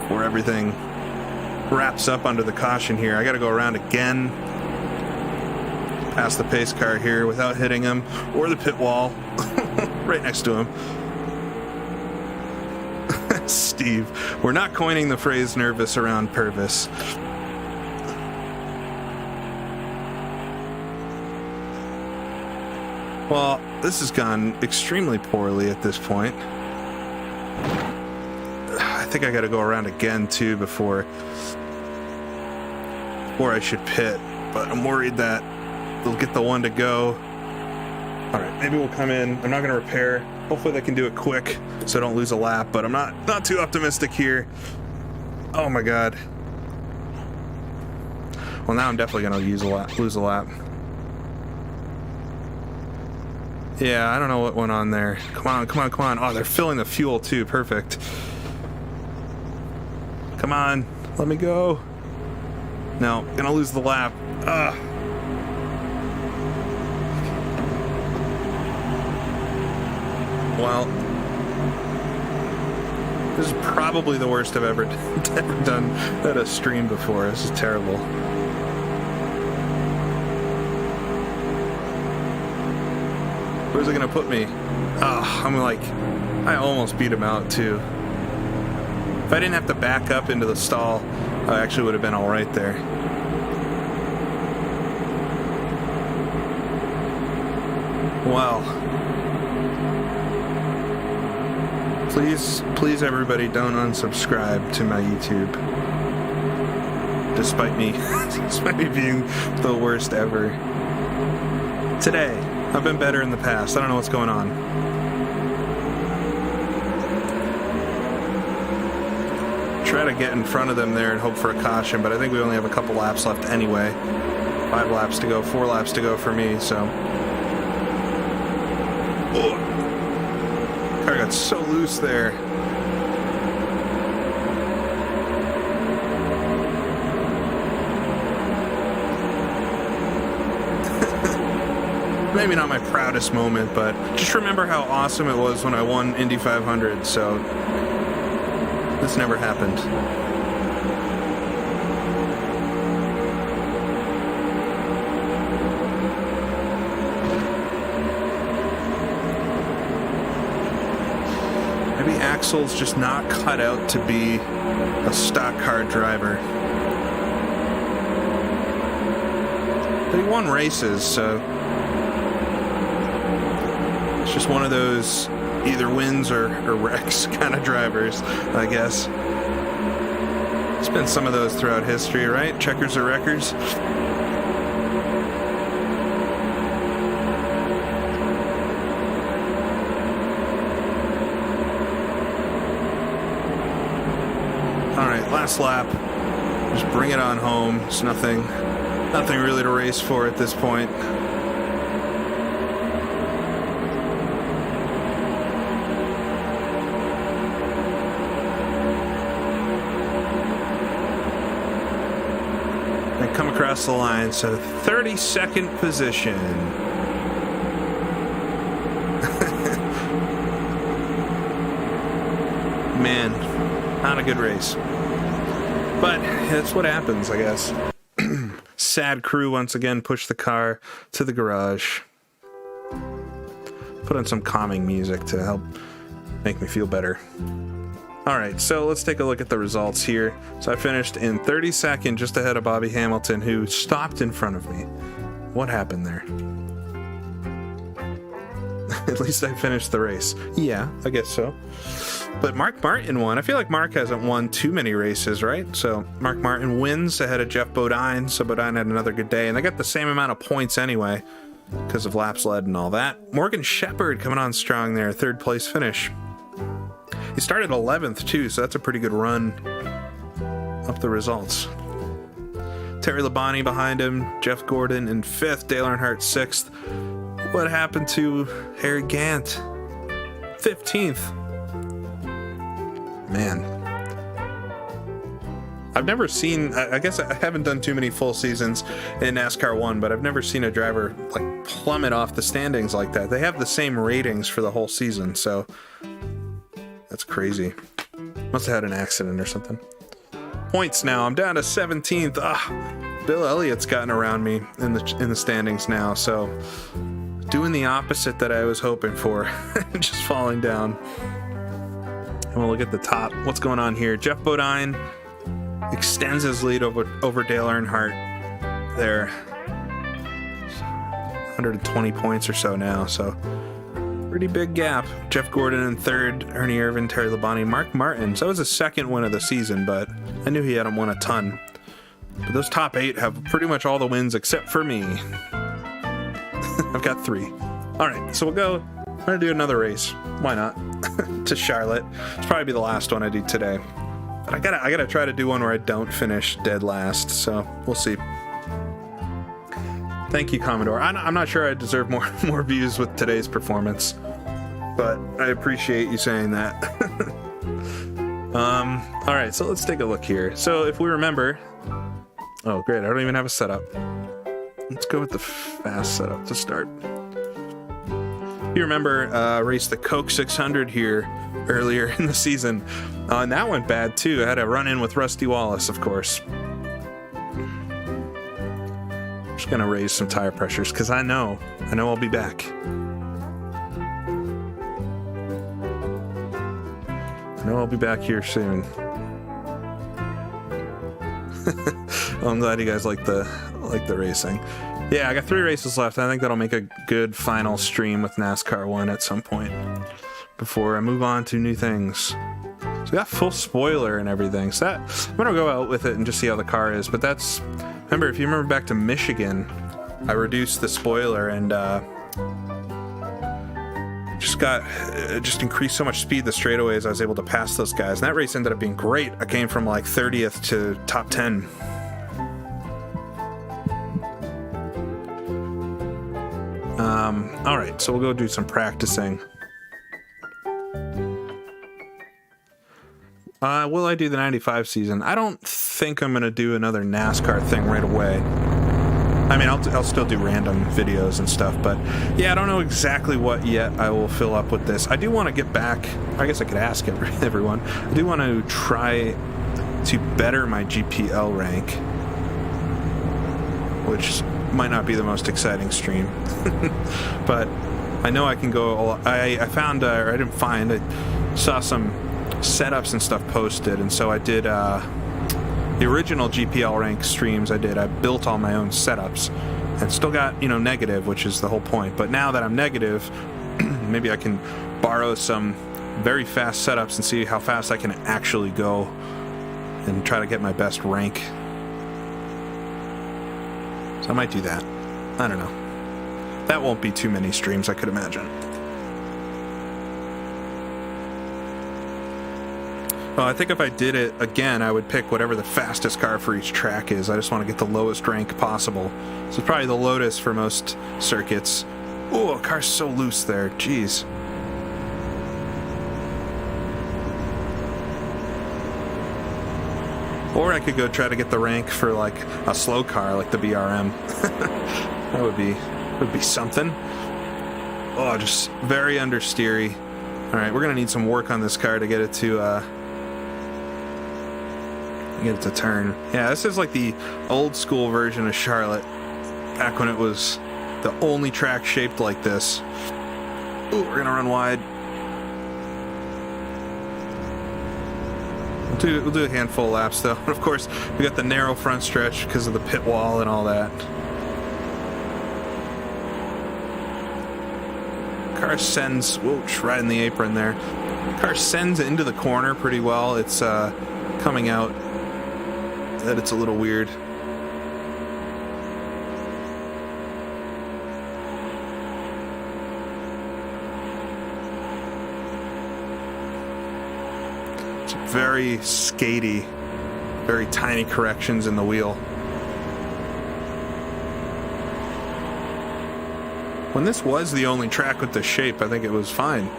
before everything wraps up under the caution here. I gotta go around again, past the pace car here without hitting him, or the pit wall, right next to him. Steve, we're not coining the phrase nervous around Purvis. Well, this has gone extremely poorly at this point. I think I gotta go around again too before or I should pit, but I'm worried that they'll get the one to go. All right, maybe we'll come in. I'm not going to repair. Hopefully they can do it quick so I don't lose a lap, but I'm not too optimistic here. Oh my God. Well, now I'm definitely going to lose a lap. Yeah, I don't know what went on there. Come on, come on, come on. Oh, they're filling the fuel too. Perfect. Come on, let me go. No, gonna lose the lap. Ugh. Well, this is probably the worst I've ever done at a stream before. This is terrible. Where's it gonna put me? Oh, I'm like, I almost beat him out too. If I didn't have to back up into the stall, I actually would have been all right there. Wow. Please everybody don't unsubscribe to my YouTube. Despite me being the worst ever. Today, I've been better in the past. I don't know what's going on. Try to get in front of them there and hope for a caution, but I think we only have a couple laps left anyway. 5 laps to go, 4 laps to go for me, so. Oh. Car got so loose there. Maybe not my proudest moment, but just remember how awesome it was when I won Indy 500, so this never happened. Maybe Axel's just not cut out to be a stock car driver. But he won races, so it's just one of those either wins or wrecks kind of drivers, I guess. It's been some of those throughout history, right? Checkers or wreckers. All right, last lap. Just bring it on home. It's nothing really to race for at this point. Come across the line, so 32nd position. Man, not a good race. But that's what happens, I guess. Sad crew once again pushed the car to the garage. Put on some calming music to help make me feel better. Alright, so let's take a look at the results here. So I finished in 32nd, just ahead of Bobby Hamilton, who stopped in front of me. What happened there? At least I finished the race. Yeah, I guess so. But Mark Martin won. I feel like Mark hasn't won too many races, right? So Mark Martin wins ahead of Jeff Bodine. So Bodine had another good day, and they got the same amount of points anyway because of laps led and all that. Morgan Shepherd coming on strong there, 3rd place finish. He started 11th too, so that's a pretty good run up the results. Terry Labonte behind him, Jeff Gordon in 5th, Dale Earnhardt 6th. What happened to Harry Gant? 15th. Man. I've never seen, I guess I haven't done too many full seasons in NASCAR 1, but I've never seen a driver like plummet off the standings like that. They have the same ratings for the whole season, so that's crazy. Must have had an accident or something. Points now. I'm down to 17th. Bill Elliott's gotten around me in the standings now, so doing the opposite that I was hoping for. Just falling down. And we'll look at the top. What's going on here? Jeff Bodine extends his lead over Dale Earnhardt there. 120 points or so now, so pretty big gap. Jeff Gordon in 3rd, Ernie Irvan, Terry Labonte, Mark Martin. So that was his 2nd win of the season, but I knew he hadn't won a ton. But those top 8 have pretty much all the wins except for me. I've got 3. All right, so we're gonna do another race. Why not? To Charlotte. It's probably be the last one I do today. But I gotta try to do one where I don't finish dead last. So we'll see. Thank you, Commodore. I'm not sure I deserve more views with today's performance, but I appreciate you saying that. All right, so let's take a look here. So if we remember, oh great, I don't even have a setup. Let's go with the fast setup to start. You remember, raced the Coke 600 here earlier in the season, and that went bad too. I had a run-in with Rusty Wallace, of course. Just gonna raise some tire pressures because I know I'll be back. I know I'll be back here soon. Well, I'm glad you guys like the racing. Yeah, I got 3 races left. I think that'll make a good final stream with NASCAR 1 at some point before I move on to new things. So we got full spoiler and everything. So that I'm gonna go out with it and just see how the car is. But that's, remember, if you remember back to Michigan, I reduced the spoiler and just increased so much speed the straightaways. I was able to pass those guys, and that race ended up being great. I came from like 30th to top 10. All right, so we'll go do some practicing. Will I do the 95 season? I don't think I'm going to do another NASCAR thing right away. I mean, I'll still do random videos and stuff, but yeah, I don't know exactly what yet I will fill up with this. I do want to get back, I guess I could ask everyone, I do want to try to better my GPL rank, which might not be the most exciting stream, but I know I can go. I found, or I didn't find, I saw some setups and stuff posted, and so I did the original GPL rank streams. I built all my own setups and still got, negative, which is the whole point. But now that I'm negative, maybe I can borrow some very fast setups and see how fast I can actually go and try to get my best rank. So I might do that. I don't know. That won't be too many streams, I could imagine. Well, I think if I did it again, I would pick whatever the fastest car for each track is. I just want to get the lowest rank possible. So it's probably the Lotus for most circuits. Oh, car's so loose there. Jeez. Or I could go try to get the rank for like a slow car, like the BRM. That would be something. Oh, just very understeery. All right, we're gonna need some work on this car to get it to turn. Yeah, this is like the old school version of Charlotte, back when it was the only track shaped like this. Ooh, we're gonna run wide. We'll do a handful of laps though. Of course, we got the narrow front stretch because of the pit wall and all that. Car sends, whoosh, right in the apron there. Car sends into the corner pretty well. It's coming out that it's a little weird. Very skatey, very tiny corrections in the wheel. When this was the only track with the shape, I think it was fine.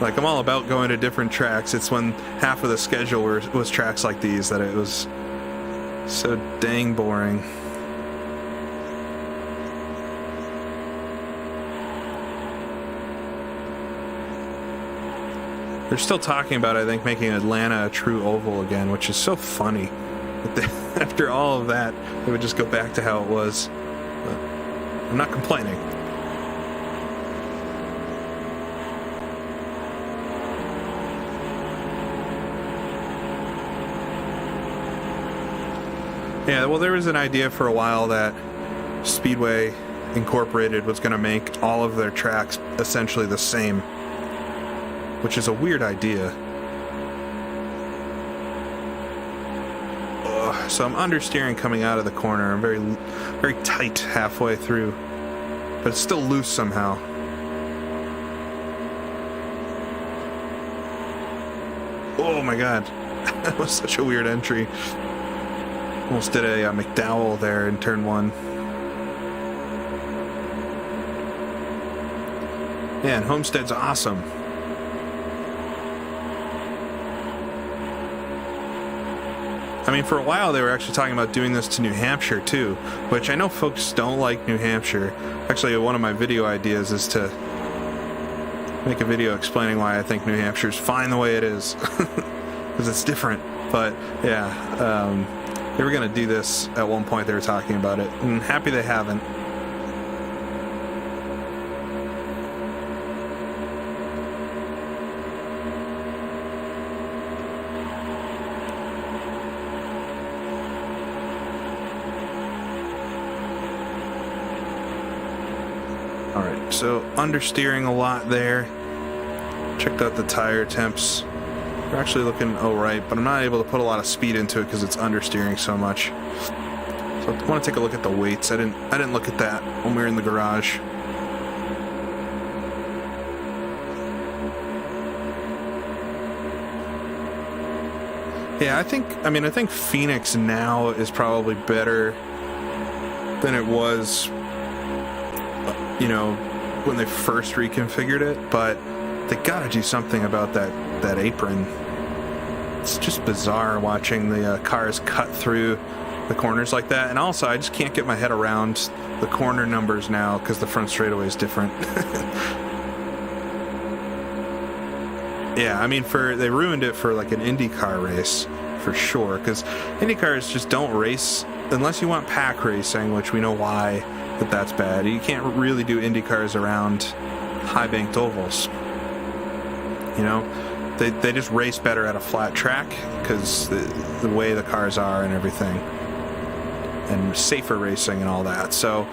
Like, I'm all about going to different tracks. It's when half of the schedule was tracks like these that it was so dang boring. They're still talking about, I think, making Atlanta a true oval again, which is so funny. After all of that, it would just go back to how it was. But I'm not complaining. Yeah, well, there was an idea for a while that Speedway Incorporated was going to make all of their tracks essentially the same, which is a weird idea. So I'm understeering coming out of the corner. I'm very tight halfway through, but it's still loose somehow. Oh my god, that was such a weird entry. Almost did a McDowell there in turn one. Man, Homestead's awesome. I mean, for a while they were actually talking about doing this to New Hampshire too, which I know folks don't like New Hampshire. Actually, one of my video ideas is to make a video explaining why I think New Hampshire's fine the way it is, because it's different. But yeah, they were going to do this at one point. They were talking about it, and happy they haven't. Alright, so understeering a lot there. Checked out the tire temps. They're actually looking alright, but I'm not able to put a lot of speed into it because it's understeering so much. So I want to take a look at the weights. I didn't look at that when we were in the garage. Yeah, I think Phoenix now is probably better than it was, you know, when they first reconfigured it, but they gotta do something about that apron. It's just bizarre watching the cars cut through the corners like that, and also I just can't get my head around the corner numbers now because the front straightaway is different. Yeah, I mean, they ruined it for like an IndyCar race for sure, because IndyCars just don't race unless you want pack racing, which we know why that's bad. You can't really do IndyCars around high banked ovals. You know, they just race better at a flat track because the way the cars are and everything, and safer racing and all that. So,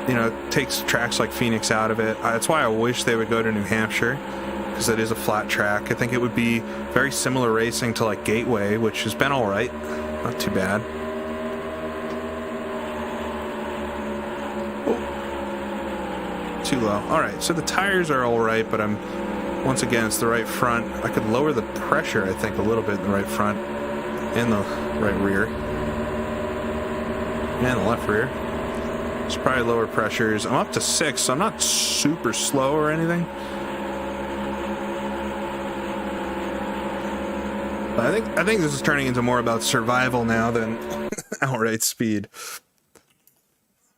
you know, it takes tracks like Phoenix out of it. That's why I wish they would go to New Hampshire, because it is a flat track. I think it would be very similar racing to like Gateway, which has been all right, not too bad. Oh, too low. All right, so the tires are all right, but once again, it's the right front. I could lower the pressure, I think, a little bit in the right front and the right rear and the left rear. It's probably lower pressures. I'm up to 6, so I'm not super slow or anything. I think this is turning into more about survival now than outright speed.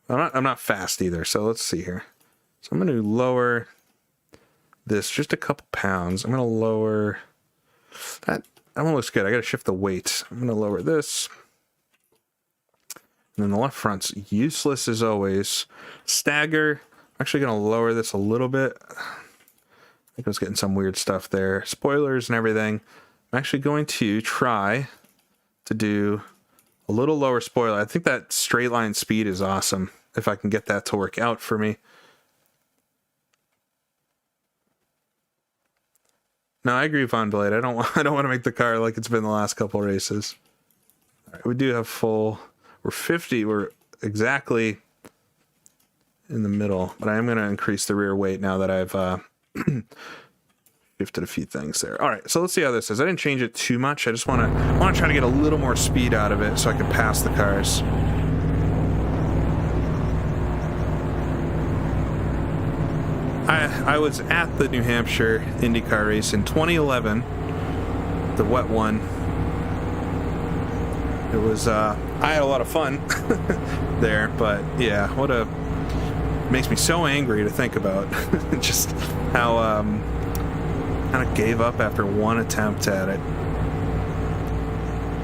I'm not fast either, so let's see here. So I'm going to lower this just a couple pounds. I'm going to lower that. That one looks good. I got to shift the weight. I'm going to lower this. And then the left front's useless as always. Stagger. I'm actually going to lower this a little bit. I think I was getting some weird stuff there. Spoilers and everything. I'm actually going to try to do a little lower spoiler. I think that straight line speed is awesome, if I can get that to work out for me. No, I agree with Von Blade. I don't want to make the car like it's been the last couple races. All right, we do have full. We're 50. We're exactly in the middle, but I am going to increase the rear weight now that I've shifted a few things there. All right, so let's see how this is. I didn't change it too much. I just want to try to get a little more speed out of it so I can pass the cars. I was at the New Hampshire IndyCar race in 2011, the wet one. It was I had a lot of fun there, but yeah, makes me so angry to think about just how kind of gave up after one attempt at it.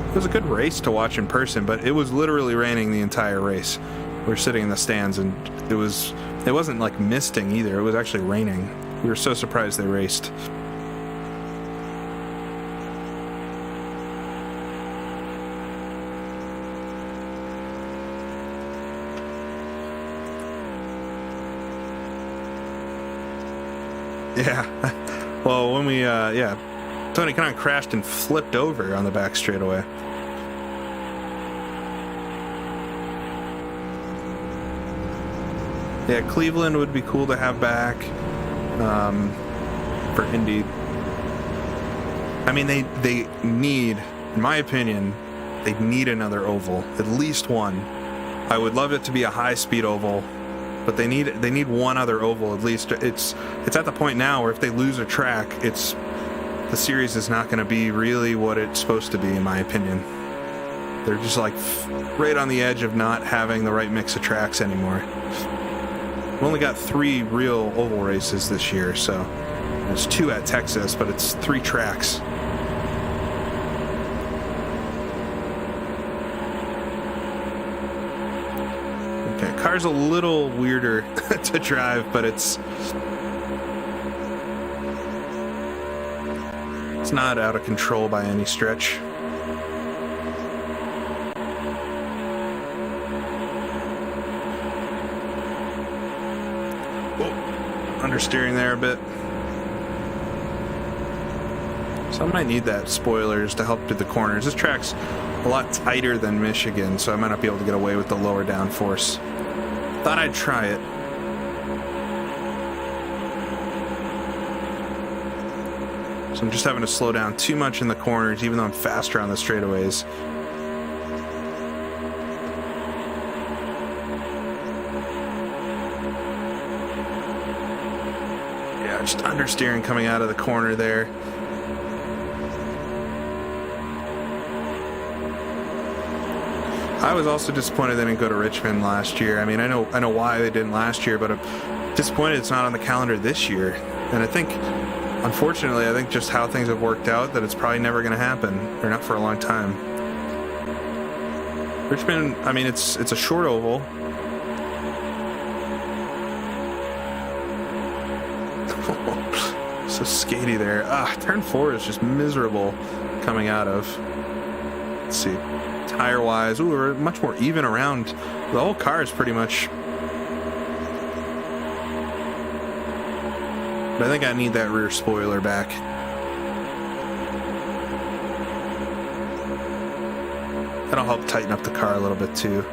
It was a good race to watch in person, but it was literally raining the entire race. We were sitting in the stands, and it wasn't like misting either. It was actually raining. We were so surprised they raced. Yeah. Well, when we Tony kind of crashed and flipped over on the back straightaway. Yeah, Cleveland would be cool to have back for Indy. I mean, they need, in my opinion, they need another oval, at least one. I would love it to be a high-speed oval, but they need one other oval at least. It's at the point now where if they lose a track, the series is not going to be really what it's supposed to be, in my opinion. They're just like right on the edge of not having the right mix of tracks anymore. We've only got 3 real oval races this year, so there's 2 at Texas, but it's 3 tracks. Okay, car's a little weirder to drive, but it's not out of control by any stretch. Understeering there a bit. So I might need that spoilers to help do the corners. This track's a lot tighter than Michigan, so I might not be able to get away with the lower downforce. Thought I'd try it. So I'm just having to slow down too much in the corners, even though I'm faster on the straightaways. Just understeering coming out of the corner there. I was also disappointed they didn't go to Richmond last year. I mean, I know why they didn't last year, but I'm disappointed it's not on the calendar this year. And I think, unfortunately, just how things have worked out, that it's probably never going to happen, or not for a long time. Richmond, I mean, it's a short oval. So skatey there. Turn 4 is just miserable coming out of. Let's see. Tire wise, we're much more even around. The whole car is pretty much. But I think I need that rear spoiler back. That'll help tighten up the car a little bit too.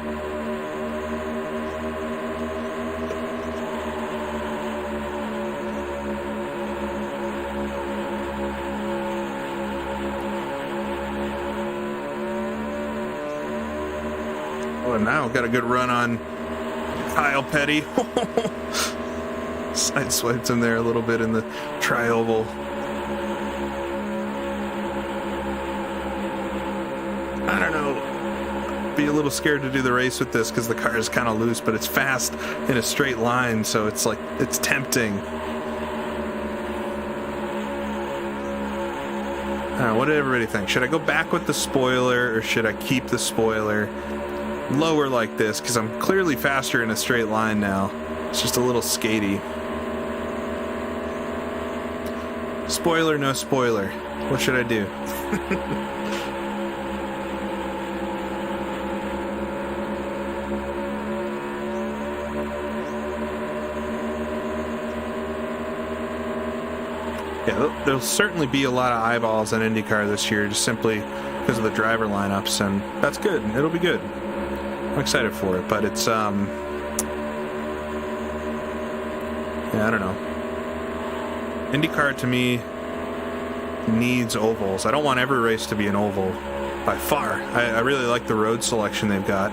Now got a good run on Kyle Petty. Side swiped him there a little bit in the tri-oval. I don't know. Be a little scared to do the race with this because the car is kind of loose, but it's fast in a straight line, so it's like it's tempting. I don't know, what did everybody think? Should I go back with the spoiler or should I keep the spoiler lower like this, because I'm clearly faster in a straight line now? It's just a little skatey. Spoiler, no spoiler. What should I do? Yeah, there'll certainly be a lot of eyeballs on IndyCar this year, just simply because of the driver lineups, and that's good. It'll be good. I'm excited for it, but it's, yeah, I don't know. IndyCar, to me, needs ovals. I don't want every race to be an oval, by far. I really like the road selection they've got.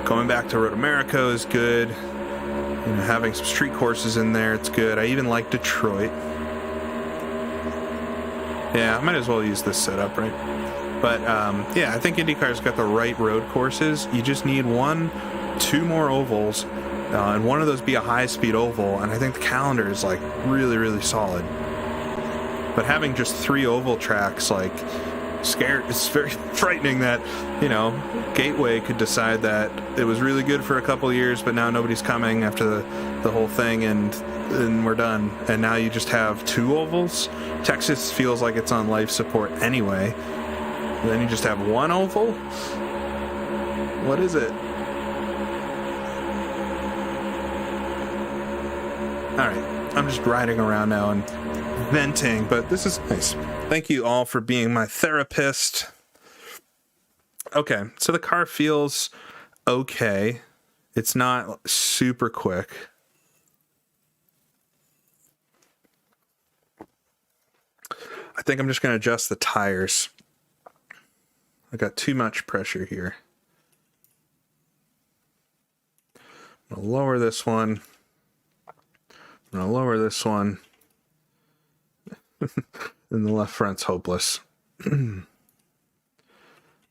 Going back to Road America is good. You know, having some street courses in there, it's good. I even like Detroit. Yeah, I might as well use this setup, right? But, yeah, I think IndyCar's got the right road courses. You just need 1-2 more ovals, and one of those be a high-speed oval, and I think the calendar is, like, really, really solid. But having just 3 oval tracks, like, it's very frightening that, you know, Gateway could decide that it was really good for a couple years, but now nobody's coming after the whole thing, and we're done. And now you just have 2 ovals. Texas feels like it's on life support anyway. And then you just have 1 oval? What is it? Alright, I'm just riding around now and venting, but this is nice. Thank you all for being my therapist. Okay, so the car feels okay. It's not super quick. I think I'm just going to adjust the tires. I got too much pressure here. I'm going to lower this one. I'm going to lower this one. And the left front's hopeless.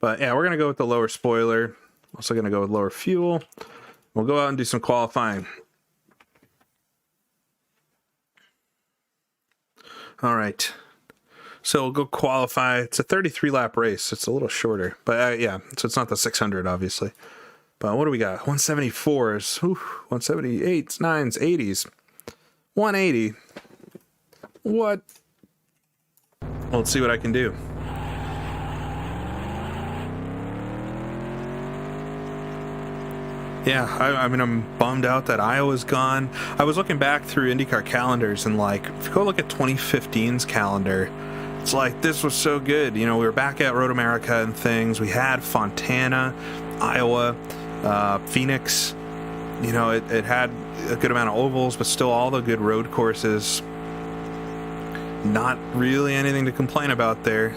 But yeah, we're going to go with the lower spoiler. Also going to go with lower fuel. We'll go out and do some qualifying. All right. So we'll go qualify. It's a 33 lap race. It's a little shorter, but yeah, so it's not the 600 obviously. But what do we got? 174s, 178s, 9s, 80s, 180. What? Well, let's see what I can do. Yeah, I mean, I'm bummed out that Iowa's gone. I was looking back through IndyCar calendars, and like, if you go look at 2015's calendar, it's like, this was so good. You know, we were back at Road America and things. We had Fontana, Iowa, Phoenix. You know, it had a good amount of ovals, but still all the good road courses. Not really anything to complain about there.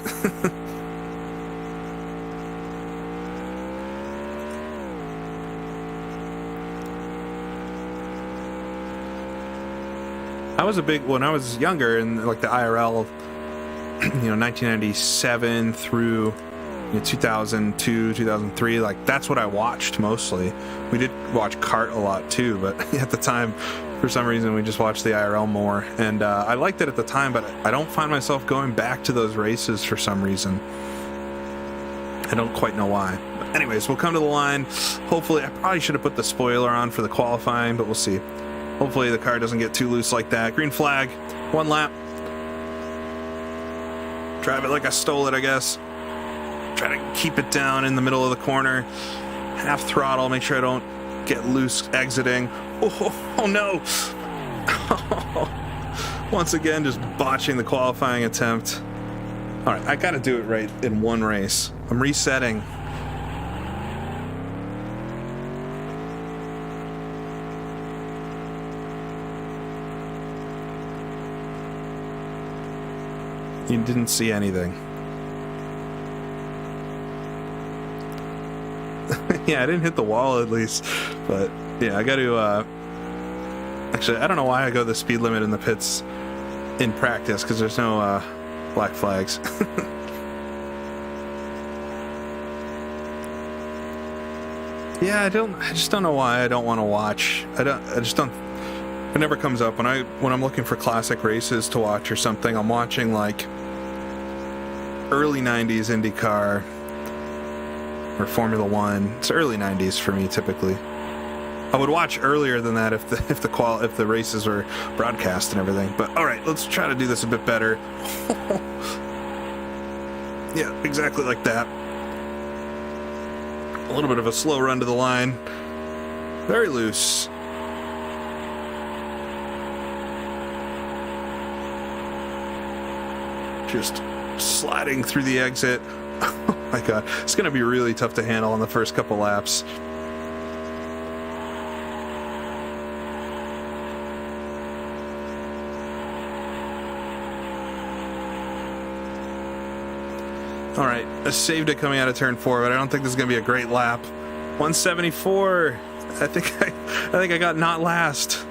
I was a big, when I was younger and like the IRL, you know, 1997 through 2002, 2003, like that's what I watched mostly. We did watch kart a lot too, but at the time, for some reason, we just watched the IRL more. And I liked it at the time, but I don't find myself going back to those races for some reason. I don't quite know why. But anyways, we'll come to the line. Hopefully, I probably should have put the spoiler on for the qualifying, but we'll see. Hopefully the car doesn't get too loose like that. Green flag, 1 lap. Drive it like I stole it, I guess. Try to keep it down in the middle of the corner. Half throttle, make sure I don't get loose exiting. Oh no! Once again, just botching the qualifying attempt. All right, I gotta do it right in one race. I'm resetting. You didn't see anything. Yeah, I didn't hit the wall at least, but yeah, I got to, actually, I don't know why I go the speed limit in the pits in practice, because there's no, black flags. Yeah, I just don't know why I don't want to watch. It never comes up when I'm looking for classic races to watch or something. I'm watching like early 90s IndyCar or Formula One. It's early 90s for me typically. I would watch earlier than that if the races were broadcast and everything. But all right, let's try to do this a bit better. Yeah, exactly like that. A little bit of a slow run to the line. Very loose. Just sliding through the exit. Oh my god, it's going to be really tough to handle on the first couple laps. All right, I saved it coming out of turn 4, but I don't think this is going to be a great lap. 174. I think I got not last.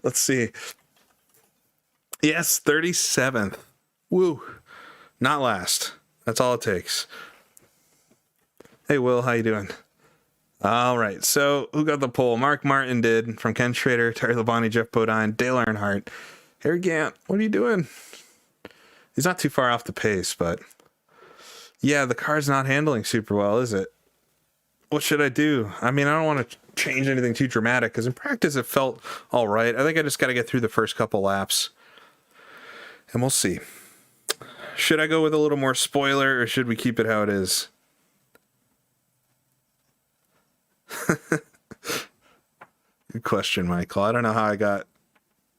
Let's see. Yes, 37th. Woo. Not last. That's all it takes. Hey, Will, how you doing? All right, so who got the pole? Mark Martin did, from Ken Schrader, Terry Labonte, Jeff Bodine, Dale Earnhardt. Harry Gant, what are you doing? He's not too far off the pace, but yeah, the car's not handling super well, is it? What should I do? I mean, I don't want to change anything too dramatic, because in practice it felt all right. I think I just got to get through the first couple laps, and we'll see. Should I go with a little more spoiler, or should we keep it how it is? Good question, Michael. I don't know how I got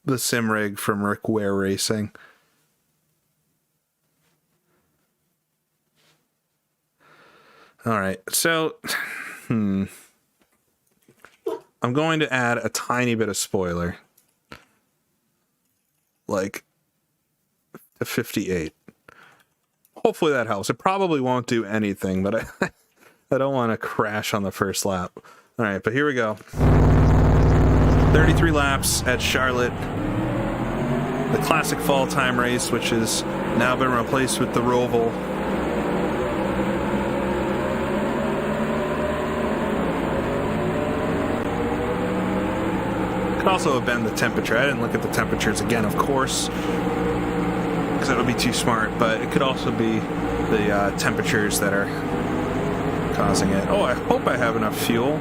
the sim rig from Rick Ware Racing. All right, so I'm going to add a tiny bit of spoiler. like to 58. Hopefully that helps. It probably won't do anything, but I don't want to crash on the first lap. All right, but here we go. 33 laps at Charlotte. The classic fall time race, which has now been replaced with the Roval. Could also have been the temperature. I didn't look at the temperatures again, of course, because that would be too smart, but it could also be the temperatures that are causing it. Oh, I hope I have enough fuel.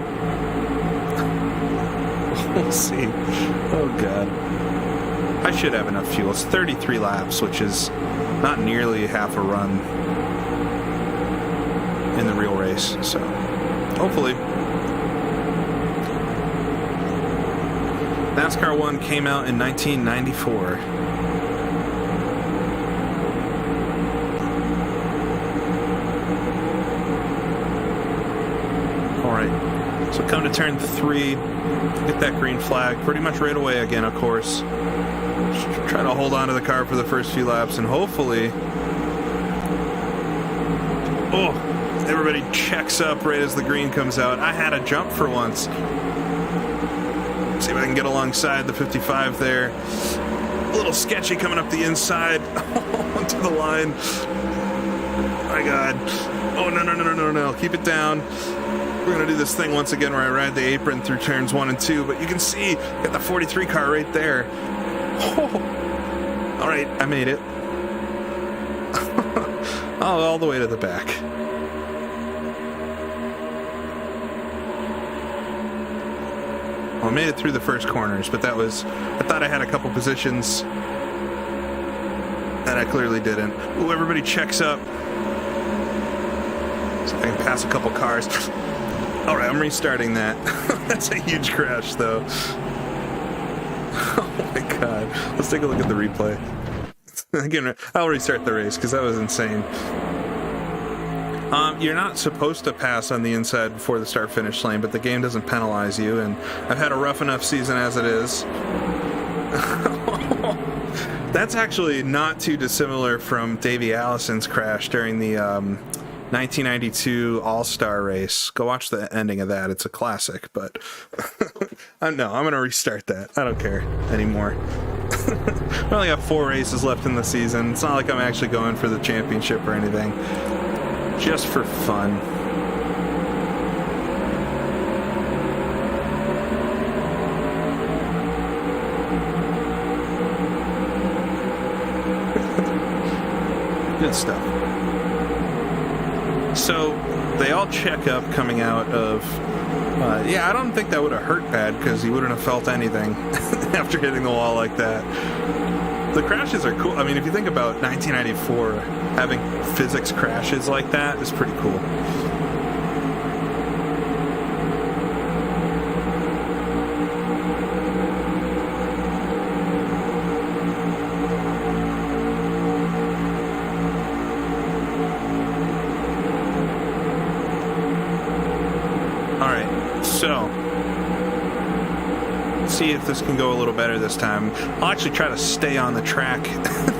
We'll see. Oh, God. I should have enough fuel. It's 33 laps, which is not nearly half a run in the real race, so hopefully. NASCAR 1 came out in 1994. Alright, so come to turn 3, get that green flag pretty much right away again, of course. Just try to hold on to the car for the first few laps, and hopefully... Oh, everybody checks up right as the green comes out. I had a jump for once. See if I can get alongside the 55 there. A little sketchy coming up the inside onto the line. My God. Oh, no. Keep it down. We're going to do this thing once again where I ride the apron through turns 1 and 2, but you can see, got the 43 car right there. Oh. All right, I made it. Oh, all the way to the back. Well, I made it through the first corners, but that was... I thought I had a couple positions, and I clearly didn't. Ooh, everybody checks up. So I can pass a couple cars. All right, I'm restarting that. That's a huge crash, though. Oh, my God. Let's take a look at the replay. Again, I'll restart the race, because that was insane. You're not supposed to pass on the inside before the start-finish lane, but the game doesn't penalize you, and I've had a rough enough season as it is. That's actually not too dissimilar from Davey Allison's crash during the 1992 All-Star race. Go watch the ending of that. It's a classic, but no, I'm going to restart that. I don't care anymore. I only got 4 races left in the season. It's not like I'm actually going for the championship or anything. Just for fun. Good stuff. So they all check up coming out of yeah, I don't think that would have hurt bad because he wouldn't have felt anything after hitting the wall like that. The crashes are cool. I mean, if you think about 1994, having physics crashes like that is pretty cool. So, let's see if this can go a little better this time. I'll actually try to stay on the track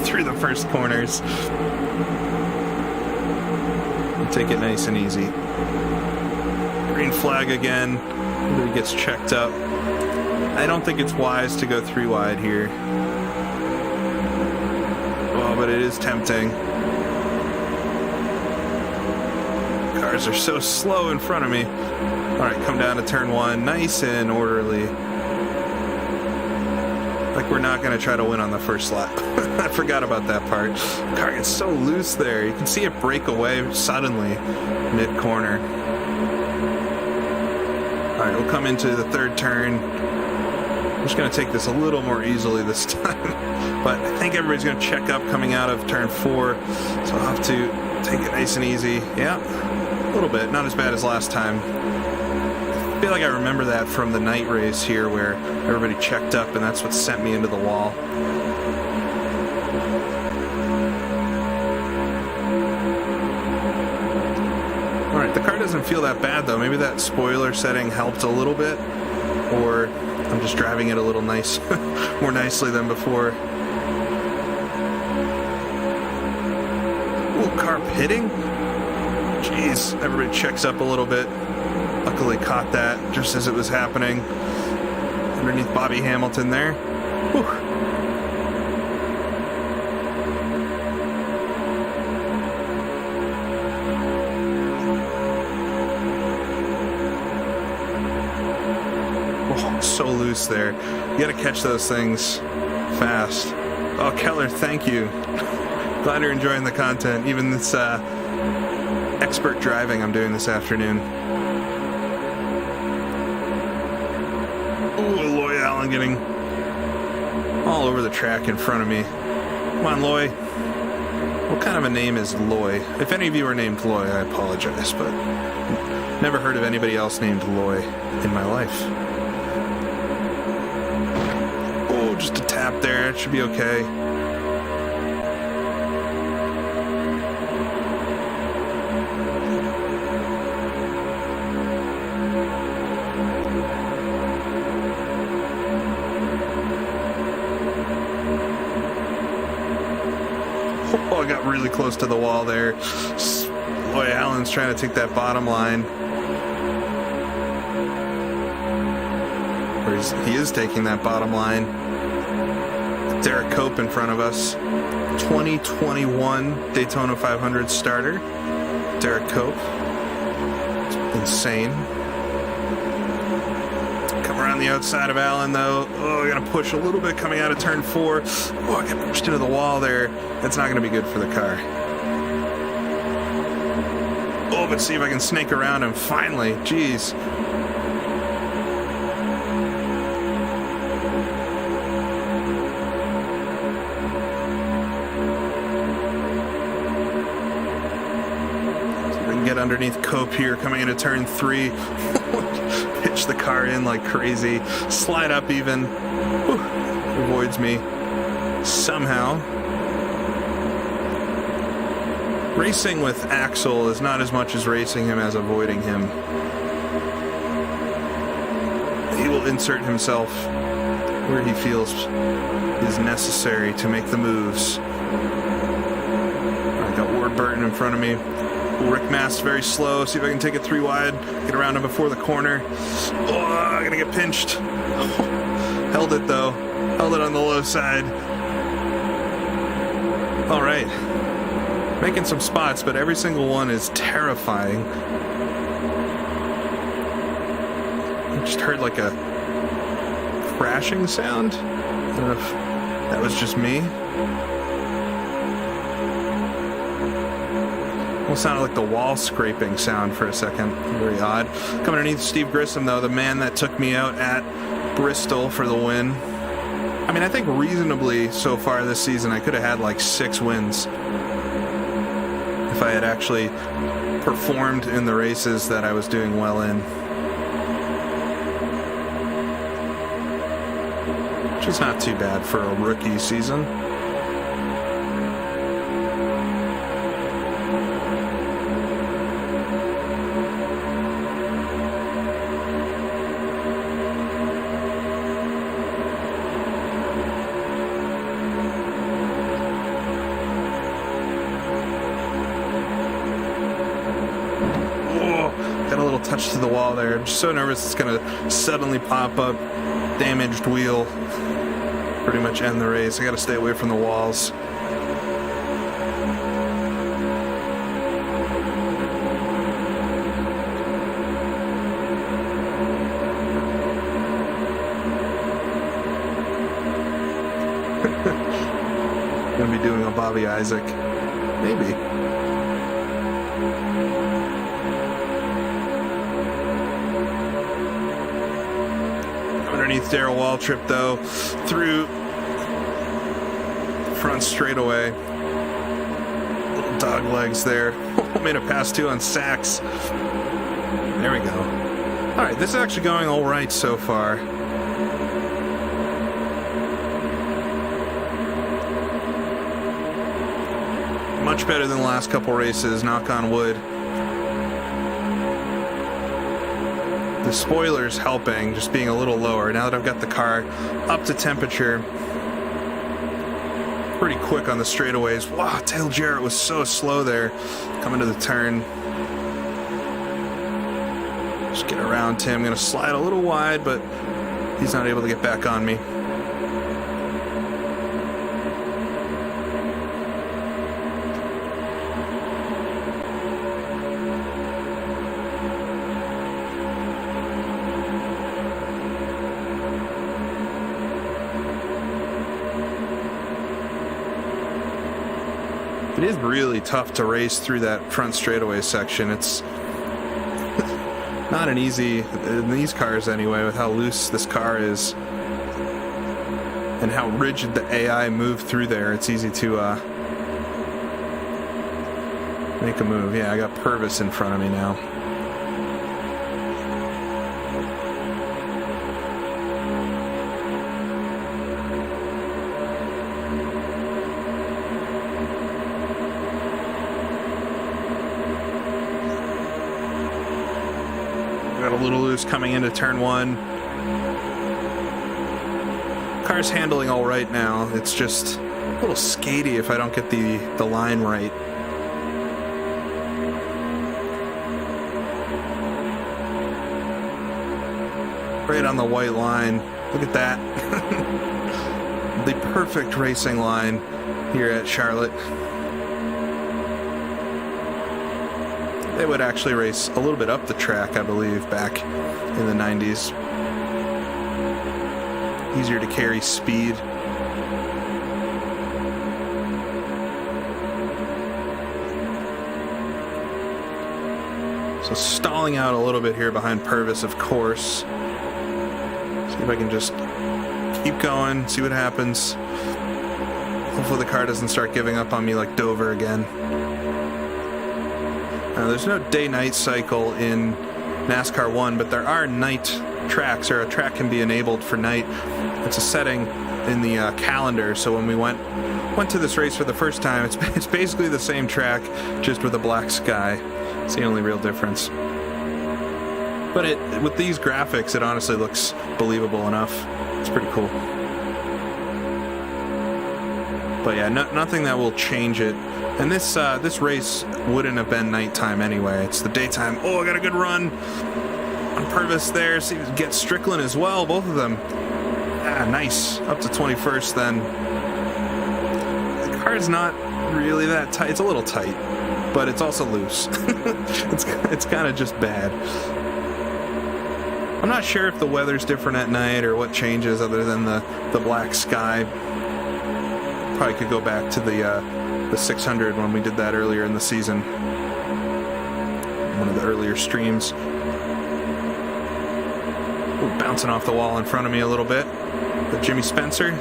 through the first corners. And take it nice and easy. Green flag again. Everybody gets checked up. I don't think it's wise to go 3 wide here. Oh, but it is tempting. Cars are so slow in front of me. Alright, come down to turn 1, nice and orderly. Like we're not going to try to win on the first lap. I forgot about that part. The car gets so loose there. You can see it break away suddenly mid-corner. Alright, we'll come into the 3rd turn. I'm just going to take this a little more easily this time. But I think everybody's going to check up coming out of turn 4. So I'll have to take it nice and easy. Yeah, a little bit. Not as bad as last time. I feel like I remember that from the night race here where everybody checked up and that's what sent me into the wall. Alright, the car doesn't feel that bad though. Maybe that spoiler setting helped a little bit, or I'm just driving it a little more nicely than before. Ooh, car pitting? Jeez, everybody checks up a little bit. Luckily caught that just as it was happening. Underneath Bobby Hamilton there. Whew. So loose there. You gotta catch those things fast. Oh, Keller, thank you. Glad you're enjoying the content. Even this expert driving I'm doing this afternoon. Ooh, Loy Allen getting all over the track in front of me. Come on, Loy. What kind of a name is Loy? If any of you are named Loy, I apologize, but never heard of anybody else named Loy in my life. Just a tap there, it should be okay. Oh, I got really close to the wall there. Boy, Allen's trying to take that bottom line. Or he is taking that bottom line. Derek Cope in front of us. 2021 Daytona 500 starter. Derek Cope. It's insane. Come around the outside of Allen though. Oh, I gotta push a little bit coming out of turn 4. Oh, I got pushed into the wall there. That's not gonna be good for the car. Oh, but see if I can snake around him finally. Jeez. Get underneath Cope here coming into turn 3. Pitch the car in like crazy. Slide up even. Whew. Avoids me somehow. Racing with Axel is not as much as racing him as avoiding him. He will insert himself where he feels is necessary to make the moves. I got Ward Burton in front of me. Rick Mast very slow. See if I can take it 3 wide. Get around him before the corner. Oh, I'm gonna get pinched. Oh, held it though. Held it on the low side. All right. Making some spots, but every single one is terrifying. I just heard like a crashing sound. I don't know if that was just me. It sounded like the wall scraping sound for a second. Very odd. Coming underneath Steve Grissom, though, the man that took me out at Bristol for the win. I mean, I think reasonably so far this season, I could have had like 6 wins if I had actually performed in the races that I was doing well in. Which is not too bad for a rookie season. Touch to the wall there. I'm just so nervous it's going to suddenly pop up. Damaged wheel. Pretty much end the race. I got to stay away from the walls. Going to be doing a Bobby Isaac. Maybe. Underneath Darrell Waltrip though, through front straightaway. Little dog legs there. Made a pass 2 on Sachs. There we go. All right, this is actually going all right so far. Much better than the last couple races, knock on wood. The spoiler's helping, just being a little lower. Now that I've got the car up to temperature, pretty quick on the straightaways. Wow, Tail Jarrett was so slow there coming to the turn. Just get around Tim. Going to slide a little wide, but he's not able to get back on me. It is really tough to race through that front straightaway section. It's not an easy, in these cars anyway, with how loose this car is and how rigid the AI moved through there. It's easy to make a move. Yeah, I got Purvis in front of me now. Got a little loose coming into turn one. Car's handling all right now. It's just a little skatey if I don't get the line right. Right on the white line. Look at that. The perfect racing line here at Charlotte. They would actually race a little bit up the track, I believe, back in the 90s. Easier to carry speed. So stalling out a little bit here behind Purvis, of course. See if I can just keep going, see what happens. Hopefully the car doesn't start giving up on me like Dover again. There's no day-night cycle in NASCAR 1, but there are night tracks, or a track can be enabled for night. It's a setting in the calendar, so when we went to this race for the first time, it's basically the same track, just with a black sky. It's the only real difference. But with these graphics, it honestly looks believable enough. It's pretty cool. But yeah, nothing that will change it. And this race wouldn't have been nighttime anyway. It's the daytime. Oh, I got a good run on Purvis there. See, get Strickland as well, both of them. Ah, nice. Up to 21st then. The car's not really that tight. It's a little tight, but it's also loose. It's kind of just bad. I'm not sure if the weather's different at night or what changes other than the black sky. Probably could go back to the 600 when we did that earlier in the season. One of the earlier streams. Ooh, bouncing off the wall in front of me a little bit. But Jimmy Spencer.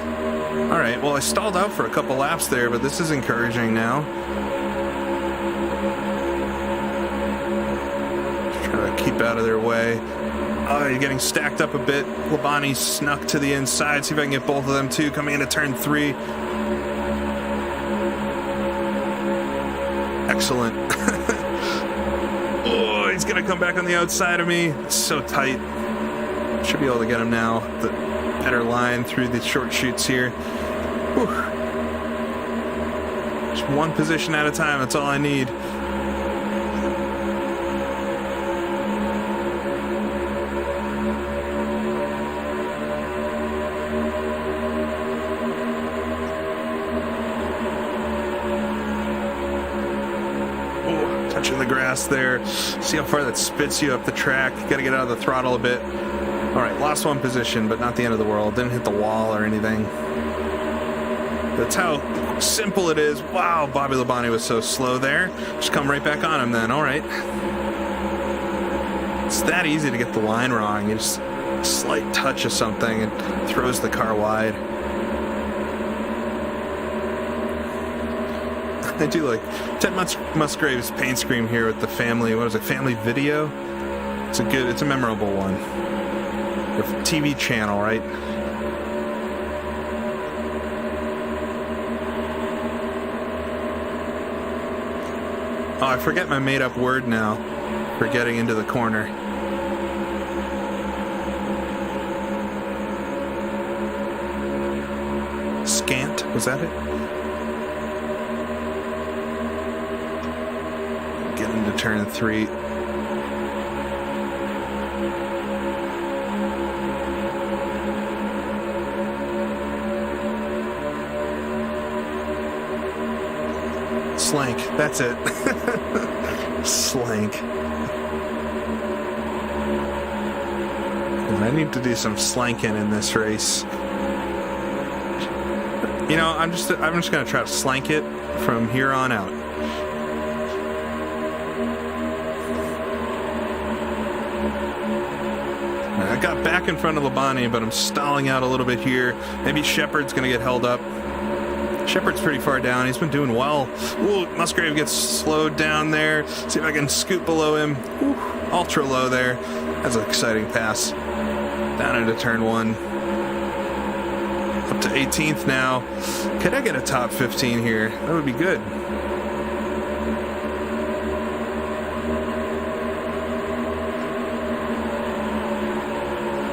All right, well, I stalled out for a couple laps there, but this is encouraging now. Just trying to keep out of their way. Oh, you're getting stacked up a bit. Labani snuck to the inside. See if I can get both of them too coming into turn 3. Excellent. Oh, he's going to come back on the outside of me. It's so tight. Should be able to get him now. The better line through the short chutes here. Whew. Just one position at a time. That's all I need. Touching the grass there. See how far that spits you up the track. Got to get out of the throttle a bit. All right, lost one position, but not the end of the world. Didn't hit the wall or anything. That's how simple it is. Wow, Bobby Labonte was so slow there. Just come right back on him then. All right. It's that easy to get the line wrong. You just a slight touch of something and throws the car wide. I do like Ted Musgrave's paint scheme here with the family. What is it? Family Video. It's a memorable one. The TV channel, right? Oh, I forget my made-up word now for getting into the corner. Scant, was that it? turn 3. Slank, that's it. Slank. I need to do some slanking in this race. You know, I'm just gonna try to slank it from here on out. I got back in front of Labani, but I'm stalling out a little bit here. Maybe Shepard's gonna get held up. Shepard's pretty far down. He's been doing well. Ooh, Musgrave gets slowed down there. See if I can scoot below him. Ooh, ultra low there. That's an exciting pass. Down into turn 1. Up to 18th now. Could I get a top 15 here? That would be good.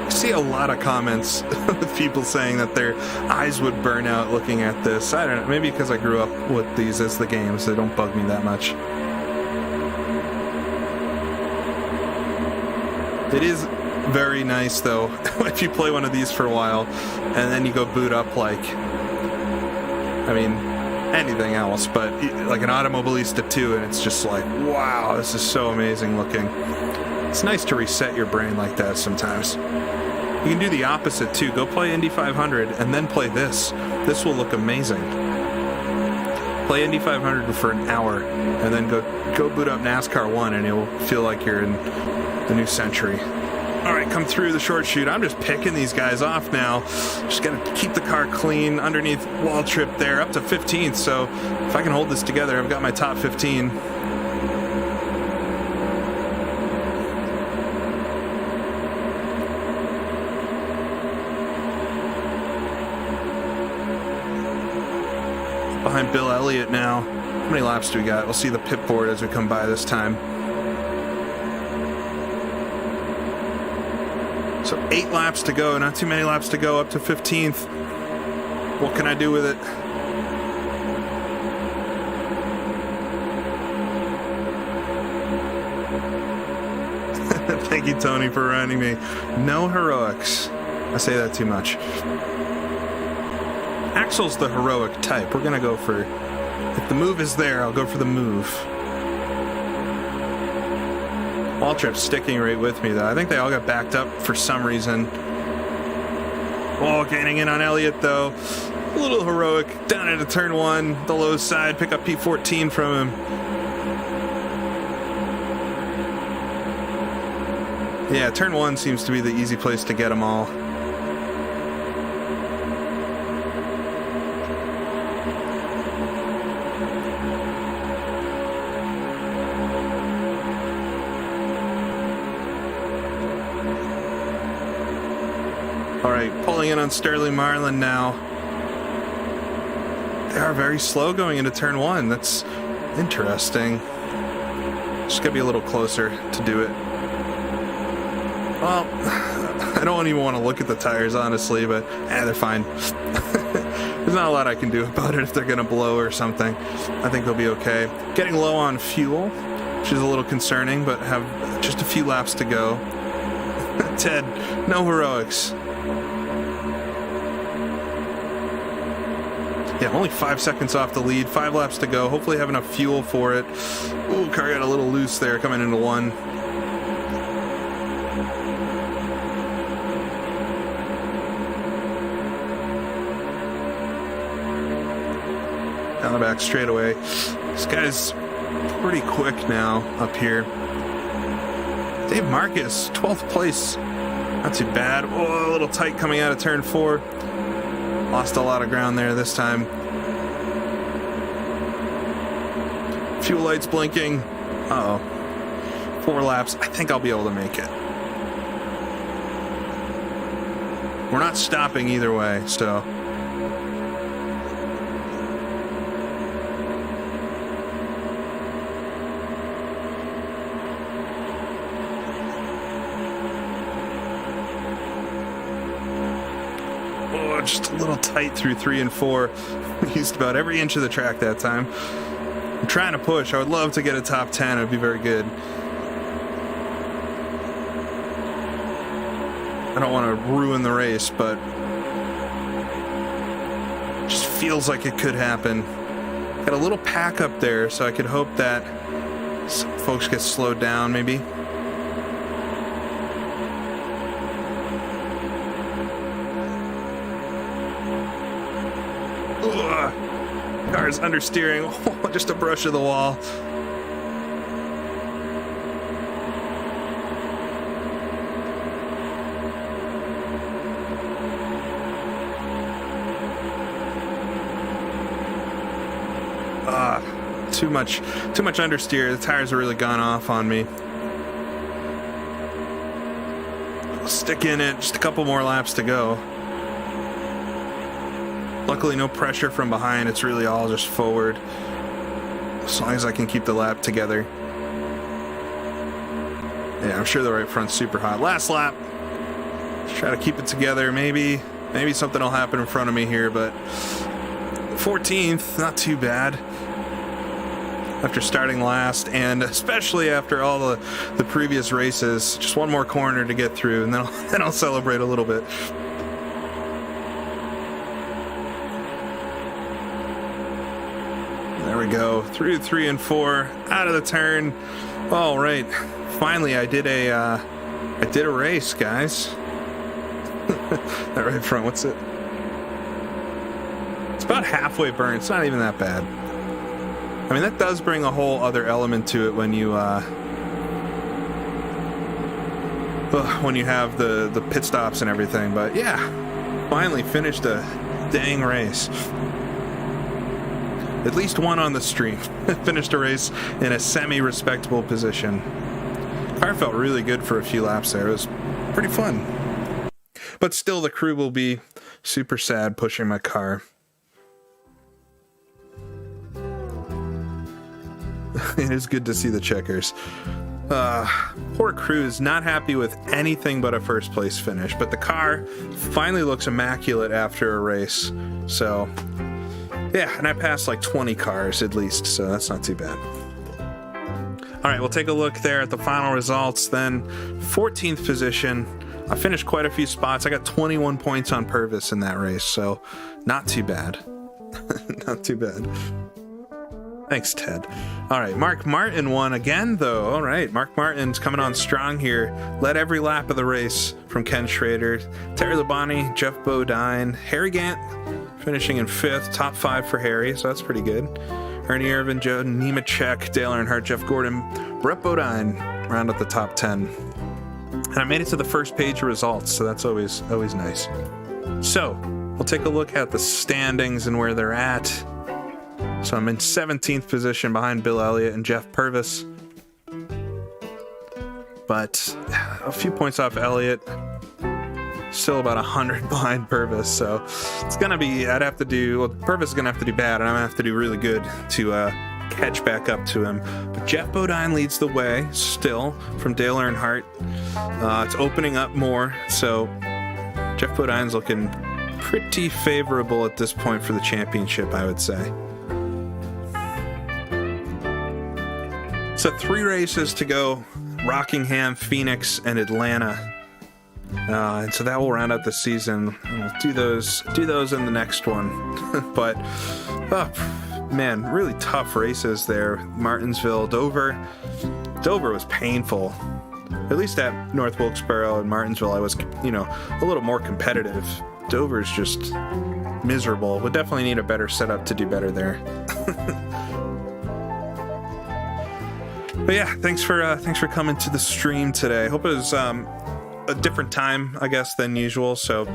I see a lot of comments with people saying that their eyes would burn out looking at this. I don't know, maybe because I grew up with these as the games, they don't bug me that much. It is very nice though if you play one of these for a while and then you go boot up like, I mean, anything else, but like an Automobilista 2, and it's just like, wow, this is so amazing looking. It's nice to reset your brain like that sometimes. You can do the opposite too. Go play Indy 500 and then play this. This will look amazing. Play Indy 500 for an hour and then go boot up NASCAR 1 and it will feel like you're in the new century. All right, come through the short chute. I'm just picking these guys off now. Just got to keep the car clean underneath wall trip there, up to 15th. So if I can hold this together, I've got my top 15. Behind Bill Elliott now. How many laps do we got? We'll see the pit board as we come by this time. So 8 laps to go, not too many laps to go, up to 15th. What can I do with it? Thank you, Tony, for reminding me. No heroics. I say that too much. Axel's the heroic type. We're going to go for, if the move is there, I'll go for the move. Waltrip's sticking right with me, though. I think they all got backed up for some reason. Oh, gaining in on Elliott, though. A little heroic. Down into turn 1, the low side. Pick up P14 from him. Yeah, turn 1 seems to be the easy place to get them all. Pulling in on Sterling Marlin now. They are very slow going into turn 1. That's interesting. Just gotta be a little closer to do it. Well, I don't even want to look at the tires, honestly, but they're fine. There's not a lot I can do about it if they're gonna blow or something. I think they'll be okay. Getting low on fuel, which is a little concerning, but have just a few laps to go. Ted, no heroics. Yeah, only 5 seconds off the lead, 5 laps to go. Hopefully have enough fuel for it. Ooh, car got a little loose there coming into 1. Down the back straightaway. This guy's pretty quick now up here. Dave Marcus, 12th place. Not too bad. Oh, a little tight coming out of turn 4. Lost a lot of ground there this time. Fuel lights blinking. Uh-oh. 4 laps. I think I'll be able to make it. We're not stopping either way, so. Just a little tight through 3 and 4. Used about every inch of the track that time. I'm trying to push. I would love to get a top 10. It would be very good. I don't want to ruin the race, but it just feels like it could happen. Got a little pack up there, so I could hope that some folks get slowed down, maybe. Ugh. Car's understeering. Oh, just a brush of the wall. Too much understeer. The tires are really gone off on me. I'll stick in it. Just a couple more laps to go. Luckily, no pressure from behind. It's really all just forward. As long as I can keep the lap together. Yeah, I'm sure the right front's super hot. Last lap. Just try to keep it together. Maybe something will happen in front of me here, but 14th, not too bad. After starting last, and especially after all the previous races, just one more corner to get through, and then I'll celebrate a little bit. There we go, through 3 and 4, out of the turn. All right, finally I did a race, guys. That right front, what's it? It's about halfway burned. It's not even that bad. I mean, that does bring a whole other element to it when you have the pit stops and everything. But yeah, finally finished a dang race. At least one on the stream. Finished a race in a semi-respectable position. Car felt really good for a few laps there. It was pretty fun. But still, the crew will be super sad pushing my car. It is good to see the checkers. Poor crew's not happy with anything but a first place finish, but the car finally looks immaculate after a race. So yeah, and I passed like 20 cars at least, so that's not too bad. All right, we'll take a look there at the final results. Then 14th position. I finished quite a few spots. I got 21 points on Purvis in that race, so not too bad. Not too bad. Thanks, Ted. All right, Mark Martin won again, though. All right, Mark Martin's coming on strong here. Led every lap of the race from Ken Schrader, Terry Labonte, Jeff Bodine, Harry Gant finishing in 5th, top 5 for Harry, so that's pretty good. Ernie Irvin, Joe Nemechek, Dale Earnhardt, Jeff Gordon, Brett Bodine round up the top 10. And I made it to the first page of results, so that's always nice. So we'll take a look at the standings and where they're at. So I'm in 17th position behind Bill Elliott and Jeff Purvis. But a few points off Elliott. Still about 100 behind Purvis. So it's going to be, Purvis is going to have to do bad, and I'm going to have to do really good to catch back up to him. But Jeff Bodine leads the way still from Dale Earnhardt. It's opening up more. So Jeff Bodine's looking pretty favorable at this point for the championship, I would say. So 3 races to go: Rockingham, Phoenix, and Atlanta. And so that will round out the season. We'll do those in the next one. But man, really tough races there. Martinsville, Dover. Dover was painful. At least at North Wilkesboro and Martinsville, I was, a little more competitive. Dover's just miserable. Would definitely need a better setup to do better there. But yeah, thanks for coming to the stream today. Hope it was a different time, I guess, than usual. So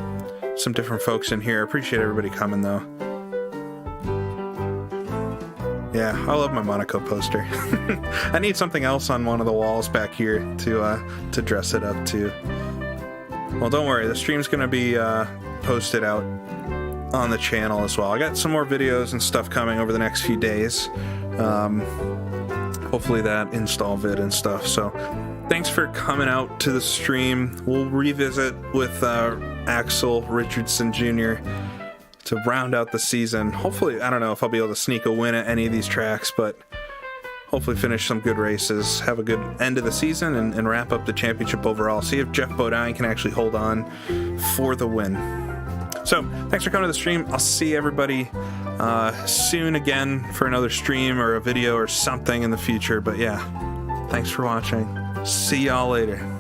some different folks in here. Appreciate everybody coming though. Yeah, I love my Monaco poster. I need something else on one of the walls back here to dress it up too. Well, don't worry, the stream's gonna be posted out on the channel as well. I got some more videos and stuff coming over the next few days. Hopefully that install vid and stuff. So thanks for coming out to the stream. We'll revisit with Axel Richardson Jr. to round out the season. Hopefully, I don't know if I'll be able to sneak a win at any of these tracks, but hopefully finish some good races, have a good end of the season, and wrap up the championship overall. See if Jeff Bodine can actually hold on for the win. So thanks for coming to the stream. I'll see everybody soon again for another stream or a video or something in the future. But yeah, thanks for watching. See y'all later.